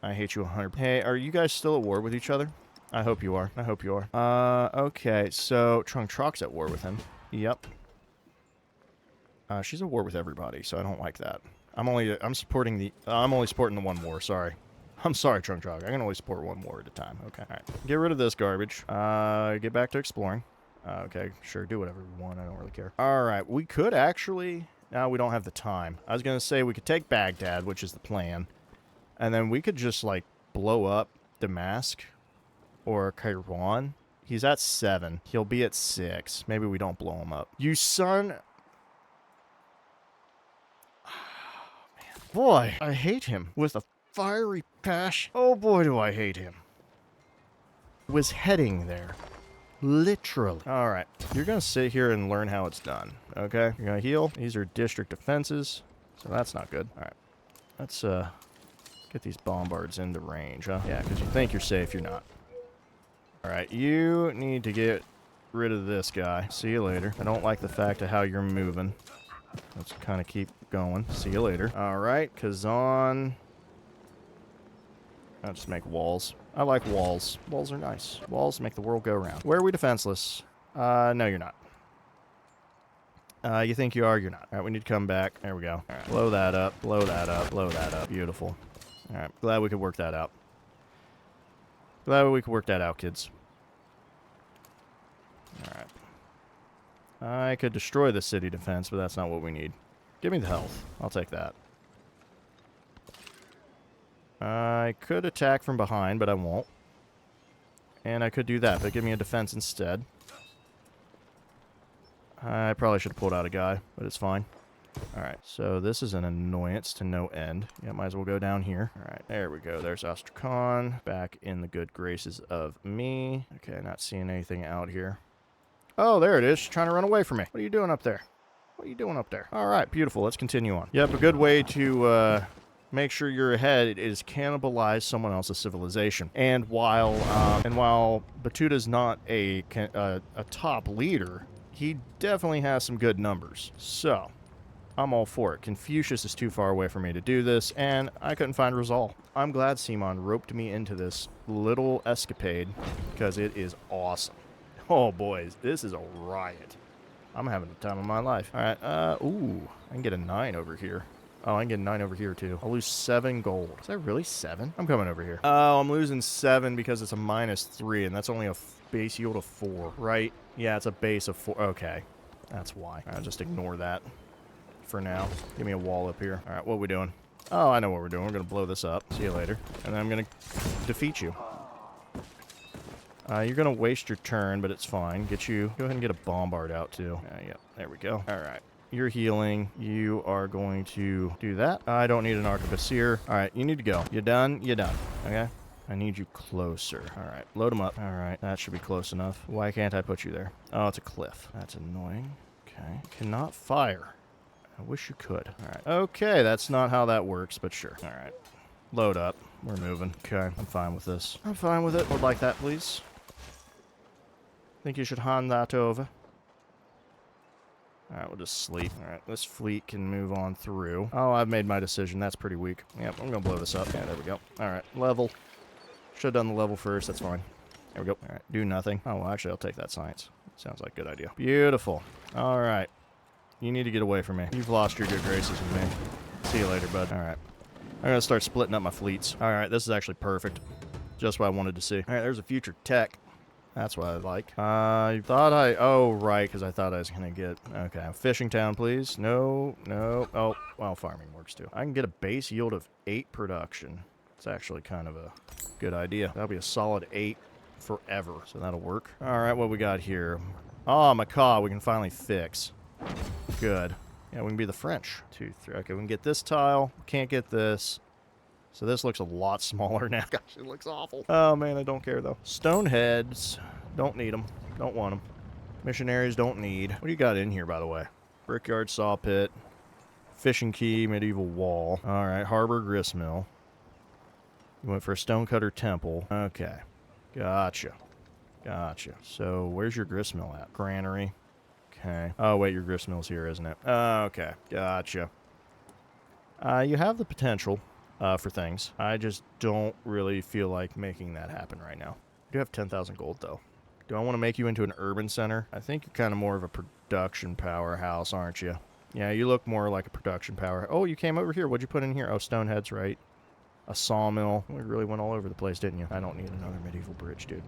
I hate you 100%. Hey, are you guys still at war with each other? I hope you are. I hope you are. Okay, so Trung Troc's at war with him. Yep. She's at war with everybody, so I don't like that. I'm only supporting the one war, sorry. I'm sorry, Trung Troc. I can only support one war at a time. Okay. All right. Get rid of this garbage. Get back to exploring. Okay, sure. Do whatever we want. I don't really care. All right. We could actually... No, we don't have the time. I was going to say we could take Baghdad, which is the plan. And then we could just, like, blow up Damascus or Kairouan. He's at 7. He'll be at 6. Maybe we don't blow him up. You son... Oh, man. Boy, I hate him with a fiery passion. Oh, boy, do I hate him. Was heading there. Literally. All right. You're going to sit here and learn how it's done. Okay? You're going to heal. These are district defenses. So that's not good. All right. Let's, get these bombards into range, huh? Yeah, because you think you're safe, you're not. Alright, you need to get rid of this guy. See you later. I don't like the fact of how you're moving. Let's kind of keep going. See you later. Alright, Kazan. I'll just make walls. I like walls. Walls are nice. Walls make the world go round. Where are we defenseless? No, you're not. You think you are, you're not. Alright, we need to come back. There we go. Alright, blow that up, blow that up, blow that up. Beautiful. Alright, glad we could work that out. Glad we could work that out, kids. Alright. I could destroy the city defense, but that's not what we need. Give me the health. I'll take that. I could attack from behind, but I won't. And I could do that, but give me a defense instead. I probably should have pulled out a guy, but it's fine. Alright, so this is an annoyance to no end. Yeah, might as well go down here. Alright, there we go. There's Astrakhan. Back in the good graces of me. Okay, not seeing anything out here. Oh, there it is. She's trying to run away from me. What are you doing up there? What are you doing up there? Alright, beautiful. Let's continue on. Yep, a good way to make sure you're ahead is cannibalize someone else's civilization. And while Batuta's not a top leader, he definitely has some good numbers. So... I'm all for it. Confucius is too far away for me to do this, and I couldn't find Rizal. I'm glad Simon roped me into this little escapade, because it is awesome. Oh, boys, this is a riot. I'm having the time of my life. All right, ooh, I can get a 9 over here. Oh, I can get a 9 over here, too. I'll lose 7 gold. Is that really 7? I'm coming over here. Oh, I'm losing 7 because it's a -3, and that's only a base yield of 4, right? Yeah, it's a base of 4. Okay, that's why. I'll just ignore that. For now. Give me a wall up here. Alright, what are we doing? Oh, I know what we're doing. We're going to blow this up. See you later. And then I'm going to defeat you. You're going to waste your turn, but it's fine. Go ahead and get a bombard out, too. Yep, there we go. All right. You're healing. You are going to do that. I don't need an arquebusier. All right, you need to go. You done? You done. Okay. I need you closer. All right, load them up. All right, that should be close enough. Why can't I put you there? Oh, it's a cliff. That's annoying. Okay. Cannot fire. I wish you could. All right. Okay, that's not how that works, but sure. All right. Load up. We're moving. Okay, I'm fine with this. I'm fine with it. Would like that, please. Think you should hand that over. All right, we'll just sleep. All right, this fleet can move on through. Oh, I've made my decision. That's pretty weak. Yep, I'm going to blow this up. Yeah, there we go. All right, level. Should have done the level first. That's fine. There we go. All right, do nothing. Oh, well, actually, I'll take that science. Sounds like a good idea. Beautiful. All right. You need to get away from me. You've lost your good graces with me. See you later, bud. All right. I'm going to start splitting up my fleets. All right, this is actually perfect. Just what I wanted to see. All right, there's a future tech. That's what I like. Oh, right, because I thought I was going to get... Okay, fishing town, please. No. Oh, well, farming works, too. I can get a base yield of 8 production. It's actually kind of a good idea. That'll be a solid 8 forever, so that'll work. All right, what we got here? Oh, macaw, we can finally fix. Good. Yeah, we can be the French. 2, 3. Okay, we can get this tile. Can't get this. So this looks a lot smaller now. Gosh, it looks awful. Oh, man, I don't care, though. Stoneheads. Don't need them. Don't want them. Missionaries don't need. What do you got in here, by the way? Brickyard saw pit. Fishing key, medieval wall. All right, harbor gristmill. You went for a stonecutter temple. Okay. Gotcha. So where's your gristmill at? Granary. Okay. Oh, wait, your gristmill's here, isn't it? Okay. Gotcha. You have the potential. For things. I just don't really feel like making that happen right now. I do have 10,000 gold, though. Do I want to make you into an urban center? I think you're kind of more of a production powerhouse, aren't you? Yeah, you look more like a production power. Oh, you came over here. What'd you put in here? Oh, Stonehead's right. A sawmill. We really went all over the place, didn't you? I don't need another medieval bridge, dude.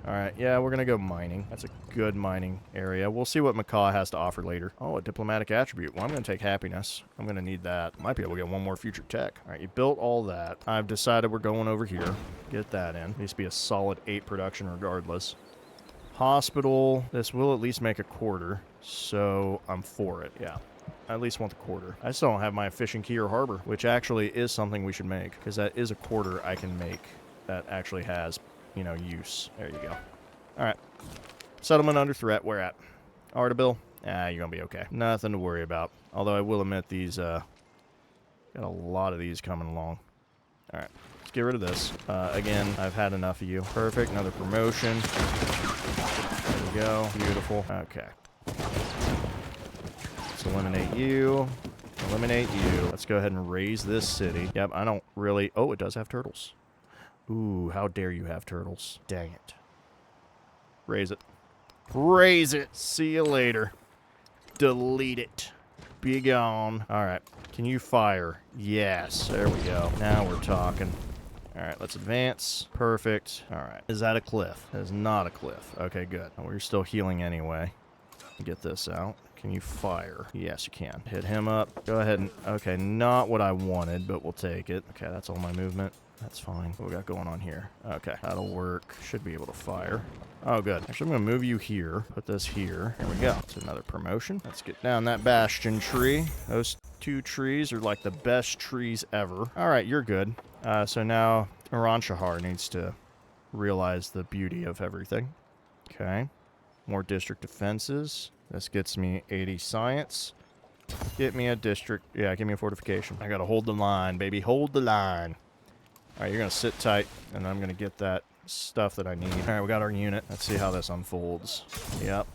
All right, yeah, we're going to go mining. That's a good mining area. We'll see what Macaw has to offer later. Oh, a diplomatic attribute. Well, I'm going to take happiness. I'm going to need that. Might be able to get one more future tech. All right, you built all that. I've decided we're going over here. Get that in. Needs to be a solid 8 production regardless. Hospital. This will at least make a quarter, so I'm for it. Yeah. I at least want the quarter. I still don't have my fishing key or harbor, which actually is something we should make, because that is a quarter I can make that actually has, you know, use. There you go. All right. Settlement under threat. Where at? Artabil? You're going to be okay. Nothing to worry about. Although I will admit these, got a lot of these coming along. All right. Let's get rid of this. Again, I've had enough of you. Perfect. Another promotion. There we go. Beautiful. Okay. Let's eliminate you. Eliminate you. Let's go ahead and raise this city. Yep, I don't really... Oh, it does have turtles. Ooh, how dare you have turtles. Dang it. Raise it. Raise it. See you later. Delete it. Be gone. All right. Can you fire? Yes. There we go. Now we're talking. All right, let's advance. Perfect. All right. Is that a cliff? That is not a cliff. Okay, good. Oh, we're still healing anyway. Get this out. Can you fire? Yes, you can. Hit him up. Go ahead and... Okay, not what I wanted, but we'll take it. Okay, that's all my movement. That's fine. What we got going on here? Okay, that'll work. Should be able to fire. Oh, good. Actually, I'm going to move you here. Put this here. There we go. It's another promotion. Let's get down that bastion tree. Those 2 trees are like the best trees ever. All right, you're good. So now Iran Shahar needs to realize the beauty of everything. Okay. More district defenses. This gets me 80 science. Get me a district. Yeah, give me a fortification. I got to hold the line, baby. Hold the line. All right, you're going to sit tight, and I'm going to get that stuff that I need. All right, we got our unit. Let's see how this unfolds. Yep.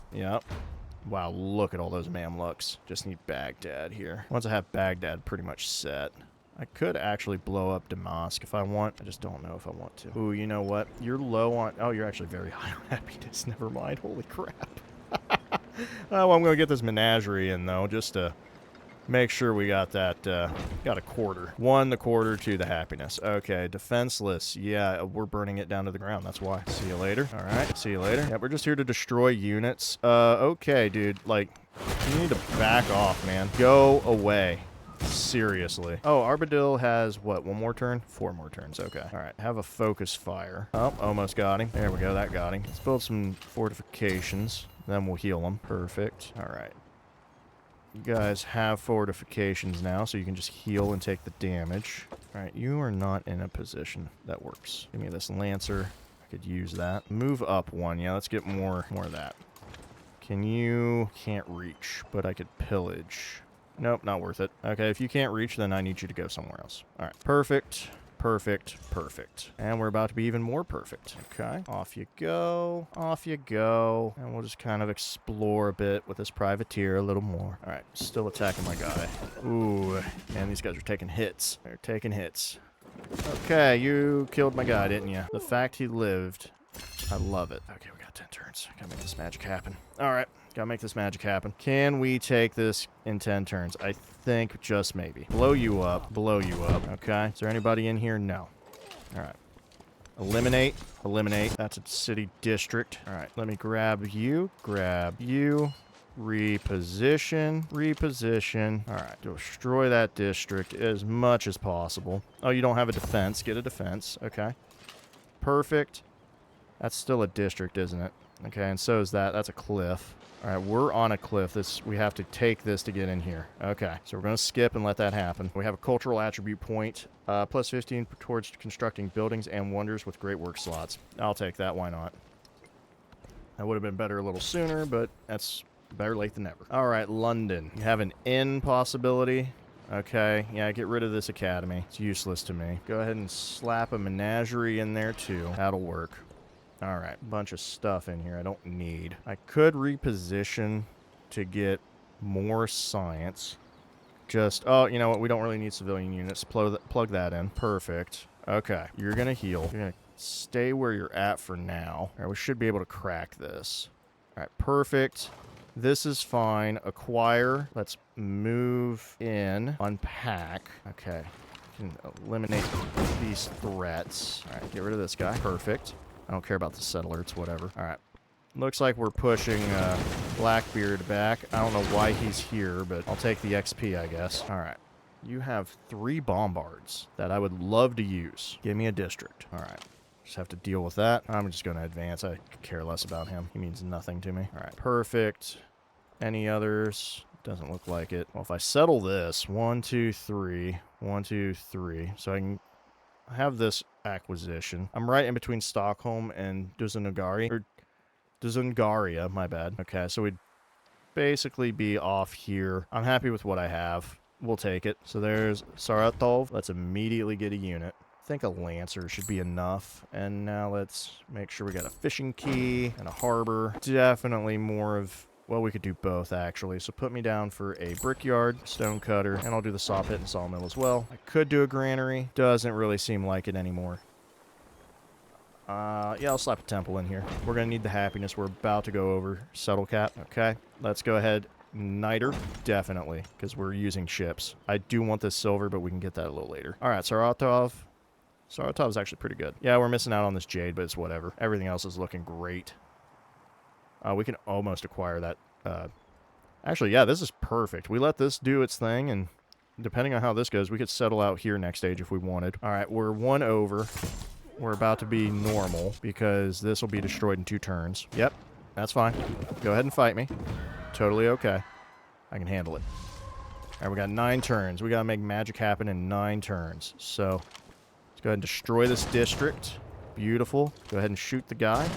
Wow, look at all those Mamluks. Just need Baghdad here. Once I have Baghdad pretty much set, I could actually blow up Damascus if I want. I just don't know if I want to. Ooh, you know what? You're low on... Oh, you're actually very high on happiness. Never mind. Holy crap. Oh, well, I'm going to get this menagerie in, though, just to make sure we got that, got a quarter. 1 the quarter, 2 the happiness. Okay, defenseless. Yeah, we're burning it down to the ground. That's why. See you later. All right, see you later. Yeah, we're just here to destroy units. Okay, dude, like, you need to back off, man. Go away. Seriously. Oh, Armadillo has, what, 1 more turn? 4 more turns. Okay. All right. Have a focus fire. Oh, almost got him. There we go. That got him. Let's build some fortifications. Then we'll heal them. Perfect. All right. You guys have fortifications now, so you can just heal and take the damage. All right. You are not in a position that works. Give me this Lancer. I could use that. Move up 1. Yeah, let's get more of that. Can you... Can't reach, but I could pillage. Nope, not worth it. Okay, if you can't reach, then I need you to go somewhere else. All right, perfect, perfect, perfect. And we're about to be even more perfect. Okay, off you go, off you go. And we'll just kind of explore a bit with this privateer a little more. All right, still attacking my guy. Ooh, man, these guys are taking hits. They're taking hits. Okay, you killed my guy, didn't you? The fact he lived, I love it. Okay, we got 10 turns. Gotta make this magic happen. All right. Gotta make this magic happen. Can we take this in 10 turns? I think just maybe. Blow you up. Blow you up. Okay. Is there anybody in here? No. All right. Eliminate. Eliminate. That's a city district. All right. Let me grab you. Grab you. Reposition. Reposition. All right. Destroy that district as much as possible. Oh, you don't have a defense. Get a defense. Okay. Perfect. That's still a district, isn't it? Okay, and so is that. That's a cliff. All right, we're on a cliff. We have to take this to get in here. Okay, so we're going to skip and let that happen. We have a cultural attribute point, plus 15 towards constructing buildings and wonders with great work slots. I'll take that. Why not? That would have been better a little sooner, but that's better late than never. All right, London. You have an inn possibility. Okay, yeah, get rid of this academy. It's useless to me. Go ahead and slap a menagerie in there, too. That'll work. All right, bunch of stuff in here I don't need. I could reposition to get more science. Just, oh, you know what? We don't really need civilian units. Plug that in. Perfect. Okay, you're going to heal. You're going to stay where you're at for now. All right, we should be able to crack this. All right, perfect. This is fine. Acquire. Let's move in. Unpack. Okay. Can eliminate these threats. All right, get rid of this guy. Perfect. I don't care about the settler, it's whatever. All right. Looks like we're pushing Blackbeard back. I don't know why he's here, but I'll take the XP, I guess. All right. You have 3 bombards that I would love to use. Give me a district. All right. Just have to deal with that. I'm just going to advance. I could care less about him. He means nothing to me. All right. Perfect. Any others? Doesn't look like it. Well, if I settle this, 1, 2, 3. 1, 2, 3. So I can... I have this acquisition. I'm right in between Stockholm and Dzungaria, my bad. Okay, so we'd basically be off here. I'm happy with what I have. We'll take it. So there's Saratov. Let's immediately get a unit. I think a Lancer should be enough. And now let's make sure we got a fishing key and a harbor. Definitely more of... Well, we could do both, actually. So put me down for a brickyard, stone cutter, and I'll do the saw pit and sawmill as well. I could do a granary. Doesn't really seem like it anymore. Yeah, I'll slap a temple in here. We're going to need the happiness. We're about to go over settle cap. Okay, let's go ahead. Niter, definitely, because we're using ships. I do want this silver, but we can get that a little later. All right, Saratov. Saratov's actually pretty good. Yeah, we're missing out on this jade, but it's whatever. Everything else is looking great. We can almost acquire that. Actually, yeah, this is perfect. We let this do its thing, and depending on how this goes, we could settle out here next stage if we wanted. All right, we're 1 over. We're about to be normal, because this will be destroyed in 2 turns. Yep, that's fine. Go ahead and fight me. Totally okay. I can handle it. All right, we got 9 turns. We got to make magic happen in 9 turns. So, let's go ahead and destroy this district. Beautiful. Go ahead and shoot the guy.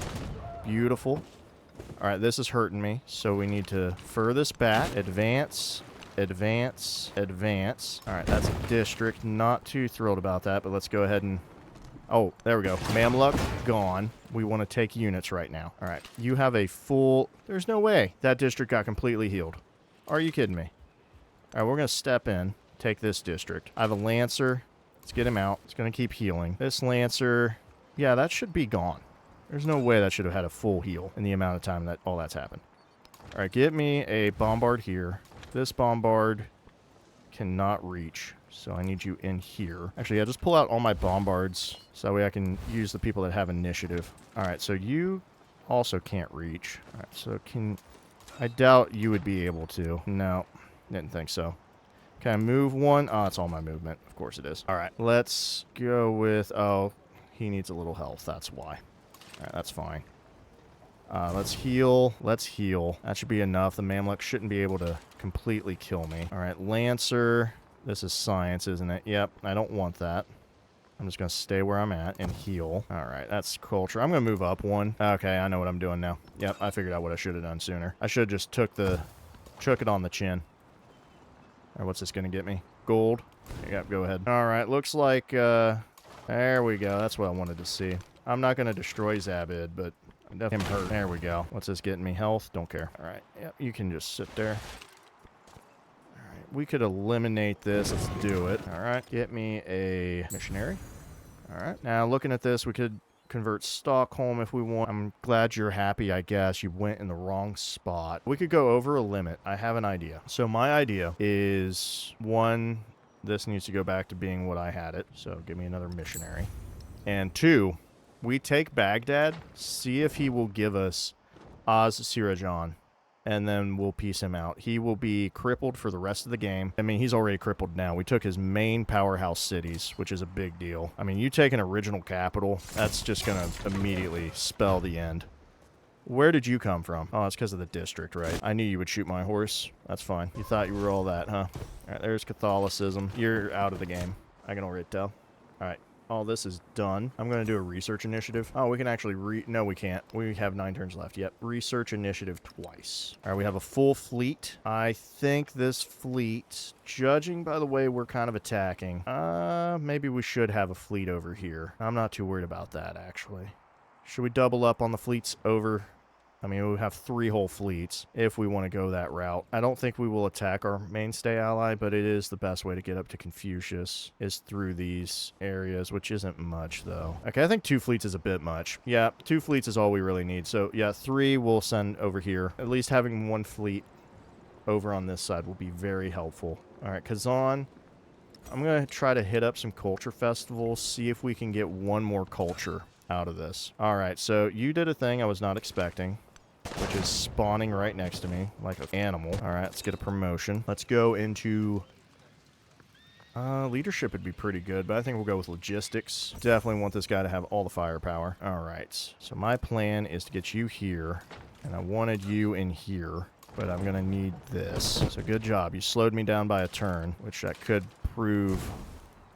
Beautiful. All right, this is hurting me, so we need to fur this back. Advance, advance, advance. All right, that's a district. Not too thrilled about that, but let's go ahead and... Oh, there we go. Mamluk, gone. We want to take units right now. All right, you have a full... There's no way that district got completely healed. Are you kidding me? All right, we're going to step in, take this district. I have a Lancer. Let's get him out. It's going to keep healing. This Lancer... Yeah, that should be gone. There's no way that should have had a full heal in the amount of time that all that's happened. All right, get me a bombard here. This bombard cannot reach, so I need you in here. Actually, yeah, just pull out all my bombards so that way I can use the people that have initiative. All right, so you also can't reach. All right, so I doubt you would be able to. No, didn't think so. Can I move one? Oh, it's all my movement. Of course it is. All right, let's go with... Oh, he needs a little health. That's why. All right, that's fine. Let's heal. Let's heal. That should be enough. The Mamluk shouldn't be able to completely kill me. All right, Lancer. This is science, isn't it? Yep, I don't want that. I'm just going to stay where I'm at and heal. All right, that's culture. I'm going to move up one. Okay, I know what I'm doing now. Yep, I figured out what I should have done sooner. I should have just took it on the chin. All right, what's this going to get me? Gold. Yep, go ahead. All right, looks like, there we go. That's what I wanted to see. I'm not going to destroy Zabid, but I'm definitely hurt. There we go. What's this getting me? Health? Don't care. All right, yep, you can just sit there. We could eliminate this. Let's do it. All right. Get me a missionary. All right. Now, looking at this, we could convert Stockholm if we want. I'm glad you're happy, I guess. You went in the wrong spot. We could go over a limit. I have an idea. So my idea is, one, this needs to go back to being what I had it. So give me another missionary. And two, we take Baghdad, see if he will give us Az-Sirajan. And then we'll piece him out. He will be crippled for the rest of the game. I mean, he's already crippled now. We took his main powerhouse cities, which is a big deal. I mean, you take an original capital, that's just going to immediately spell the end. Where did you come from? Oh, it's because of the district, right? I knew you would shoot my horse. That's fine. You thought you were all that, huh? All right, there's Catholicism. You're out of the game. I can already tell. All right. All this is done. I'm going to do a research initiative. Oh, we can actually no, we can't. We have 9 turns left. Yep. Research initiative twice. All right, we have a full fleet. I think this fleet, judging by the way we're kind of attacking, maybe we should have a fleet over here. I'm not too worried about that, actually. Should we double up on the fleets over? I mean, we have 3 whole fleets if we want to go that route. I don't think we will attack our mainstay ally, but it is the best way to get up to Confucius is through these areas, which isn't much, though. Okay, I think 2 fleets is a bit much. Yeah, 2 fleets is all we really need. So, yeah, 3 we'll send over here. At least having 1 fleet over on this side will be very helpful. All right, Kazan. I'm going to try to hit up some culture festivals, see if we can get 1 more culture out of this. All right, so you did a thing I was not expecting, which is spawning right next to me like an animal. All right, let's get a promotion. Let's go into... leadership would be pretty good, but I think we'll go with logistics. Definitely want this guy to have all the firepower. All right, so my plan is to get you here, and I wanted you in here, but I'm going to need this. So good job. You slowed me down by a turn, which that could prove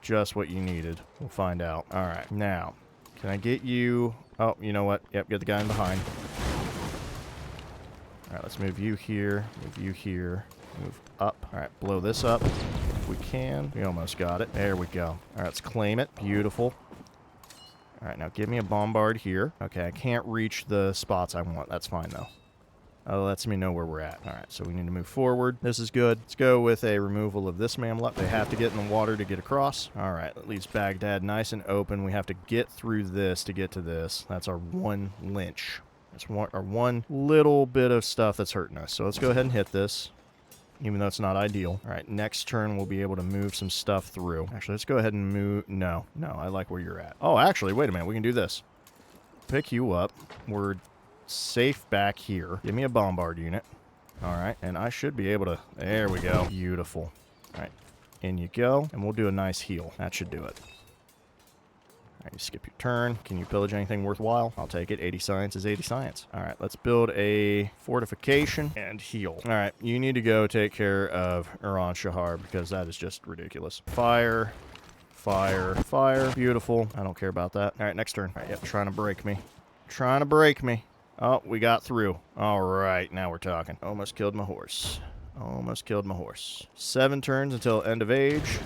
just what you needed. We'll find out. All right, now, can I get you... Oh, you know what? Yep, get the guy in behind. All right, let's move you here, move up. All right, blow this up if we can. We almost got it. There we go. All right, let's claim it. Beautiful. All right, now give me a bombard here. Okay, I can't reach the spots I want. That's fine, though. That lets me know where we're at. All right, so we need to move forward. This is good. Let's go with a removal of this Mamluk. They have to get in the water to get across. All right, that leaves Baghdad nice and open. We have to get through this to get to this. That's our 1 lynch. That's our 1 little bit of stuff that's hurting us. So let's go ahead and hit this, even though it's not ideal. All right, next turn we'll be able to move some stuff through. Actually, let's go ahead and move... No, I like where you're at. Oh, actually, wait a minute. We can do this. Pick you up. We're safe back here. Give me a bombard unit. All right, and I should be able to... There we go. Beautiful. All right, in you go, and we'll do a nice heal. That should do it. All right, you skip your turn. Can you pillage anything worthwhile? I'll take it. 80 science is 80 science. All right, let's build a fortification and heal. All right, you need to go take care of Iran Shahar because that is just ridiculous. Fire, fire, fire. Beautiful. I don't care about that. All right, next turn. All right, yep, trying to break me. Trying to break me. Oh, we got through. All right, now we're talking. Almost killed my horse. Almost killed my horse. 7 turns until end of age.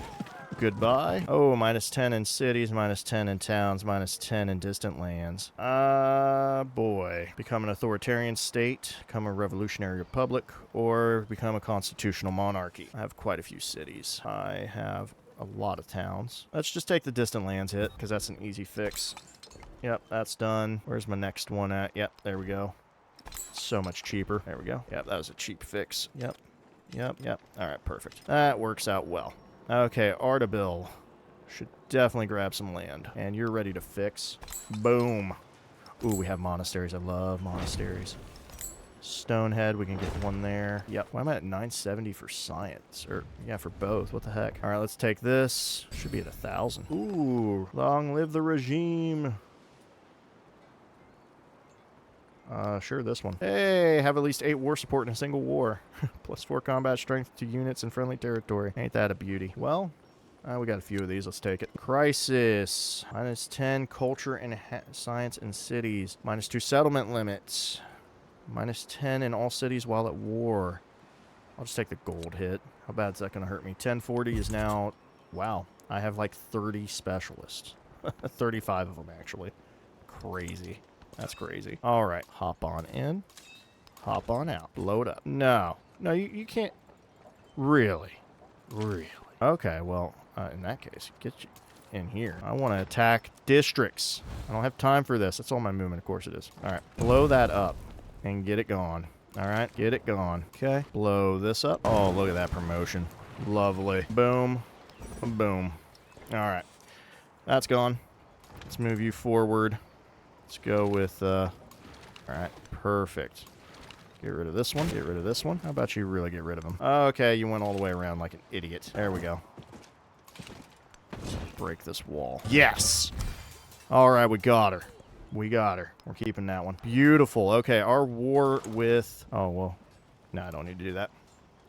Goodbye. Oh, -10 in cities, -10 in towns, -10 in distant lands. Boy. Become an authoritarian state, become a revolutionary republic, or become a constitutional monarchy. I have quite a few cities. I have a lot of towns. Let's just take the distant lands hit, because that's an easy fix. Yep, that's done. Where's my next one at? Yep, there we go. So much cheaper. There we go. Yep, that was a cheap fix. Yep. All right, perfect. That works out well. Okay, Ardabil. Should definitely grab some land. And you're ready to fix. Boom. Ooh, we have monasteries. I love monasteries. Stonehead, we can get one there. Yep. Why am I at 970 for science? Or, yeah, for both. What the heck? All right, let's take this. Should be at 1,000. Ooh, long live the regime. Sure, this one. Hey, have at least 8 war support in a single war. +4 combat strength to units in friendly territory. Ain't that a beauty? Well, we got a few of these. Let's take it. Crisis. -10 culture and science in cities. -2 settlement limits. -10 in all cities while at war. I'll just take the gold hit. How bad is that going to hurt me? 1040 is now... Wow. I have like 30 specialists. 35 of them, actually. Crazy. That's crazy. All right. Hop on in. Hop on out. Blow it up. No. No, you can't... Really? Really? Okay, well, in that case, get you in here. I want to attack districts. I don't have time for this. That's all my movement, of course it is. All right. Blow that up and get it gone. All right. Get it gone. Okay. Blow this up. Oh, look at that promotion. Lovely. Boom. Boom. All right. That's gone. Let's move you forward. Let's go with, all right, perfect. Get rid of this one. Get rid of this one. How about you really get rid of him? Okay, you went all the way around like an idiot. There we go. Let's break this wall. Yes! All right, we got her. We got her. We're keeping that one. Beautiful. Okay, our war with... Oh, well. No, I don't need to do that.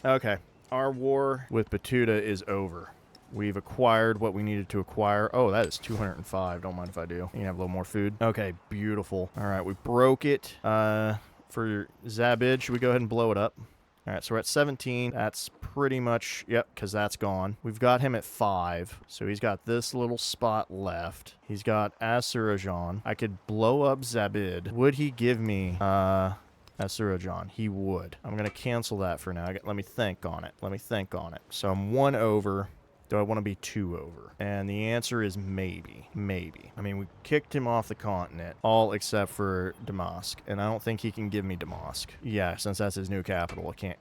Okay. Our war with Batuta is over. We've acquired what we needed to acquire. Oh, that is 205. Don't mind if I do. You can have a little more food. Okay, beautiful. All right, we broke it. For Zabid, should we go ahead and blow it up? All right, so we're at 17. That's pretty much, yep, because that's gone. We've got him at 5, so he's got this little spot left. He's got Asurajan. I could blow up Zabid. Would he give me, Asurajan? He would. I'm going to cancel that for now. Let me think on it. Let me think on it. So I'm 1 over. Do I want to be 2 over? And the answer is maybe. Maybe. I mean, we kicked him off the continent, all except for Damask, and I don't think he can give me Damask. Yeah, since that's his new capital, I can't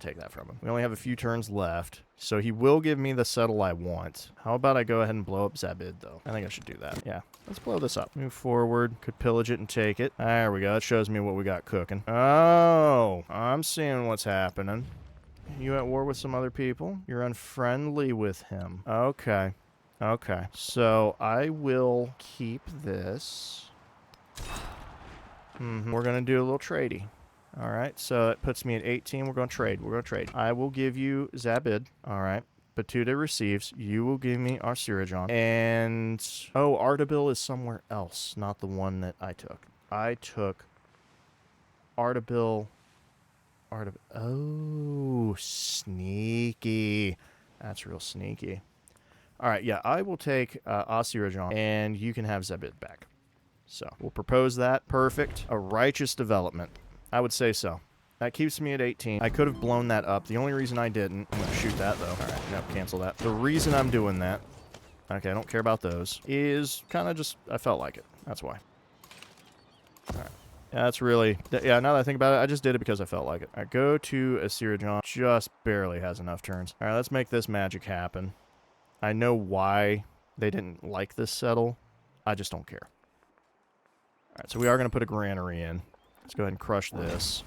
take that from him. We only have a few turns left, so he will give me the settle I want. How about I go ahead and blow up Zabid, though? I think I should do that. Yeah, let's blow this up. Move forward. Could pillage it and take it. There we go. That shows me what we got cooking. Oh, I'm seeing what's happening. You at war with some other people? You're unfriendly with him. Okay. Okay. So I will keep this. We're going to do a little tradey. All right. So it puts me at 18. We're going to trade. We're going to trade. I will give you Zabid. All right. Batuta receives. You will give me Arsirajan. And... Oh, Ardabil is somewhere else. Not the one that I took. I took Ardabil... Oh, sneaky. That's real sneaky. All right, yeah, I will take Asirajan, and you can have Zabid back. So we'll propose that. Perfect. A righteous development. I would say so. That keeps me at 18. I could have blown that up. The only reason I didn't... I'm going to shoot that, though. All right, nope, cancel that. The reason I'm doing that... Okay, I don't care about those. Is kind of just... I felt like it. That's why. All right. Yeah, that's really... Yeah, now that I think about it, I just did it because I felt like it. All right, go to Asirajan. Just barely has enough turns. All right, let's make this magic happen. I know why they didn't like this settle. I just don't care. All right, so we are going to put a granary in. Let's go ahead and crush this.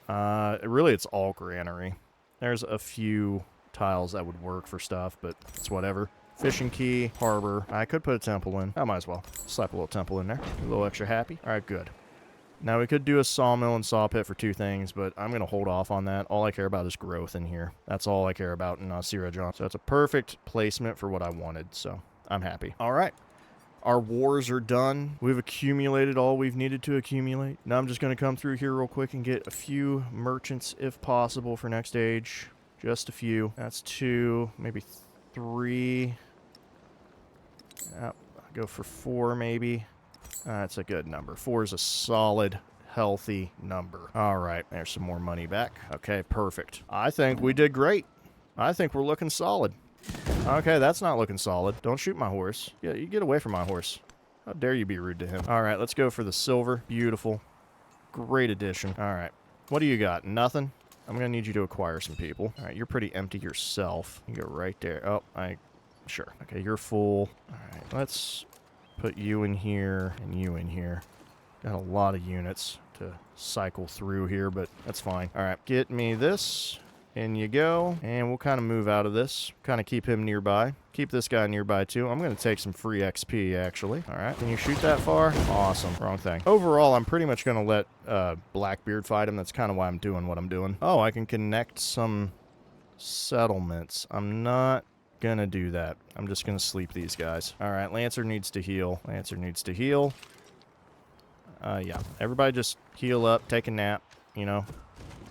Really, it's all granary. There's a few tiles that would work for stuff, but it's whatever. Fishing key, harbor. I could put a temple in. I might as well. Slap a little temple in there. A little extra happy. All right, good. Now, we could do a sawmill and saw pit for 2 things, but I'm going to hold off on that. All I care about is growth in here. That's all I care about in Sirajan. So it's a perfect placement for what I wanted, so I'm happy. All right. Our wars are done. We've accumulated all we've needed to accumulate. Now I'm just going to come through here real quick and get a few merchants, if possible, for next age. Just a few. That's 2, maybe 3... Yep, I'll go for 4 maybe. That's a good number. 4 is a solid, healthy number. All right, there's some more money back. Okay, perfect. I think we did great. I think we're looking solid. Okay, that's not looking solid. Don't shoot my horse. Yeah, you get away from my horse. How dare you be rude to him. All right, let's go for the silver. Beautiful. Great addition. All right, what do you got? Nothing? I'm going to need you to acquire some people. All right, you're pretty empty yourself. You go right there. Oh, Sure. Okay, you're full. All right, let's put you in here and you in here. Got a lot of units to cycle through here, but that's fine. All right, get me this. In you go. And we'll kind of move out of this. Kind of keep him nearby. Keep this guy nearby, too. I'm going to take some free XP, actually. All right. Can you shoot that far? Awesome. Wrong thing. Overall, I'm pretty much going to let Blackbeard fight him. That's kind of why I'm doing what I'm doing. Oh, I can connect some settlements. I'm not going to do that. I'm just going to sleep these guys. All right. Lancer needs to heal. Lancer needs to heal. Yeah. Everybody just heal up. Take a nap. You know.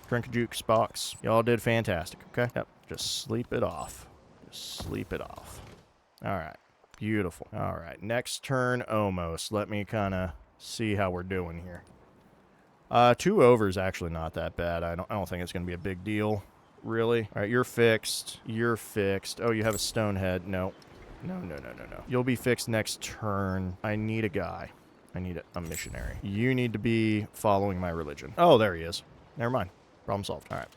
Drink a jukes box. Y'all did fantastic, okay? Yep, just sleep it off. Just sleep it off. All right, beautiful. All right, next turn almost. Let me kind of see how we're doing here. 2 over is actually not that bad. I don't think it's going to be a big deal, really. All right, you're fixed. You're fixed. Oh, you have a stonehead. No. No. You'll be fixed next turn. I need a guy. I need a missionary. You need to be following my religion. Oh, there he is. Never mind. Problem solved. All right.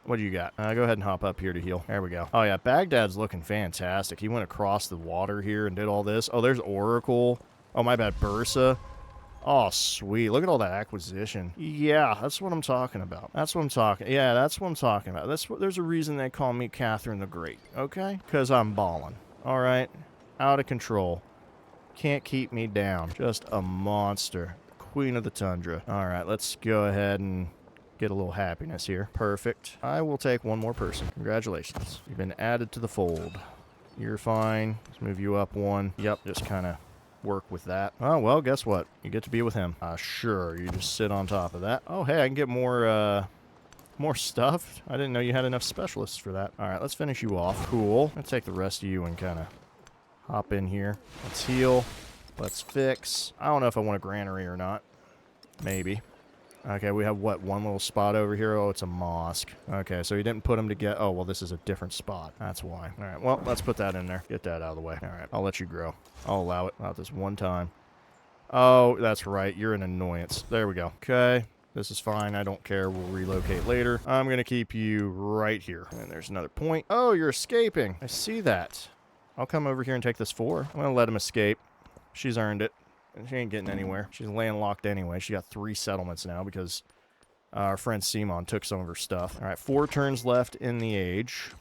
What do you got? Go ahead and hop up here to heal. There we go. Oh, yeah. Baghdad's looking fantastic. He went across the water here and did all this. Oh, there's Oracle. Oh, my bad. Bursa. Oh, sweet. Look at all that acquisition. Yeah, that's what I'm talking about. That's what I'm talking. Yeah, that's what I'm talking about. There's a reason they call me Catherine the Great, okay? Because I'm balling. All right? Out of control. Can't keep me down. Just a monster. Queen of the Tundra. All right, let's go ahead and get a little happiness here. Perfect. I will take one more person. Congratulations. You've been added to the fold. You're fine. Let's move you up 1. Yep, just kind of work with that. Oh, well, guess what? You get to be with him. Sure, you just sit on top of that. Oh, hey, I can get more stuff. I didn't know you had enough specialists for that. All right, let's finish you off. Cool. Let's take the rest of you and kind of hop in here. Let's heal. Let's fix. I don't know if I want a granary or not. Maybe. Okay, we have, what, one little spot over here? Oh, it's a mosque. Okay, so you didn't put them together. Oh, well, this is a different spot. That's why. All right, well, let's put that in there. Get that out of the way. All right, I'll let you grow. I'll allow it. Allow this one time. Oh, that's right. You're an annoyance. There we go. Okay, this is fine. I don't care. We'll relocate later. I'm going to keep you right here. And there's another point. Oh, you're escaping. I see that. I'll come over here and take this 4. I'm going to let him escape. She's earned it. She ain't getting anywhere. She's landlocked anyway. She got 3 settlements now because our friend Simon took some of her stuff. All right, 4 turns left in the age.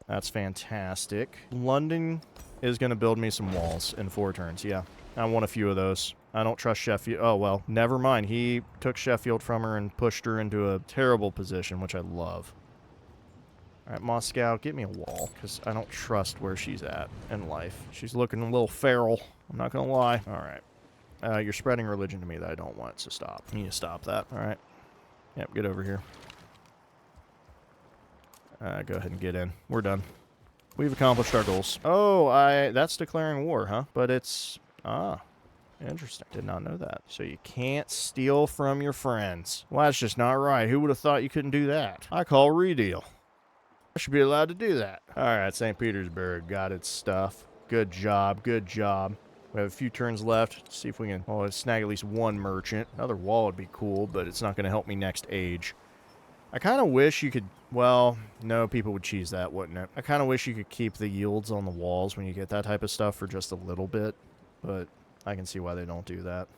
That's fantastic. London is going to build me some walls in 4 turns. Yeah, I want a few of those. I don't trust Sheffield. Oh, well, never mind. He took Sheffield from her and pushed her into a terrible position, which I love. All right, Moscow, get me a wall, because I don't trust where she's at in life. She's looking a little feral. I'm not going to lie. All right. You're spreading religion to me that I don't want, so stop. You need to stop that. All right. Yep, get over here. Go ahead and get in. We're done. We've accomplished our goals. Oh, that's declaring war, huh? But it's... interesting. Did not know that. So you can't steal from your friends. Well, that's just not right. Who would have thought you couldn't do that? I call redeal. I should be allowed to do that. All right, St. Petersburg got its stuff. Good job. Good job. We have a few turns left. Let's see if we can snag at least 1 merchant. Another wall would be cool, but it's not going to help me next age. I kind of wish you could... Well, no, people would cheese that, wouldn't it? I kind of wish you could keep the yields on the walls when you get that type of stuff for just a little bit, but I can see why they don't do that.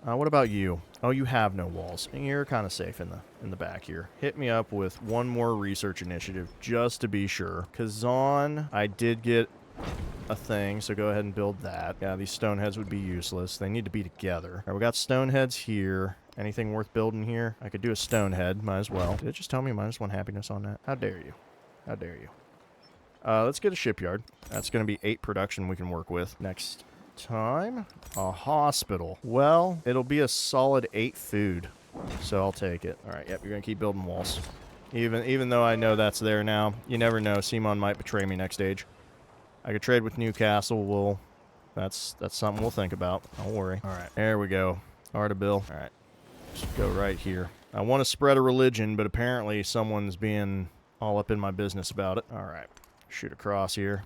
What about you? Oh, you have no walls. You're kind of safe in the back here. Hit me up with 1 more research initiative just to be sure. Kazan, I did get a thing, so go ahead and build that. Yeah, these stoneheads would be useless. They need to be together. All right, we got stoneheads here. Anything worth building here? I could do a stonehead. Might as well. Did it just tell me -1 happiness on that? How dare you? How dare you? Let's get a shipyard. That's going to be 8 production we can work with. Next time, a hospital. Well, it'll be a solid 8 food, so I'll take it. All right, yep, you're going to keep building walls. Even though I know that's there now, you never know. Simon might betray me next stage. I could trade with Newcastle. That's something we'll think about. Don't worry. All right, there we go. Artabil. All right, just go right here. I want to spread a religion, but apparently someone's being all up in my business about it. All right, shoot across here.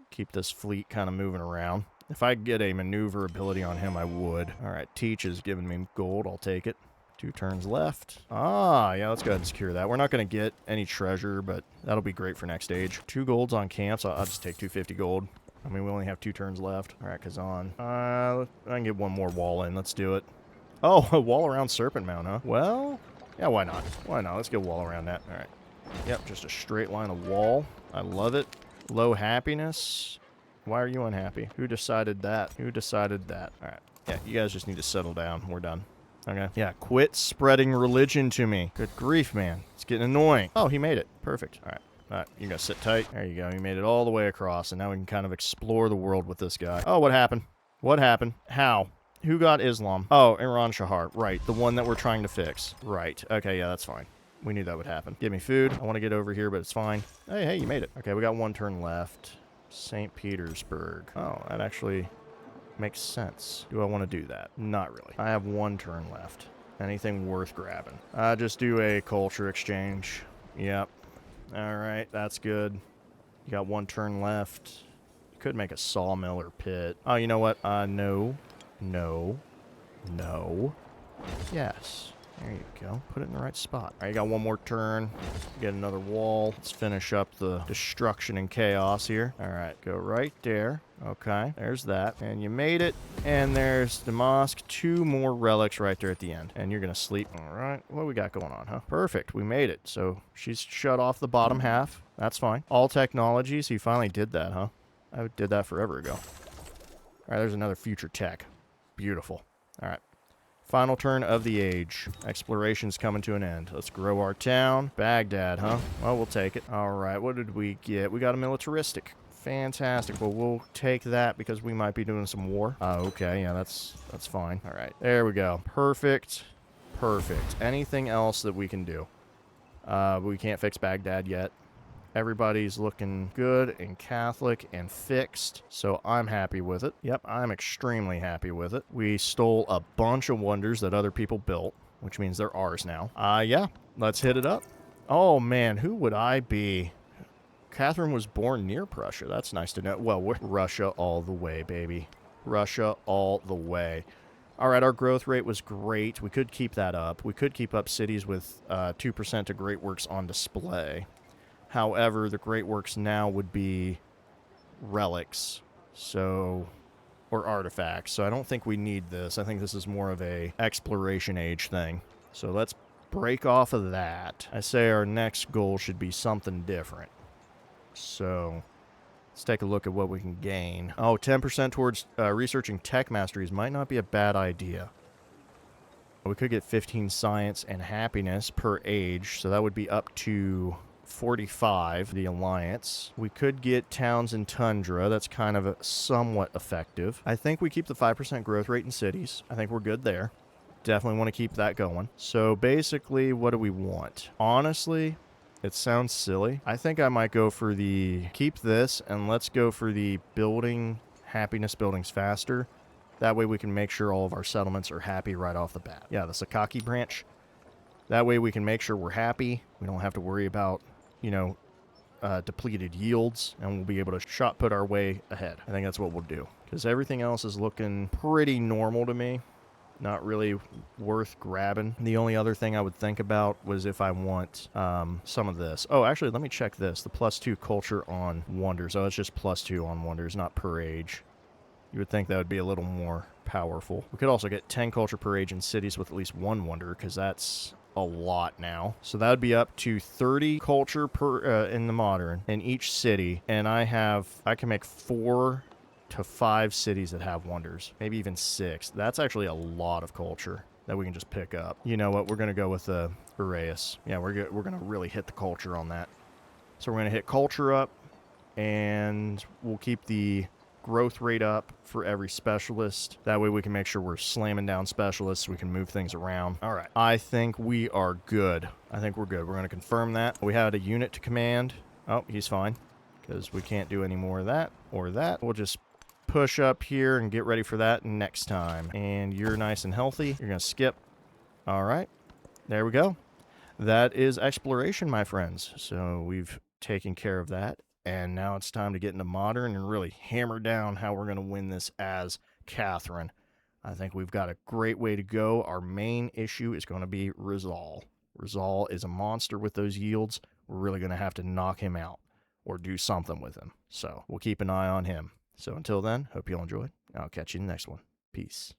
Keep this fleet kind of moving around. If I get a maneuver ability on him, I would. All right, Teach is giving me gold. I'll take it. 2 turns left. Yeah, let's go ahead and secure that. We're not going to get any treasure, but that'll be great for next stage. 2 golds on camps. I'll just take 250 gold. I mean, we only have 2 turns left. All right, Kazan. I can get one more wall in. Let's do it. Oh, a wall around Serpent Mound, huh? Well, yeah, why not? Why not? Let's get a wall around that. All right. Yep, just a straight line of wall. I love it. Low happiness. Why are you unhappy? Who decided that? Who decided that? All right. Yeah, you guys just need to settle down. We're done. Okay. Yeah, quit spreading religion to me. Good grief, man. It's getting annoying. Oh, he made it. Perfect. All right. All right, you gotta sit tight. There you go. You made it all the way across, and now we can kind of explore the world with this guy. Oh, what happened? What happened? How? Who got Islam? Oh, Iran Shahar. Right, the one that we're trying to fix. Right. Okay, yeah, that's fine. We knew that would happen. Give me food. I want to get over here, but it's fine. Hey, you made it. Okay, we got 1 turn left. St. Petersburg. Oh, that actually makes sense. Do I want to do that? Not really. I have 1 turn left. Anything worth grabbing? Just do a culture exchange. Yep. All right, that's good. You got 1 turn left. You could make a sawmill or pit. Oh, you know what? No. No. No. Yes. There you go. Put it in the right spot. All right, you got 1 more turn. Get another wall. Let's finish up the destruction and chaos here. All right, go right there. Okay, there's that. And you made it. And there's the mosque. 2 more relics right there at the end. And you're going to sleep. All right, what do we got going on, huh? Perfect, we made it. So she's shut off the bottom half. That's fine. All technologies. He finally did that, huh? I did that forever ago. All right, there's another future tech. Beautiful. All right. Final turn of the age. Exploration's coming to an end. Let's grow our town. Baghdad, huh? Well, we'll take it. All right, what did we get? We got a militaristic. Fantastic. Well, we'll take that because we might be doing some war. Okay, yeah, that's fine. All right, there we go. Perfect. Perfect. Anything else that we can do? We can't fix Baghdad yet. Everybody's looking good and Catholic and fixed, so I'm happy with it. Yep, I'm extremely happy with it. We stole a bunch of wonders that other people built, which means they're ours now. Yeah, let's hit it up. Oh, man, who would I be? Catherine was born near Prussia. That's nice to know. Well, we're Russia all the way, baby. Russia all the way. All right, our growth rate was great. We could keep that up. We could keep up cities with 2% of Great Works on display. However, the Great Works now would be relics, so, or artifacts. So I don't think we need this. I think this is more of a exploration age thing. So let's break off of that. I say our next goal should be something different. So let's take a look at what we can gain. Oh, 10% towards researching tech masteries might not be a bad idea. We could get 15 science and happiness per age, so that would be up to 45, the Alliance. We could get towns in Tundra. That's kind of somewhat effective. I think we keep the 5% growth rate in cities. I think we're good there. Definitely want to keep that going. So basically, what do we want? Honestly, it sounds silly. I think I might go for the keep this, and let's go for the building happiness buildings faster. That way we can make sure all of our settlements are happy right off the bat. Yeah, the Sakaki branch. That way we can make sure we're happy. We don't have to worry about, you know, depleted yields, and we'll be able to shot put our way ahead. I think that's what we'll do, because everything else is looking pretty normal to me. Not really worth grabbing. The only other thing I would think about was if I want some of this. Oh, actually, let me check this. The +2 culture on wonders. Oh, it's just +2 on wonders, not per age. You would think that would be a little more powerful. We could also get 10 culture per age in cities with at least 1 wonder, because that's a lot now. So that would be up to 30 culture per in the modern in each city, and I can make 4 to 5 cities that have wonders, maybe even 6. That's actually a lot of culture that we can just pick up. You know what? We're gonna go with Uraeus. Yeah, we're gonna really hit the culture on that. So we're gonna hit culture up, and we'll keep the growth rate up for every specialist. That way we can make sure we're slamming down specialists. We can move things around. All right. I think we are good. I think we're good. We're going to confirm that. We had a unit to command. Oh, he's fine, because we can't do any more of that or that. We'll just push up here and get ready for that next time. And you're nice and healthy. You're going to skip. All right. There we go. That is exploration, my friends. So we've taken care of that. And now it's time to get into modern and really hammer down how we're going to win this as Catherine. I think we've got a great way to go. Our main issue is going to be Rizal. Rizal is a monster with those yields. We're really going to have to knock him out or do something with him. So we'll keep an eye on him. So until then, hope you all enjoyed. I'll catch you in the next one. Peace.